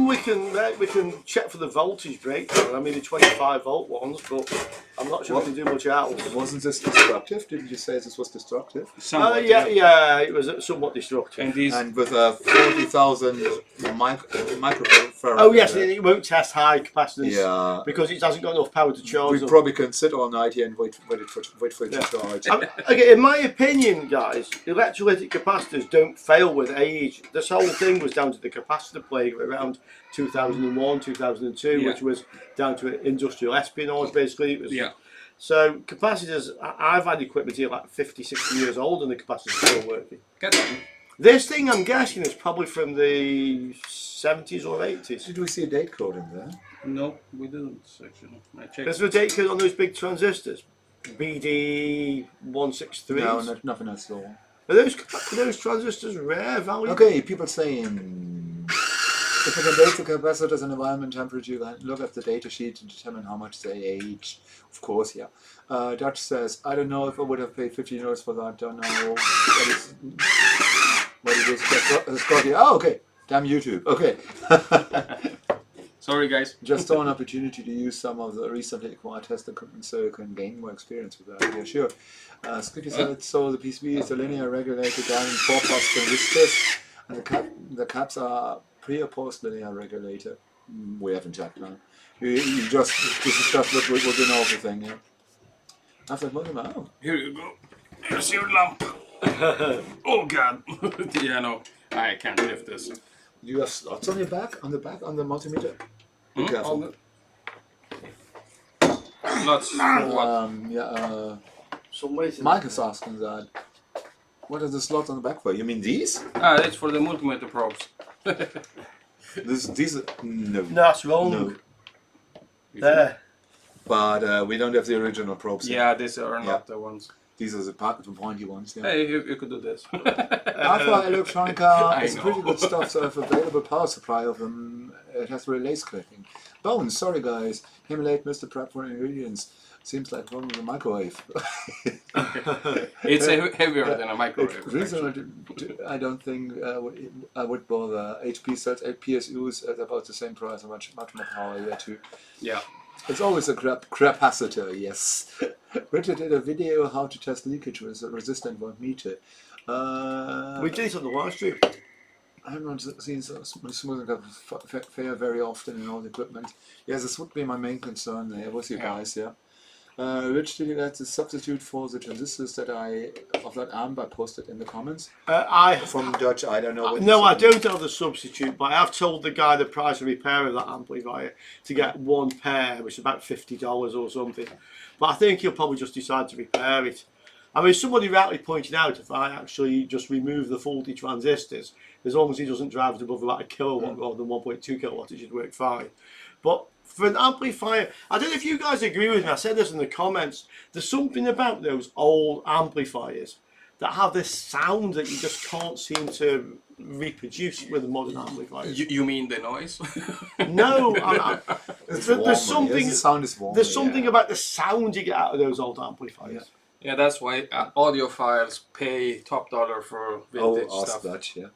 We can check for the voltage breakdown. I mean the 25-volt ones, but I'm not sure we can do much else. Wasn't this destructive? Didn't you say this was destructive? Somewhat, Yeah, it was somewhat destructive. And these, And with a 40,000 microfarad. Oh yes, and it won't test high capacitance Yeah. because it hasn't got enough power to charge We them. probably can sit all night here and wait for it Yeah. to charge. Okay, in my opinion, guys, electrolytic capacitors don't fail with age. This whole thing was down to the capacitor plague around 2001, 2002, Yeah. which was down to industrial espionage, basically. It was, yeah. So capacitors, I've had equipment here like 50, 60 years old and the capacitor's still working. Get them. This thing, I'm guessing, is probably from the 70s or 80s. Did we see a date code in there? No, we didn't actually. I checked. There's a date code on those big transistors. BD163s. No, nothing at all. Are those transistors rare value? Okay, people saying if you can date the capacitors and environment temperature, you can look at the data sheet to determine how much they age. Of course, yeah. Dutch says, I don't know if I would have paid €15 for that. Don't know what it is. Scotty. Oh, okay. Damn YouTube. Okay. Sorry, guys. Just saw an opportunity to use some of the recently acquired test equipment so you can gain more experience with that. Yeah, sure. Scotty said, so the PCB is a linear regulator down in 4 plus transistors, and the caps are pre or post linear regulator. We haven't checked now. This is just what we know everything, yeah. After oh. Here you go. Here's your lamp. Oh God. Yeah, no, I can't lift this. You have slots on your back, on the multimeter. Be Hmm? careful. slots for what? Some ways. Mike is asking that. What are the slots on the back for? You mean these? Ah, that's for the multimeter probes. These are, no. No, that's wrong. No. There. But we don't have the original probes. Yeah, these are not the ones. These are the pointy ones. Yeah. Hey, you could do this. Alpha Electronica is I pretty know. good stuff, so I have available power supply of them. It has relays clicking. Bones, sorry guys. Himalate Mr. Prep for ingredients. Seems like from the microwave. It's heavier than a microwave. Reason I don't think I would bother. HP sells 8 PSUs at about the same price and much more power here too. Yeah. It's always a capacitor, yes. Richard did a video how to test leakage with a resistant voltmeter. We did it on the live stream. I have not seen smoothing up fair very often in all the equipment. Yes, this would be my main concern there with you guys, yeah. Rich, did you get the substitute for the transistors that of that AMP I posted in the comments? From Dutch, I don't know. What no, I don't have the substitute, but I have told the guy the price of repair of that amplifier to get one pair, which is about $50 or something. But I think he'll probably just decide to repair it. I mean, somebody rightly pointed out if I actually just remove the faulty transistors, as long as he doesn't drive it above about a kilowatt rather than 1.2 kilowatts, it should work fine. But for an amplifier, I don't know if you guys agree with me, I said this in the comments, there's something about those old amplifiers that have this sound that you just can't seem to reproduce with the modern amplifiers. You mean the noise? It's No, warmer, there's something. yes, the sound is warmer, There's something about the sound you get out of those old amplifiers. Yeah, that's why audiophiles pay top dollar for vintage stuff. Dutch, yeah.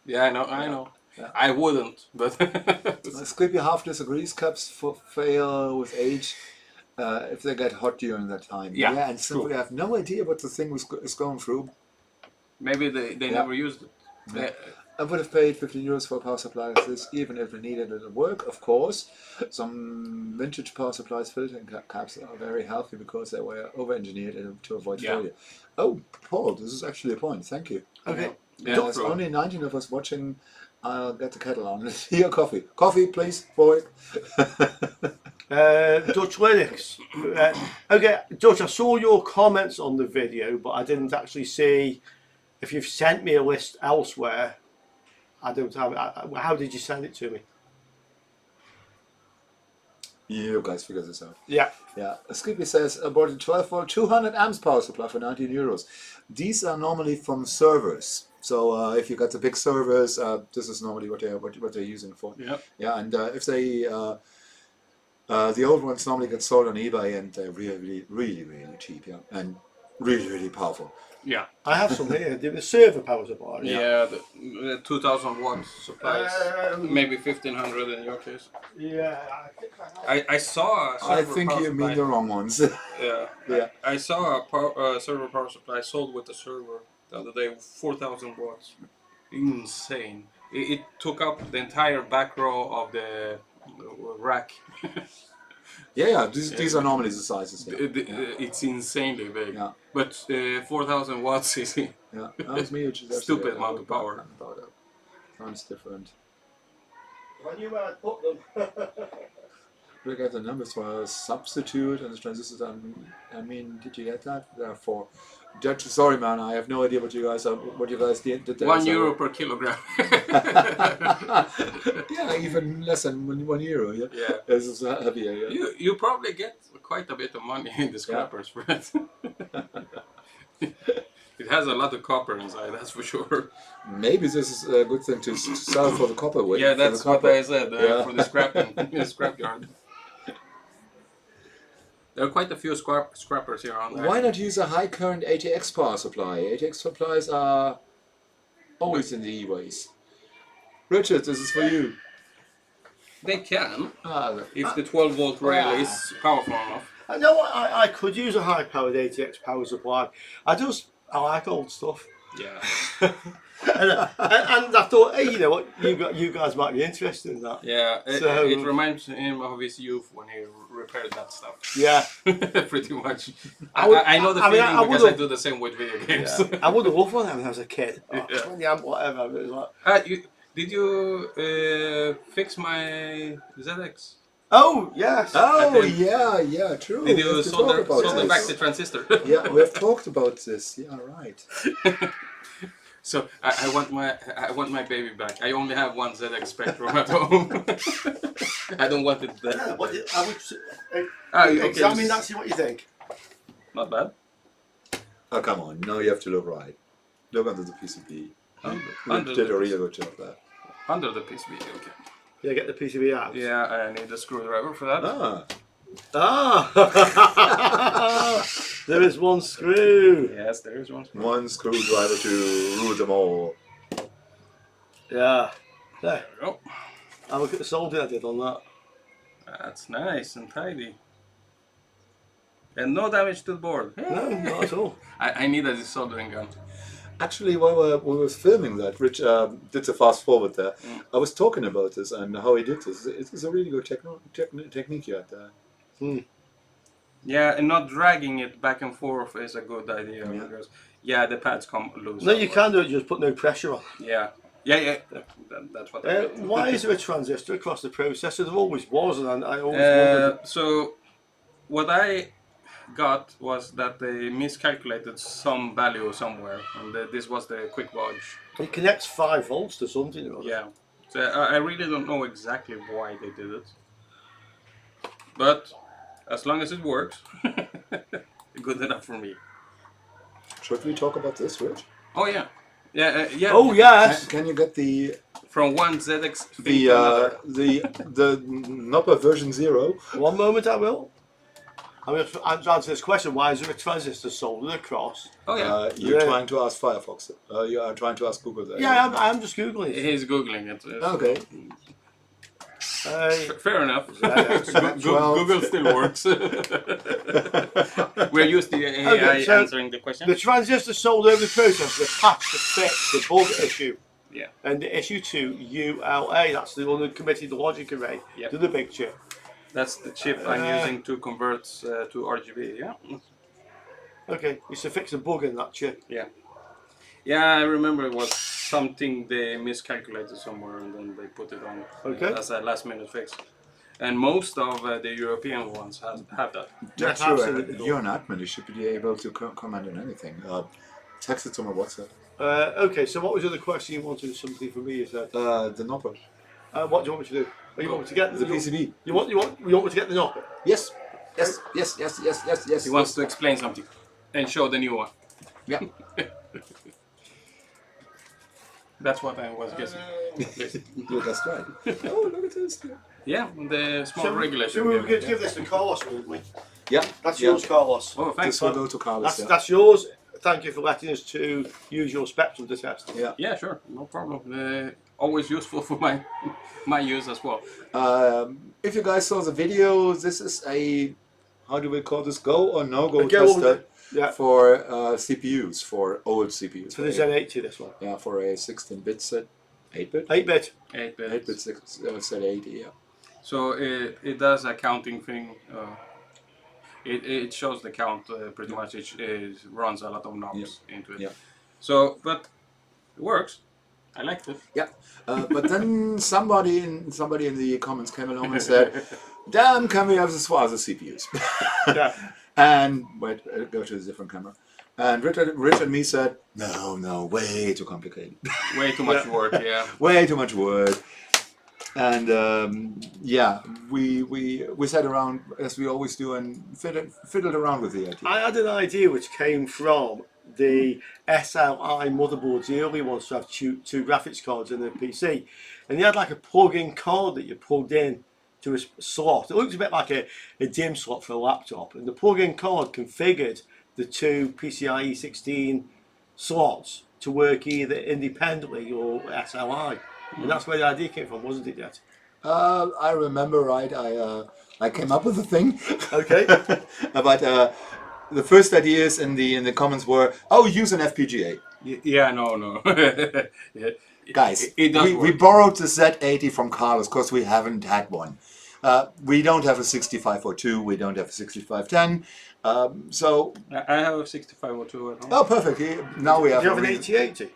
Yeah, I know. Yeah. I wouldn't, but Squippy half disagrees. Caps fail with age if they get hot during that time. Yeah, and simply have no idea what the thing is going through. maybe they never used it. Yeah. I would have paid €15 for a power supply like this, even if it needed it to work, of course. Some vintage power supplies filtering caps are very healthy because they were over-engineered to avoid failure. Oh, Paul, this is actually a point. Thank you. Okay. Yeah, There's only 19 of us watching. I'll get the kettle on. Here, coffee. Coffee, please, boy. Dutch Linux. Okay, Dutch, I saw your comments on the video, but I didn't actually see if you've sent me a list elsewhere. I don't have it. How did you send it to me? You guys figure this out. Yeah. Yeah. Skippy says about a 12 volt 200 amps power supply for €19. These are normally from servers. So if you got the big servers, this is normally what they're using for. Yeah. Yeah, and if they the old ones normally get sold on eBay and they're really cheap, yeah, and really powerful. Yeah. I have some here. The server power supply. Yeah, the 2000 watt supplies, maybe 1500 in your case. Yeah, I think I have. I saw a server I think power you supply. mean the wrong ones. Yeah. Yeah. I saw a server power supply sold with the server the other day, 4000 watts. Insane. It took up the entire back row of the rack. Yeah, these are normally the sizes. Yeah. It's insanely big. Yeah. But 4000 watts is Yeah, that was me, which is actually Stupid amount of power. Sounds different. I knew where I'd put them. Look at the numbers for a substitute and the transistors. I mean, did you get that? There are 4. Judge, sorry, man. I have no idea what you guys did there. €1 per kilogram. Yeah, even less than €1. Yeah. Yeah. This is heavier. Yeah. You probably get quite a bit of money in the scrappers for it. It has a lot of copper inside, that's for sure. Maybe this is a good thing to sell for the copper weight. Yeah, that's what I said for the scrapyard. There are quite a few scrappers here on there. Why not use a high current ATX power supply? ATX supplies are always in the E-ways. Richard, this is for you. They can, Ah, if the 12 volt rail is powerful enough. I know I could use a high powered ATX power supply. I like old stuff. Yeah. and I thought, hey, you know what, you guys might be interested in that. Yeah, So- it reminds him of his youth when he repaired that stuff. Yeah. Pretty much. would- I know the I mean, feeling I because I would've- do the same with video games. Yeah. I would have loved one of them when I was a kid. Oh, Yeah. 20 amp, whatever. But it was like, Did you fix my ZX Oh, yes. Oh, think- yeah, true. Did We you have to solder, talk about solder this. back the transistor? Yeah, we have talked about this. Yeah, right. So I want my baby back. I only have one ZX Spectrum at home. I don't want it Yeah, that. what I would Okay, examine that, see what you think. Not bad. Oh, come on. Now you have to look right. Look under the PCB. Under You did the a really good job there. Under the PCB, okay. Yeah, get the PCB out. Yeah, I need a screwdriver for that. Ah, Ah! There is one screw. Yes, there is one. one screwdriver to rule them all. Yeah. There. There we go. Have a look at the soldering I did on that. That's nice and tidy. And no damage to the board. No, not at all. I need a soldering gun. Actually, while we were filming that, Rich did a fast forward there. I was talking about this and how he did this. It's a really good technique you had there. Yeah, and not dragging it back and forth is a good idea Yeah. because the pads come loose. No, you can do it, just put no pressure on. Yeah. That's what I did. Why is there a transistor across the processor? There always was, and I always wondered. So what I got was that they miscalculated some value somewhere, and this was the quick budge. It connects 5 volts to something or other. Yeah. So I really don't know exactly why they did it, but as long as it works, good enough for me. Should we talk about this, Rich? Oh yeah, yeah. Oh yes. Can you get the From one ZX thing to another. the Nopper version 0? One moment, I will. I'm going to answer this question. Why is there a transistor soldered across? Oh yeah. You're Yeah. trying to ask Firefox. You are trying to ask Google there. Yeah, I'm just googling it. He's googling it. Okay. Fair enough. Well- Google still works. We're used to the AI Okay, so answering the question. The transistor soldered over the processor is patched to fix the bug issue. Yeah. And the issue to ULA, that's the uncommitted logic array, Yep. to the big chip. That's the chip I'm using to convert to RGB. Yeah. Okay, it's to fix a bug in that chip. Yeah, I remember it was something they miscalculated somewhere and then they put it on Okay. as a last minute fix. And most of the European ones have that. That's Yeah, true. absolutely. You're an admin. You should be able to comment on anything. Text it to my WhatsApp. Okay, so what was the other question you wanted? Something from me, you said. The Nopper. What do you want me to do? Oh, you want me to get The PCB. You want me to get the knocker? Yes. Yes. He wants to explain something and show the new one. Yeah. That's what I was guessing. You guessed right. Oh, look at this. Yeah, the small regulator. So we were going to yeah. give this to Carlos, weren't we? Yeah. That's yeah. yours, Carlos. Oh, thanks. This will go to Carlos. That's yours. Thank you for letting us to use your spectrum to test. Yeah. Yeah, sure, no problem. Always useful for my use as well. If you guys saw the video, this is a, how do we call this, go or no go A go or tester Yeah. for CPUs, for old CPUs. For the Z80, this one. Yeah, for a 16-bit set, 8-bit? 8-bit. 8-bit. 8-bit set 80, yeah. So it does a counting thing. It shows the count pretty much. It runs a lot of knobs into it. Yeah. So, but it works. I liked it. Yeah, but then somebody in the comments came along and said, "Damn, can we have this for other CPUs?" Yeah. And wait, go to a different camera. And Rich and me said, "No, way too complicated, Way too much work. Yeah. way too much work." And yeah, we sat around as we always do and fiddled around with the idea. I had an idea which came from the SLI motherboards, the early ones to have two graphics cards in the PC, and they had like a plug-in card that you plugged in to a slot. It looked a bit like a DIMM slot for a laptop, and the plug-in card configured the two PCIe 16 slots to work either independently or SLI, and that's where the idea came from, wasn't it, yet? I remember right. I came up with the thing. Okay. But the first ideas in the comments were, "Oh, use an FPGA." Yeah. No. Yeah. Guys, It does we work. borrowed the Z80 from Carlos because we haven't had one. We don't have a 6502. We don't have a 6510. So I have a 6502 at home. oh, perfect. Now we Do have. you have a an reason- 8080?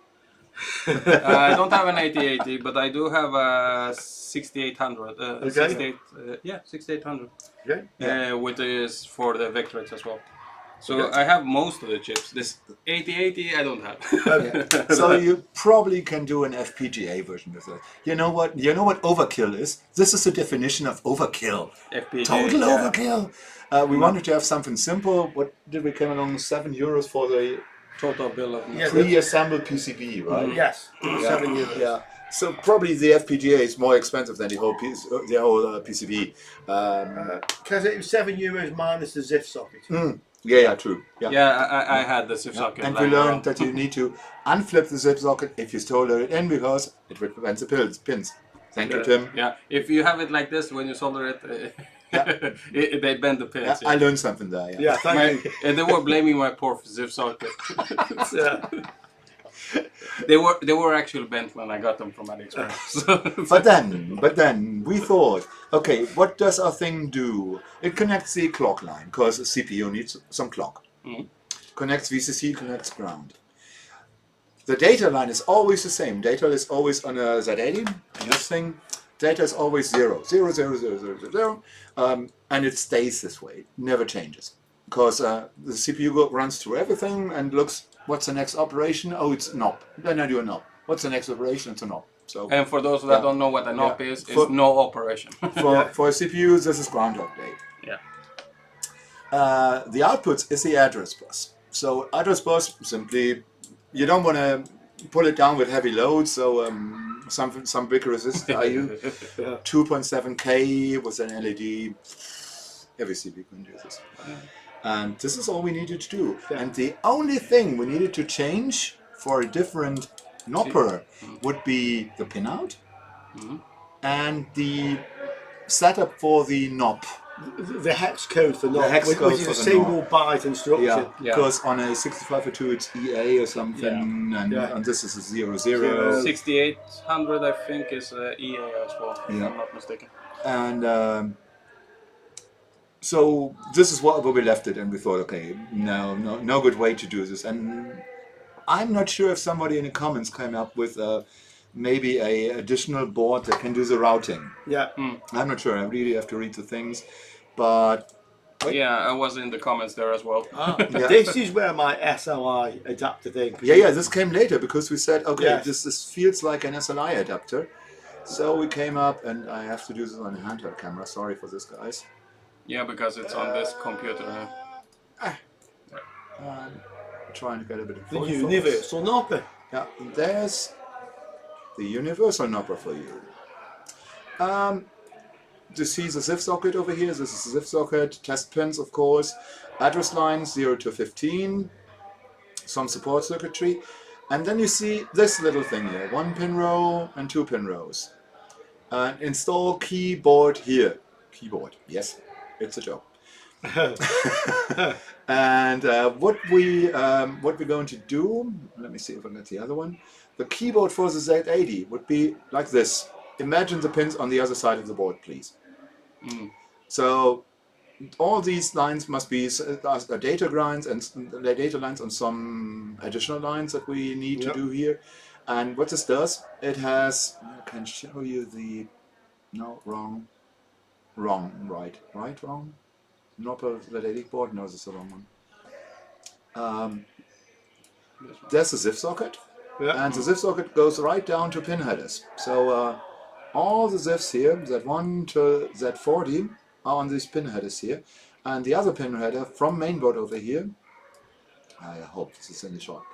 I don't have an 8080, but I do have a 6800. Okay. 6800. Okay. Which is for the Vectrex as well. So Okay. I have most of the chips. This 8080 I don't have. Yeah. So you probably can do an FPGA version with it. You know what? You know what overkill is? This is the definition of overkill. FPGA. Total yeah. overkill. We wanted to have something simple. What did we come along? €7 for the Total bill of Yeah, pre-assembled PCB, right? Yes. €7. Yeah. So probably the FPGA is more expensive than the whole PCB. Because it was €7 minus the ZIF socket. Yeah, true. Yeah. Yeah, I had the zip socket. And we learned that you need to unflip the zip socket if you solder it in because it represents the pins. Thank you, Tim. Yeah, if you have it like this when you solder it, they bend the pins. Yeah, I learned something there. Yeah, thank you. And they were blaming my poor zip socket. Yeah. They were actually bent when I got them from AliExpress. But then we thought, okay, what does our thing do? It connects the clock line because the CPU needs some clock. Connects VCC, connects ground. The data line is always the same. Data is always on a Z80. This thing, data is always 0, 0, 0, 0, 0, 0, 0, and it stays this way. It never changes because the CPU runs through everything and looks. What's the next operation? Oh, it's knob. Then I do a knob. What's the next operation? It's a knob. So And for those that don't know what a knob is, it's no operation. for CPUs, this is ground update. Yeah. The outputs is the address bus. So address bus simply, you don't want to pull it down with heavy loads. So some big resistor are you 2.7K with an LED. Every CPU can do this. And this is all we needed to do. And the only thing we needed to change for a different knopper would be the pinout and the setup for the knob. The hex code for knob, hex code which is for a the single knob. byte instruction. Yeah, because on a 6502 it's EA or something, and this is a 00. 6800 I think is EA as well, if I'm not mistaken. And so this is what we left it, and we thought, okay, no good way to do this. And I'm not sure if somebody in the comments came up with maybe a additional board that can do the routing. Yeah. I'm not sure. I really have to read the things, but yeah, I was in the comments there as well. This is where my SLI adapter thing. Yeah. This came later because we said, okay, Yes. this feels like an SLI adapter. So we came up, and I have to do this on a handheld camera. Sorry for this, guys. Yeah, because it's on this computer now. Trying to get a bit of The focus. universal knopper. Yeah, there's the universal knopper for you. This is a ZIF socket over here. This is a ZIF socket. Test pins, of course. Address lines 0 to 15. Some support circuitry. And then you see this little thing here. 1 pin row and 2 pin rows. Install keyboard here. Keyboard, yes, it's a joke. And what we're going to do, let me see if I got the other one. The keyboard for the Z80 would be like this. Imagine the pins on the other side of the board, please. So all these lines must be data lines and the data lines on some additional lines that we need to do here. And what this does, it has, I can show you the, no, wrong, right, wrong. Knopper Z80 board, no, this is the wrong one. There's a ZIF socket, and the ZIF socket goes right down to pin headers. So all the ZIFs here, Z1 to Z40, are on these pin headers here, and the other pin header from mainboard over here, I hope this is in the shot,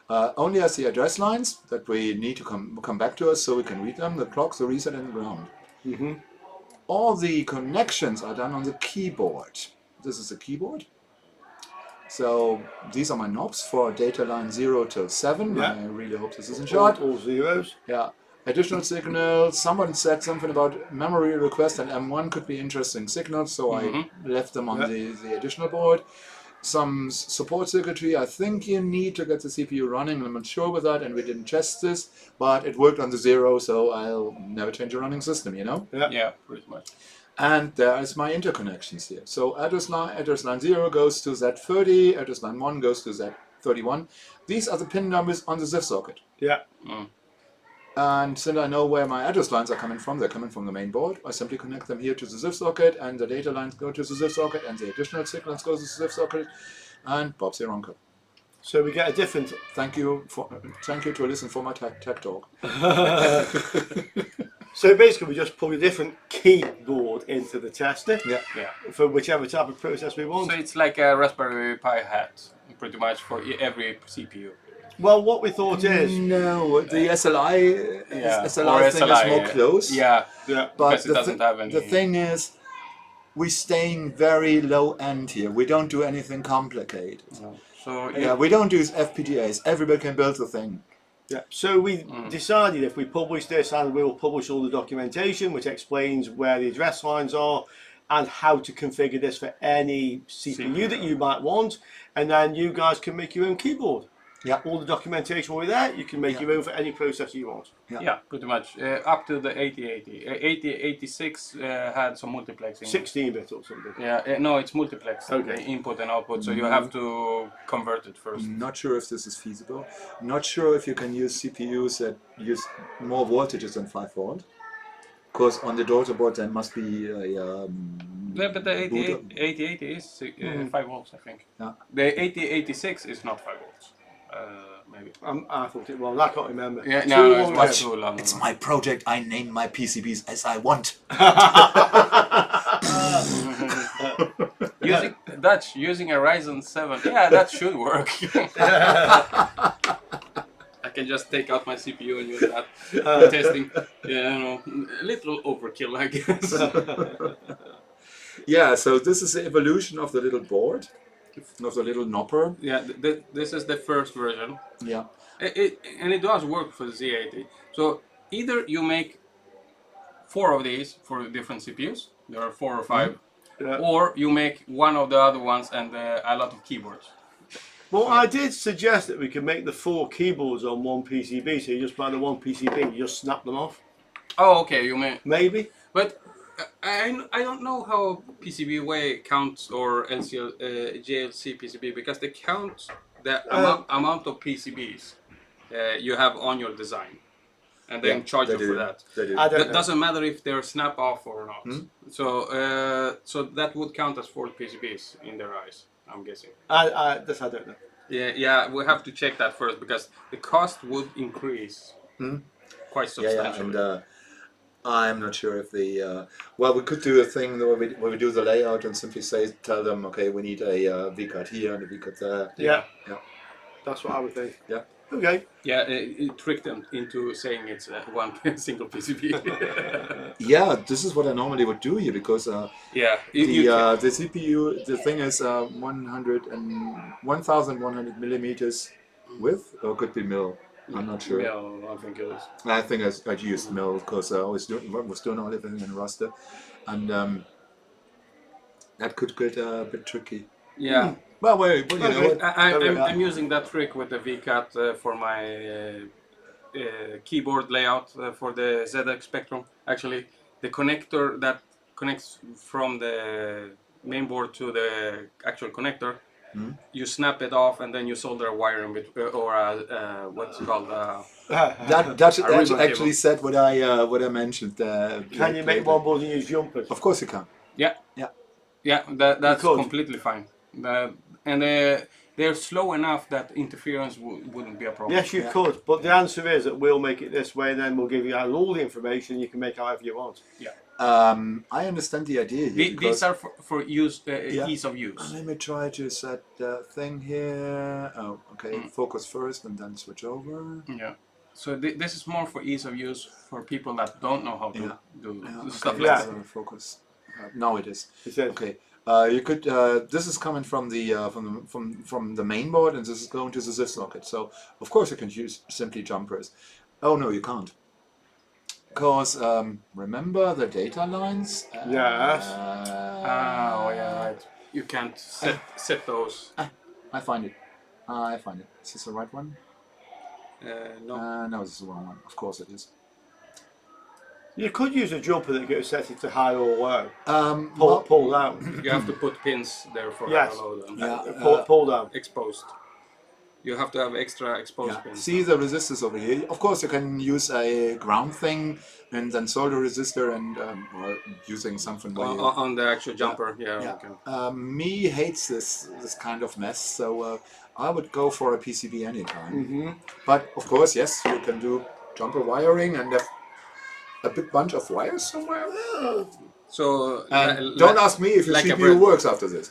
only has the address lines that we need to come back to us so we can read them, the clock, the reset, and the ground. All the connections are done on the keyboard. This is the keyboard. So these are my knobs for data line 0 till 7. I really hope this isn't short. All zeros. Yeah. Additional signals. Someone said something about memory request and M1 could be interesting signals, so I left them on the additional board. Some support circuitry. I think you need to get the CPU running. I'm not sure with that, and we didn't test this, but it worked on the 0, so I'll never change a running system, you know? Yeah, pretty much. And there is my interconnections here. So address line 0 goes to Z30, address line 1 goes to 31. These are the pin numbers on the ZIF socket. Yeah. And since I know where my address lines are coming from, they're coming from the main board, I simply connect them here to the ZIF socket, and the data lines go to the ZIF socket, and the additional signals go to the ZIF socket, and Bob's your uncle. So we get a different. Thank you to listen for my tech talk. So basically, we just plug a different keyboard into the tester. Yeah. For whichever type of process we want. So it's like a Raspberry Pi hat, pretty much for every CPU. Well, what we thought is. No, the SLI, Yeah, SLI or thing SLI, is more close. Yeah, Yeah. But because it doesn't have any. the thing is, we're staying very low end here. We don't do anything complicated. No. So Yeah, we don't use FPGAs. Everybody can build the thing. Yeah. So we decided if we publish this, and we will publish all the documentation which explains where the address lines are and how to configure this for any CPU that you might want, and then you guys can make your own keyboard. Yeah. All the documentation will be there. You can make your own for any processor you want. yeah, pretty much up to the 8080. 8086 had some multiplexing. 16-bit or something. Yeah, no, it's multiplex. Okay. Input and output, so you have to convert it first. Not sure if this is feasible. Not sure if you can use CPUs that use more voltages than 5 volt. Because on the daughter board there must be a Yeah, but the 8080 is 5 volts, I think. Yeah. The 8086 is not 5 volts. Maybe. I thought it was. I can't remember. Yeah, Too no, long it was ago. too long. It's my project. I name my PCBs as I want. using a Ryzen 7. Yeah, that should work. I can just take out my CPU and use that for testing. Yeah, you know, a little overkill, I guess. Yeah, so this is the evolution of the little board, of the little knopper. Yeah, this is the first version. Yeah. And it does work for the Z80. So either you make 4 of these for different CPUs, there are 4 or 5, or you make one of the other ones and a lot of keyboards. Well, I did suggest that we could make the 4 keyboards on one PCB, so you just buy the one PCB, you just snap them off. Oh, okay, you may. Maybe. But I don't know how PCBWay counts or JLC PCB, because they count the amount of PCBs you have on your design, and then charge you for that. That doesn't matter if they're snap off or not. So so that would count as 4 PCBs in their eyes, I'm guessing. I don't know. Yeah, we have to check that first, because the cost would increase quite substantially. Yeah, and I'm not sure if the well, we could do a thing where we do the layout and simply tell them, okay, we need a VCAD here and a VCAD there. Yeah. Yeah. That's what I would think. Yeah. Okay. Yeah, it tricked them into saying it's one single PCB. Yeah, this is what I normally would do here, because yeah, the CPU, the thing is 1,100 millimeters width, or could be mil. I'm not sure. Yeah, I think it is. I think I used mil because I was doing all everything in raster, and that could get a bit tricky. Yeah. Well, wait, you know what? I'm using that trick with the VCAT for my keyboard layout for the ZX Spectrum. Actually, the connector that connects from the main board to the actual connector, you snap it off and then you solder a wire in between, or what's it called? That actually said what I mentioned. Can you make one board and use jumpers? Of course you can. Yeah. That's completely fine. And they're slow enough that interference wouldn't be a problem. Yes, you could, but the answer is that we'll make it this way, and then we'll give you all the information. You can make however you want. Yeah. I understand the idea here. These are for use, ease of use. Let me try to set the thing here. Oh, okay. Focus first and then switch over. Yeah. So this is more for ease of use for people that don't know how to do stuff Okay, like that. focus. Now it is. Okay. You could. This is coming from the main board, and this is going to the ZIF socket. So of course you can use simply jumpers. Oh no, you can't. Because remember the data lines? Yes. Oh yeah, right. You can't set those. I find it. I find it. Is this the right one? No. No, this is the wrong one. Of course it is. You could use a jumper that gets set it to high or low. Well, Pull down. You have to put pins there for Yes. hello then. Yeah. Pull down. Exposed. You have to have extra exposed Yeah. pins. See the resistors over here. Of course, you can use a ground thing and then solder resistor and or using something where you, On the actual jumper, yeah. yeah. Okay. Me hates this kind of mess, so I would go for a PCB anytime. But of course, yes, you can do jumper wiring and have a big bunch of wires somewhere. So And don't ask me if your like a CPU bread. works after this.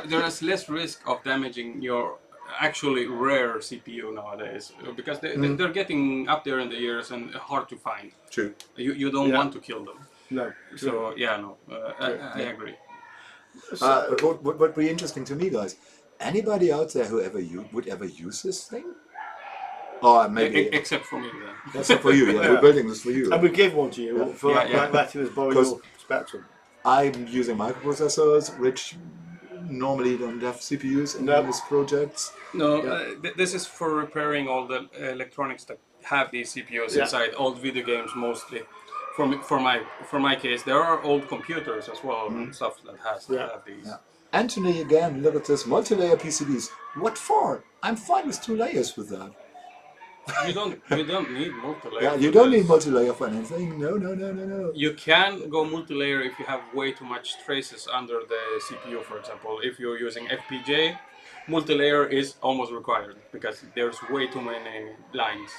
There is less risk of damaging your actually rare CPU nowadays because they're getting up there in the years and hard to find. True. You don't want to kill them. No. So yeah, no, I agree. But what would be interesting to me, guys? Anybody out there who would ever use this thing? Or maybe Except for me, then. except for you. Yeah, we're building this for you. And we give one to you for letting us borrow your Spectrum. I'm using microprocessors, which normally don't have CPUs in these projects. No, this is for repairing all the electronics that have these CPUs inside. Old video games mostly. For my case, there are old computers as well and stuff that have these. Yeah. Anthony, again, look at this multi-layer PCBs. What for? I'm fine with 2 layers with that. You don't need multi-layer. Yeah, you don't need multi-layer for anything. No. You can go multi-layer if you have way too much traces under the CPU, for example. If you're using FPGA, multi-layer is almost required because there's way too many lines.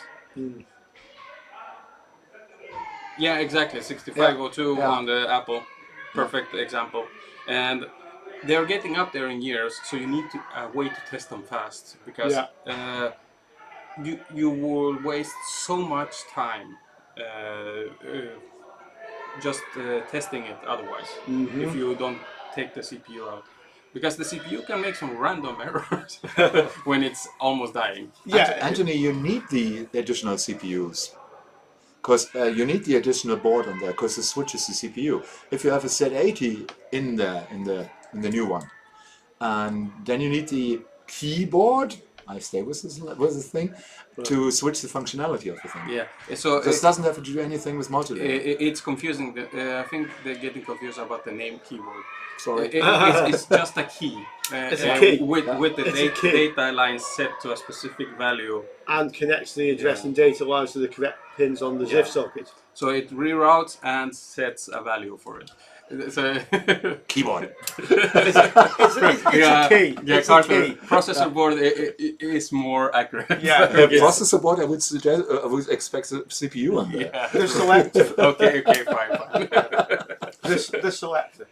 Yeah, exactly. 6502 on the Apple, perfect example. And they're getting up there in years, so you need to way to test them fast because you will waste so much time just testing it otherwise if you don't take the CPU out. Because the CPU can make some random errors when it's almost dying. Yeah, Anthony, you need the additional CPUs. Because you need the additional board on there, because it switches the CPU. If you have a Z80 in the new one, and then you need the keyboard. I stay with this thing to switch the functionality of the thing. Yeah, so it doesn't have to do anything with multi-layer. It's confusing. I think they're getting confused about the name keyboard. Sorry, it's just a key. It's a key with the data line set to a specific value, and connects the address and data lines to the correct pins on the ZIF socket. So it reroutes and sets a value for it. So keyboard. It's a key. Yeah, it's a key. Processor board is more accurate. Yeah, processor board. I would suggest. I would expect the CPU on there. Yeah. The selector. Okay, fine. The selector.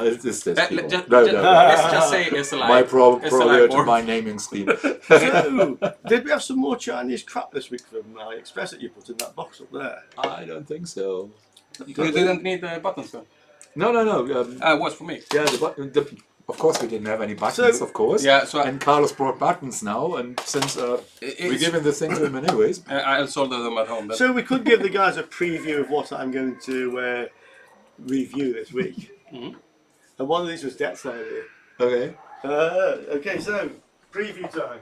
It's this keyboard. No. Let's just say SLI. My prior to board. my naming scheme. So, did we have some more Chinese crap this week from AliExpress that you put in that box up there? I don't think so. You didn't need the buttons then? No. What's for me? Yeah, of course we didn't have any buttons, of course. Yeah, so and Carlos brought buttons now, and since we're giving the thing to him anyways. I'll solder them at home then. So we could give the guys a preview of what I'm going to review this week. And one of these was Dett's idea. Okay. Okay, so preview time.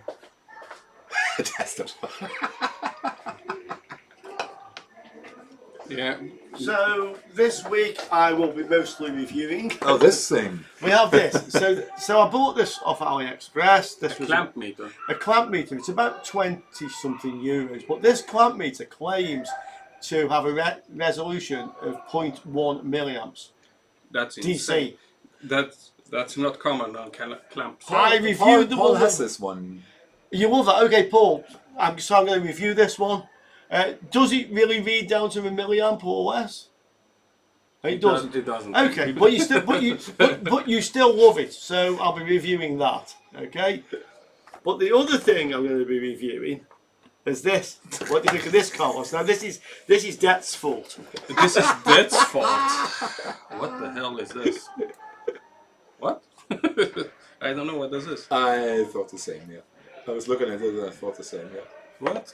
Test it. Yeah. So this week I will be mostly reviewing. Oh, this thing. We have this. So I bought this off AliExpress. This was Clamp meter. A clamp meter. It's about 20 something euros. But this clamp meter claims to have a resolution of 0.1 milliamps. That's DC. That's not common on clamps. I reviewed the Paul one. has this one. You love that? Okay, Paul. I'm going to review this one. Does it really read down to a milliamp or less? It doesn't. It doesn't. Okay, but you still, but you still love it. So I'll be reviewing that. Okay. But the other thing I'm going to be reviewing is this. What do you think of this, Carlos? Now this is Dett's fault. This is Dett's fault. What the hell is this? What? I don't know what this is. I thought the same. Yeah. I was looking at it and I thought the same. Yeah. What?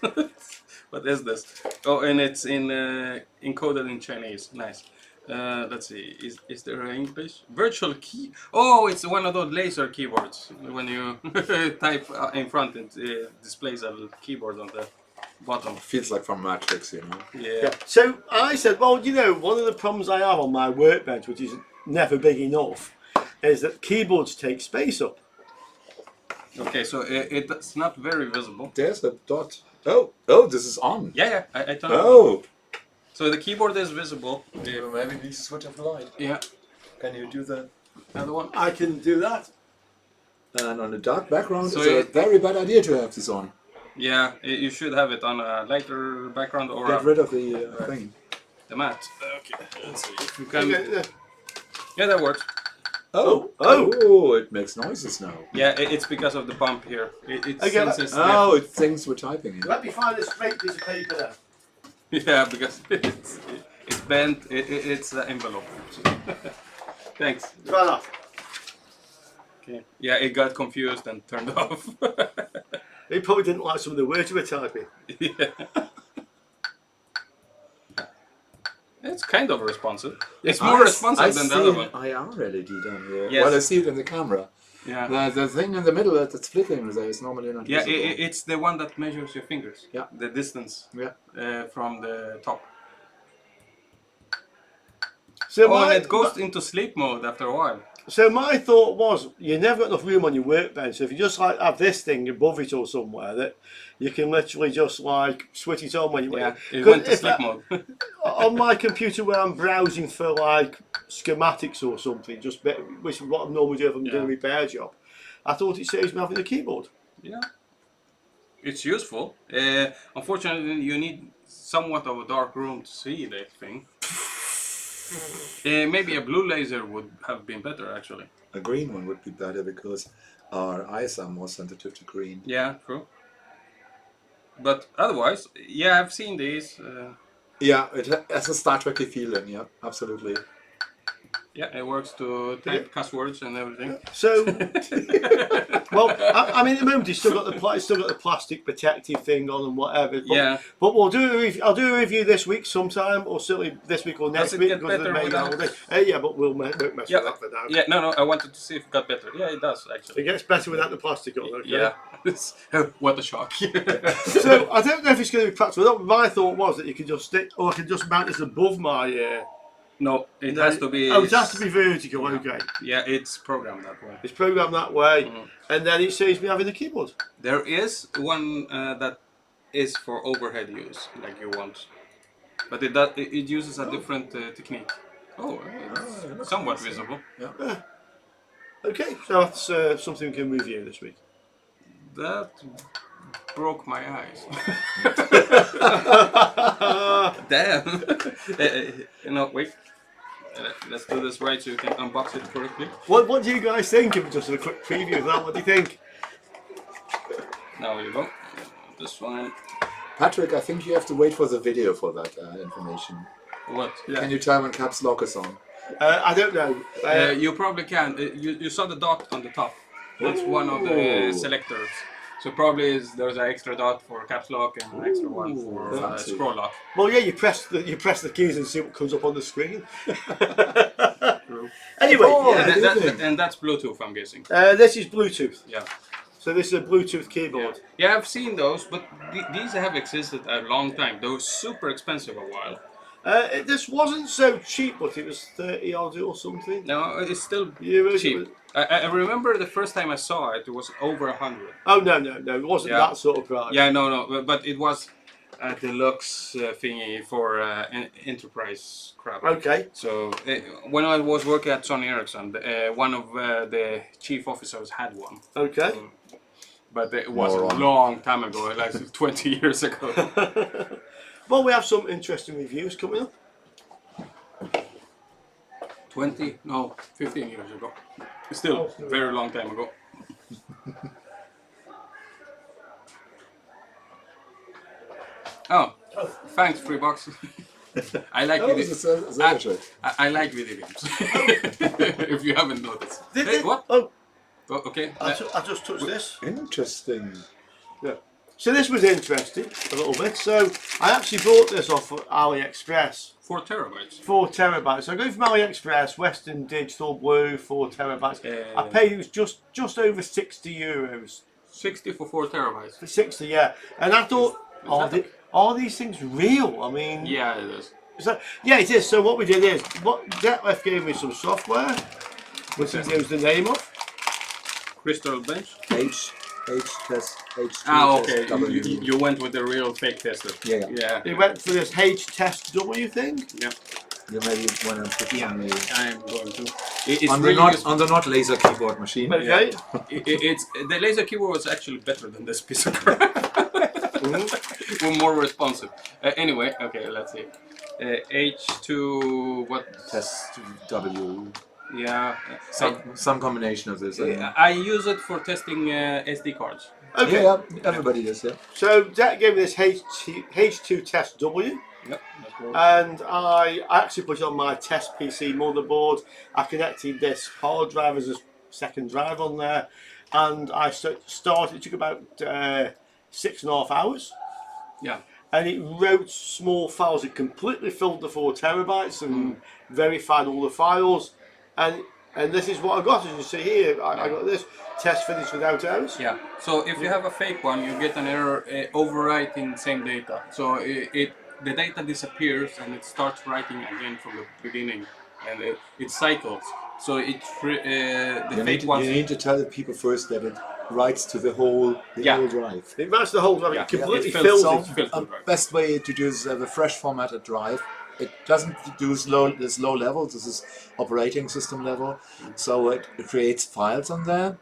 What is this? Oh, and it's in encoded in Chinese. Nice. Let's see. Is there an English? Virtual key. Oh, it's one of those laser keyboards. When you type in front, it displays a keyboard on the bottom. Feels like from Matrix, you know. Yeah. So I said, well, you know, one of the problems I have on my workbench, which is never big enough, is that keyboards take space up. Okay, so it's not very visible. There's a dot. Oh, this is on. Yeah, I turned it on. Oh. So the keyboard is visible. Maybe we need to switch off the light. Yeah. Can you do the Other one. I can do that. And on a dark background, So it's a very bad idea to have this on. Yeah, you should have it on a lighter background or Get rid of the thing. the mat. Okay, let's see if we can. Okay, Yeah, that works. Oh, it makes noises now. Yeah, it's because of the bump here. It Okay, senses. Oh, it thinks we're typing it. let me find a straight piece of paper there. Yeah, because it's bent. It's the envelope. Thanks. Try that. Okay. Yeah, it got confused and turned off. He probably didn't like some of the words you were typing. Yeah. It's kind of responsive. It's more responsive than the other one. I see an IR LED down here. Yes. Well, I see it in the camera. Yeah. The thing in the middle that's flicking there is normally not Yeah, visible. it's the one that measures your fingers. Yeah. The distance. Yeah. From the top. So Oh, and it goes into sleep mode after a while. So my thought was, you never got enough room on your workbench. So if you just like have this thing above it or somewhere, that you can literally just like switch it on when you Yeah, want. it went to sleep mode. On my computer where I'm browsing for like schematics or something, which is what I normally do if I'm doing a repair job, I thought it saves me having a keyboard. Yeah. It's useful. Unfortunately, you need somewhat of a dark room to see that thing. Maybe a blue laser would have been better, actually. A green one would be better because our eyes are more sensitive to green. Yeah, true. But otherwise, yeah, I've seen these. Yeah, it has a Star Trek feeling. Yeah, absolutely. Yeah, it works to type cuss words and everything. So, well, I mean, at the moment it's still got the plastic protective thing on and whatever. But, Yeah. But we'll do a review. I'll do a review this week sometime, or certainly this week or next Does it week get because of the better main without- holiday. Yeah, but we'll won't mess Yeah, with that for now. yeah. No, I wanted to see if it got better. Yeah, it does actually. It gets better without the plastic on. Okay? Yeah. What a shock. So I don't know if it's going to be practical. My thought was that you could just stick, or I could just mount this above my. No, it has to be. Oh, it has to be vertical. Okay. Yeah, it's programmed that way. It's programmed that way, and then it saves me having the keyboard. There is one that is for overhead use, like you want, but it uses a different technique. Oh, it's somewhat visible. Yeah. Okay, so that's something we can review this week. That broke my eyes. Damn. No, wait. Let's do this right so you can unbox it correctly. What do you guys think of just a quick preview of that? What do you think? Now you go. This one. Patrick, I think you have to wait for the video for that information. What? Can you tell when caps lock is on? I don't know. You probably can. You saw the dot on the top. That's one of the selectors. So probably there's an extra dot for caps lock and an extra one for fancy. scroll lock. Well, yeah, you press the keys and see what comes up on the screen. True. Anyway, Oh, yeah, And that's Bluetooth, I'm guessing. this is Bluetooth. Yeah. So this is a Bluetooth keyboard. Yeah, I've seen those, but these have existed a long time. They were super expensive a while. This wasn't so cheap, but it was 30 odd or something. No, it's still Euros. cheap. I remember the first time I saw it, it was over 100. Oh no, it wasn't that sort of price. Yeah, no, but it was a deluxe thingy for enterprise crap. Okay. So when I was working at Sony Ericsson, one of the chief officers had one. Okay. But it was a long time ago, like 20 years ago. Well, we have some interesting reviews coming up. 15 years ago. Still, very long time ago. Oh, thanks, $3. I like video. I like video games. If you haven't noticed. Hey, what? Oh, okay. I just touched this. Interesting. Yeah. So this was interesting a little bit. So I actually bought this off of AliExpress. 4 terabytes. 4 terabytes. So I go from AliExpress, Western Digital Blue, 4 terabytes. I paid it was just over €60. 60 for 4 terabytes. For 60, yeah. And I thought, are these things real? I mean, Yeah, it is. so, yeah, it is. So what we did is, Detlef gave me some software, which he knows the name of. Crystal Bench. H2 Ah, okay. test W. You went with the real fake tester. Yeah. He went for this H-test-W thing. Yeah. You maybe want to put Yeah. on the I'm going to. It's on the really not useful. on the not laser keyboard machine. Okay. It's the laser keyboard was actually better than this piece of crap. We're more responsive. Anyway, okay, let's see. H2 what? Test W. Yeah. Some combination of this. I use it for testing SD cards. Okay. Yeah, everybody does. Yeah. So Jack gave me this H2 test W. Yep. That's cool. And I actually put it on my test PC motherboard. I connected this hard drive as a second drive on there, and I started. It took about 6.5 hours. Yeah. And it wrote small files. It completely filled the 4 terabytes and verified all the files. And this is what I got. As you see here, I got this test finished without errors. Yeah. So if you have a fake one, you get an error overwriting same data. So the data disappears and it starts writing again from the beginning, and it cycles. So it the fake ones. You need to tell the people first that it writes to the whole drive. It writes the whole drive. Yeah. It completely It fills fills it. the drive. Best way to do is have a fresh formatted drive. It doesn't do this low level. This is operating system level, so it creates files on there.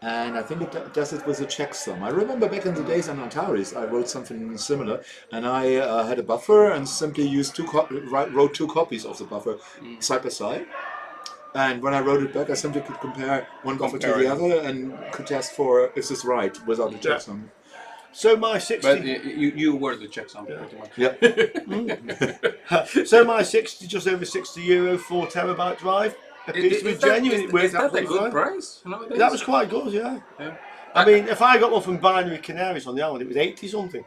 And I think it does it with a checksum. I remember back in the days on Ataris, I wrote something similar, and I had a buffer and simply used wrote 2 copies of the buffer side by side. And when I wrote it back, I simply could compare one buffer to the other and could test for is this right without a checksum. So my 60. But you were the checksum pretty much. Yeah. So my 60, just over €60, 4 terabyte drive. Appears to be genuine. It works Is that a absolutely good fine. price nowadays? That was quite good, yeah. Yeah. I mean, if I got one from Binary Canaries on the island, it was 80 something,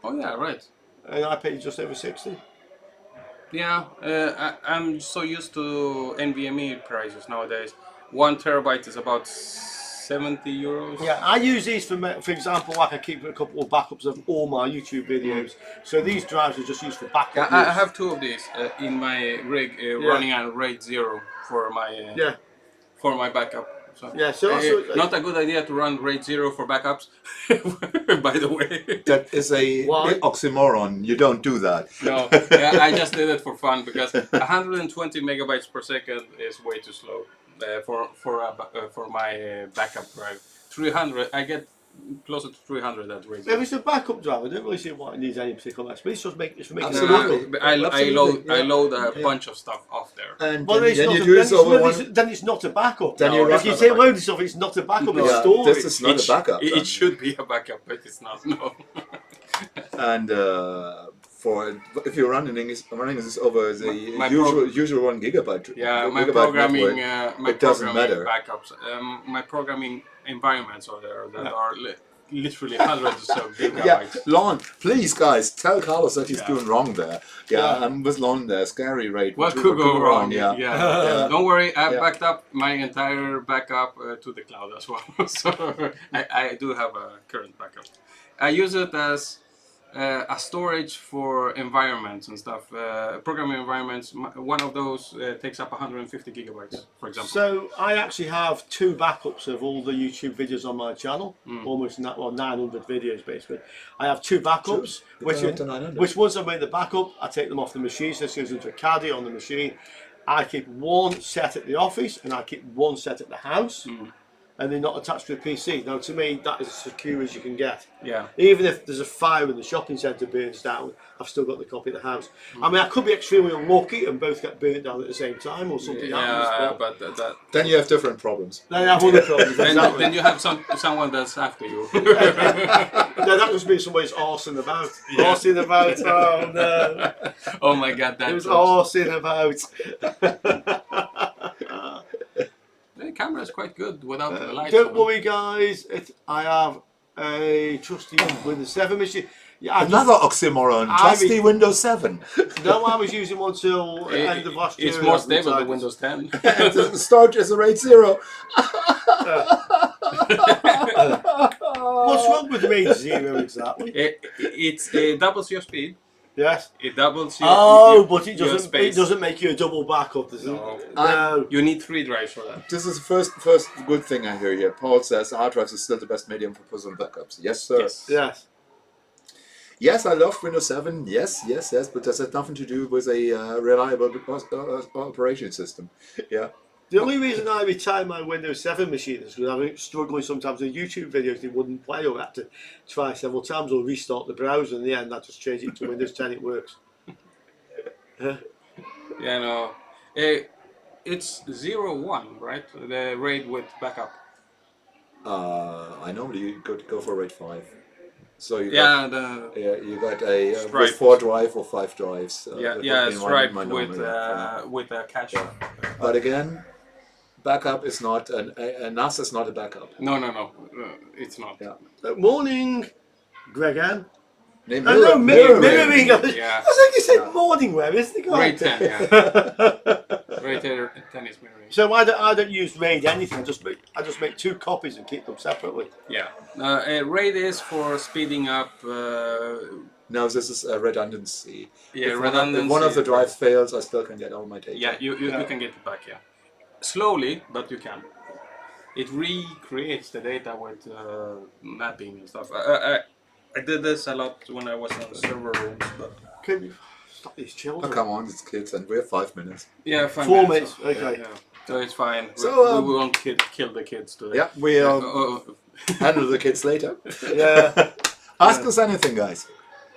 Oh yeah, right. and I paid just over 60. Yeah, I'm so used to NVMe prices nowadays. 1 terabyte is about 70 euros. Yeah, I use these for example, like I keep a couple of backups of all my YouTube videos. So these drives are just used for backup. Yeah, I use. have 2 of these in my rig running on RAID 0 for my backup. So, So that's not a good idea to run RAID 0 for backups, by the way. That is a Why? oxymoron. You don't do that. No, I just did it for fun because 120 megabytes per second is way too slow for my backup drive. 300, I get closer to 300 at RAID 0. If it's a backup drive, I don't really see why it needs any particular speed. It's just for making Absolutely. I load a bunch of stuff off there. And Well, then you do this over one. then it's not a backup. Then No, you if run- you take loads of stuff, it's not a backup. It's Yeah, storage. this is not a backup. It should be a backup, but it's not. No. And if you're running this over the My usual 1 gigabyte. Yeah, my gigabyte programming, network, it doesn't matter. backups. My programming environments are there that are literally hundreds of gigabytes. Yeah, Lon, please guys, tell Carlos that he's Yeah. doing wrong there. Yeah, I'm with Lon there. Scary rate. What could go wrong? Yeah. Yeah. Don't worry, I've Yeah. backed up my entire backup to the cloud as well. So I do have a current backup. I use it as a storage for environments and stuff. Programming environments, one of those takes up 150 gigabytes, for example. So I actually have 2 backups of all the YouTube videos on my channel. Almost 900 videos basically. I have 2 backups, which once I've made the backup, I take them off the machine. So this goes into a caddy on the machine. I keep 1 set at the office and I keep 1 set at the house. And they're not attached to a PC. Now, to me, that is as secure as you can get. Yeah. Even if there's a fire in the shopping centre burns down, I've still got the copy of the house. I mean, I could be extremely unlucky and both get burnt down at the same time, or something happens. Yeah, But but Then you have different problems. then I have other problems. Exactly. then you have someone that's after you. No, that was me somebody's arsing about. Arsing about. Oh no! Oh my God, that It was jokes. arsing about. The camera is quite good without the lights. Don't on. worry, guys. I have a trusty Windows 7 machine. Yeah, Another oxymoron. Trusty Windows 7. No, I was using one till the end of last year. It's more stable than than Windows 10. And the storage is a RAID 0. What's wrong with RAID 0 exactly? It's a doubles your speed. Yes. It doubles your. Oh, but it your doesn't. It space. doesn't make you a double backup, does it? No. No. You need 3 drives for that. This is the first good thing I hear here. Paul says hard drives is still the best medium for personal backups. Yes, sir. Yes. Yes. Yes, I love Windows 7. Yes, but this has nothing to do with a reliable operation system. Yeah. The only reason I retired my Windows 7 machine is because I was struggling sometimes with YouTube videos. They wouldn't play, or I had to try several times or restart the browser. In the end, I just changed it to Windows 10. It works. Yeah, no. It's 0.1, right? The RAID with backup. I normally go for RAID 5. So you Yeah, got, you got a Striped. with 4 drive or 5 drives. striped my with normal, with a cache. yeah. But again, backup is not a NAS is not a backup. No, it's not. Yeah. Morning, Gregan. Mirroring. Mirroring. Yeah. I think you said morning. Where is the guy? RAID 10, yeah. RAID 10 is mirroring. So I don't use RAID anything. I just make 2 copies and keep them separately. Yeah. RAID is for speeding up. No, this is a redundancy. Yeah, if redundancy. If one of the drives fails, I still can get all my data. Yeah, you can get it back. Yeah. Slowly, but you can. It recreates the data with mapping and stuff. I did this a lot when I was on server rooms, but Can you stop these Oh, children? come on, it's kids, and we have 5 minutes. yeah, 5 4 minutes. minutes. Okay. Yeah. So it's fine. So, we won't kill the kids today. Yeah, we'll Oh, handle the kids later. Yeah. Ask us anything, guys.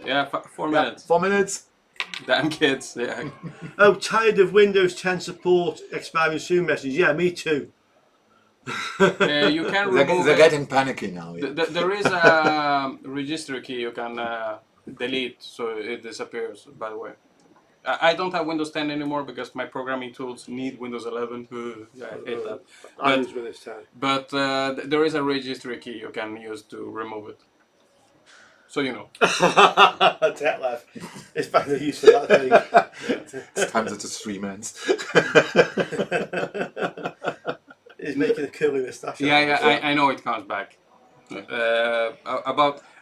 yeah, 4 minutes. 4 minutes. Damn kids. Yeah. Oh, tired of Windows 10 support expiring soon message. Yeah, me too. You can remove They're it. getting panicky now. Yeah. There is a registry key you can delete, so it disappears. By the way, I don't have Windows 10 anymore because my programming tools need Windows 11. Yeah, I hate that. I But, use Windows 10. but there is a registry key you can use to remove it. So you know. Tech Life. It's better use for that thing. It's time that it's 3 minutes. He's making a curly moustache. Yeah, I know it comes back.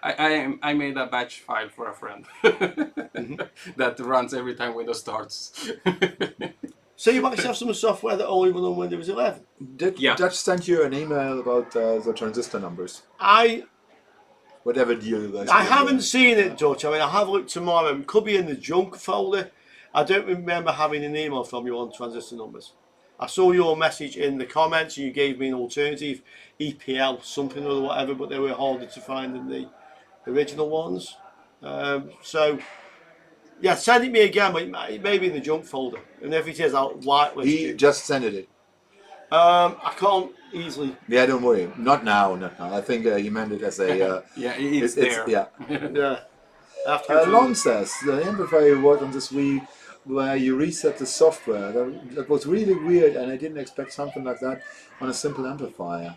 I made a batch file for a friend that runs every time Windows starts. So you might have some software that only run on Windows 11. Did Yeah. Dutch send you an email about the transistor numbers? Whatever deal you guys I did. haven't seen it, Dutch. I mean, I'll have a look tomorrow. It could be in the junk folder. I don't remember having an email from you on transistor numbers. I saw your message in the comments and you gave me an alternative, EPL something or whatever, but they were harder to find than the original ones. So, yeah, send it me again, but it may be in the junk folder. And if it is, I'll whitelist He you. just sent it. I can't easily. Yeah, don't worry. Not now. I think he meant it as a. Yeah, it's there. Yeah. Yeah. After Lon says the amplifier you worked on this week, where you reset the software. That was really weird, and I didn't expect something like that on a simple amplifier.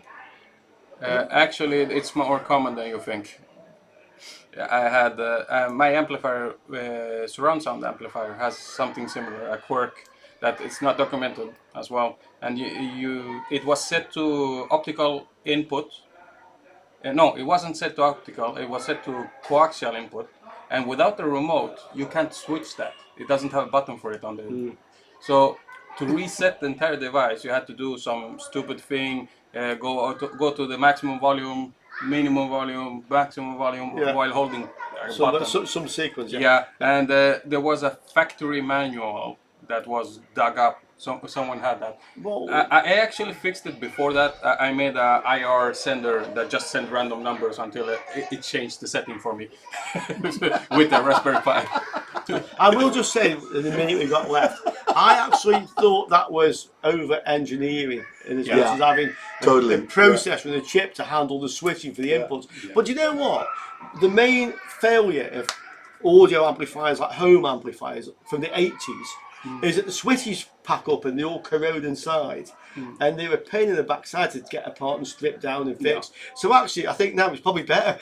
Actually, it's more common than you think. I had my amplifier, surround sound amplifier, has something similar, a quirk that it's not documented as well, and it was set to optical input. No, it wasn't set to optical. It was set to coaxial input, and without the remote, you can't switch that. It doesn't have a button for it on the. So to reset the entire device, you had to do some stupid thing. Go to the maximum volume, minimum volume, maximum volume while holding a button. Some sequence. Yeah, and there was a factory manual that was dug up. Someone had that. Well, I actually fixed it before that. I made a IR sender that just sent random numbers until it changed the setting for me with the Raspberry Pi. I will just say, in the minute we got left, I actually thought that was over-engineering in as much as having a process with a chip to handle the switching for the inputs. Yeah. But you know what? The main failure of audio amplifiers, like home amplifiers from the 80s, is that the switches pack up and they all corrode inside, and they're a pain in the backside to get apart and strip down and fix. So actually, I think now it's probably better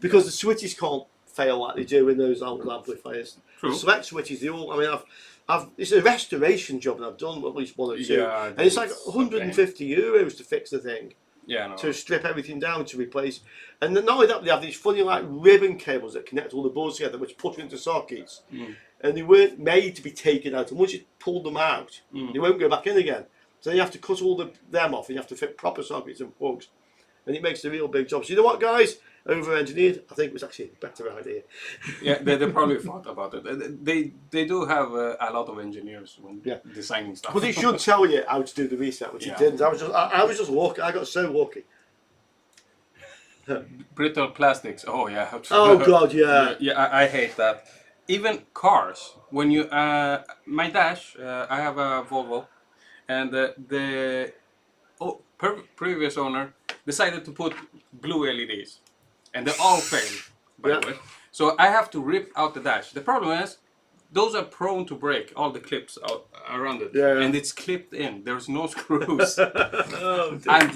because the switches can't fail like they do in those old amplifiers. The select switches, they all. I mean, it's a restoration job, and I've done at least 1 or 2, and it's like 150 euros to fix the thing. Yeah, no. to strip everything down to replace. And not only that, they have these funny like ribbon cables that connect all the boards together, which put into sockets. And they weren't made to be taken out. And once you pull them out, they won't go back in again. So you have to cut all them off, and you have to fit proper sockets and plugs. And it makes a real big job. So you know what, guys? Over-engineered. I think it was actually a better idea. Yeah, they probably thought about it. They do have a lot of engineers when designing stuff. But they should tell you how to do the reset, which it didn't. I was just lucky. I got so lucky. Brittle plastics. Oh yeah. Oh God, yeah. Yeah, I hate that. Even cars. When you my dash, I have a Volvo, and the previous owner decided to put blue LEDs, and they all failed, by the way. So I have to rip out the dash. The problem is, those are prone to break, all the clips out around it, and it's clipped in. There's no screws. Oh, I'm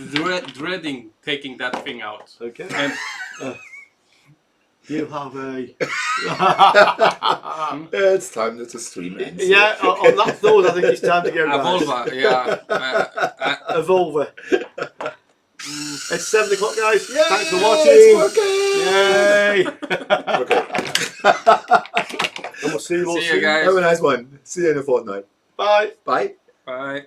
dreading taking that thing out. Okay. And you have a... It's time that the stream ends. Yeah, on that thought, I think it's time to go, a guys. Volvo, yeah. A Volvo. It's 7 o'clock, guys. Yay, Thanks for watching. It's working. Yay. Okay. And we'll see you all See you soon. guys. Have a nice one. See you in a fortnight. Bye. Bye. Bye.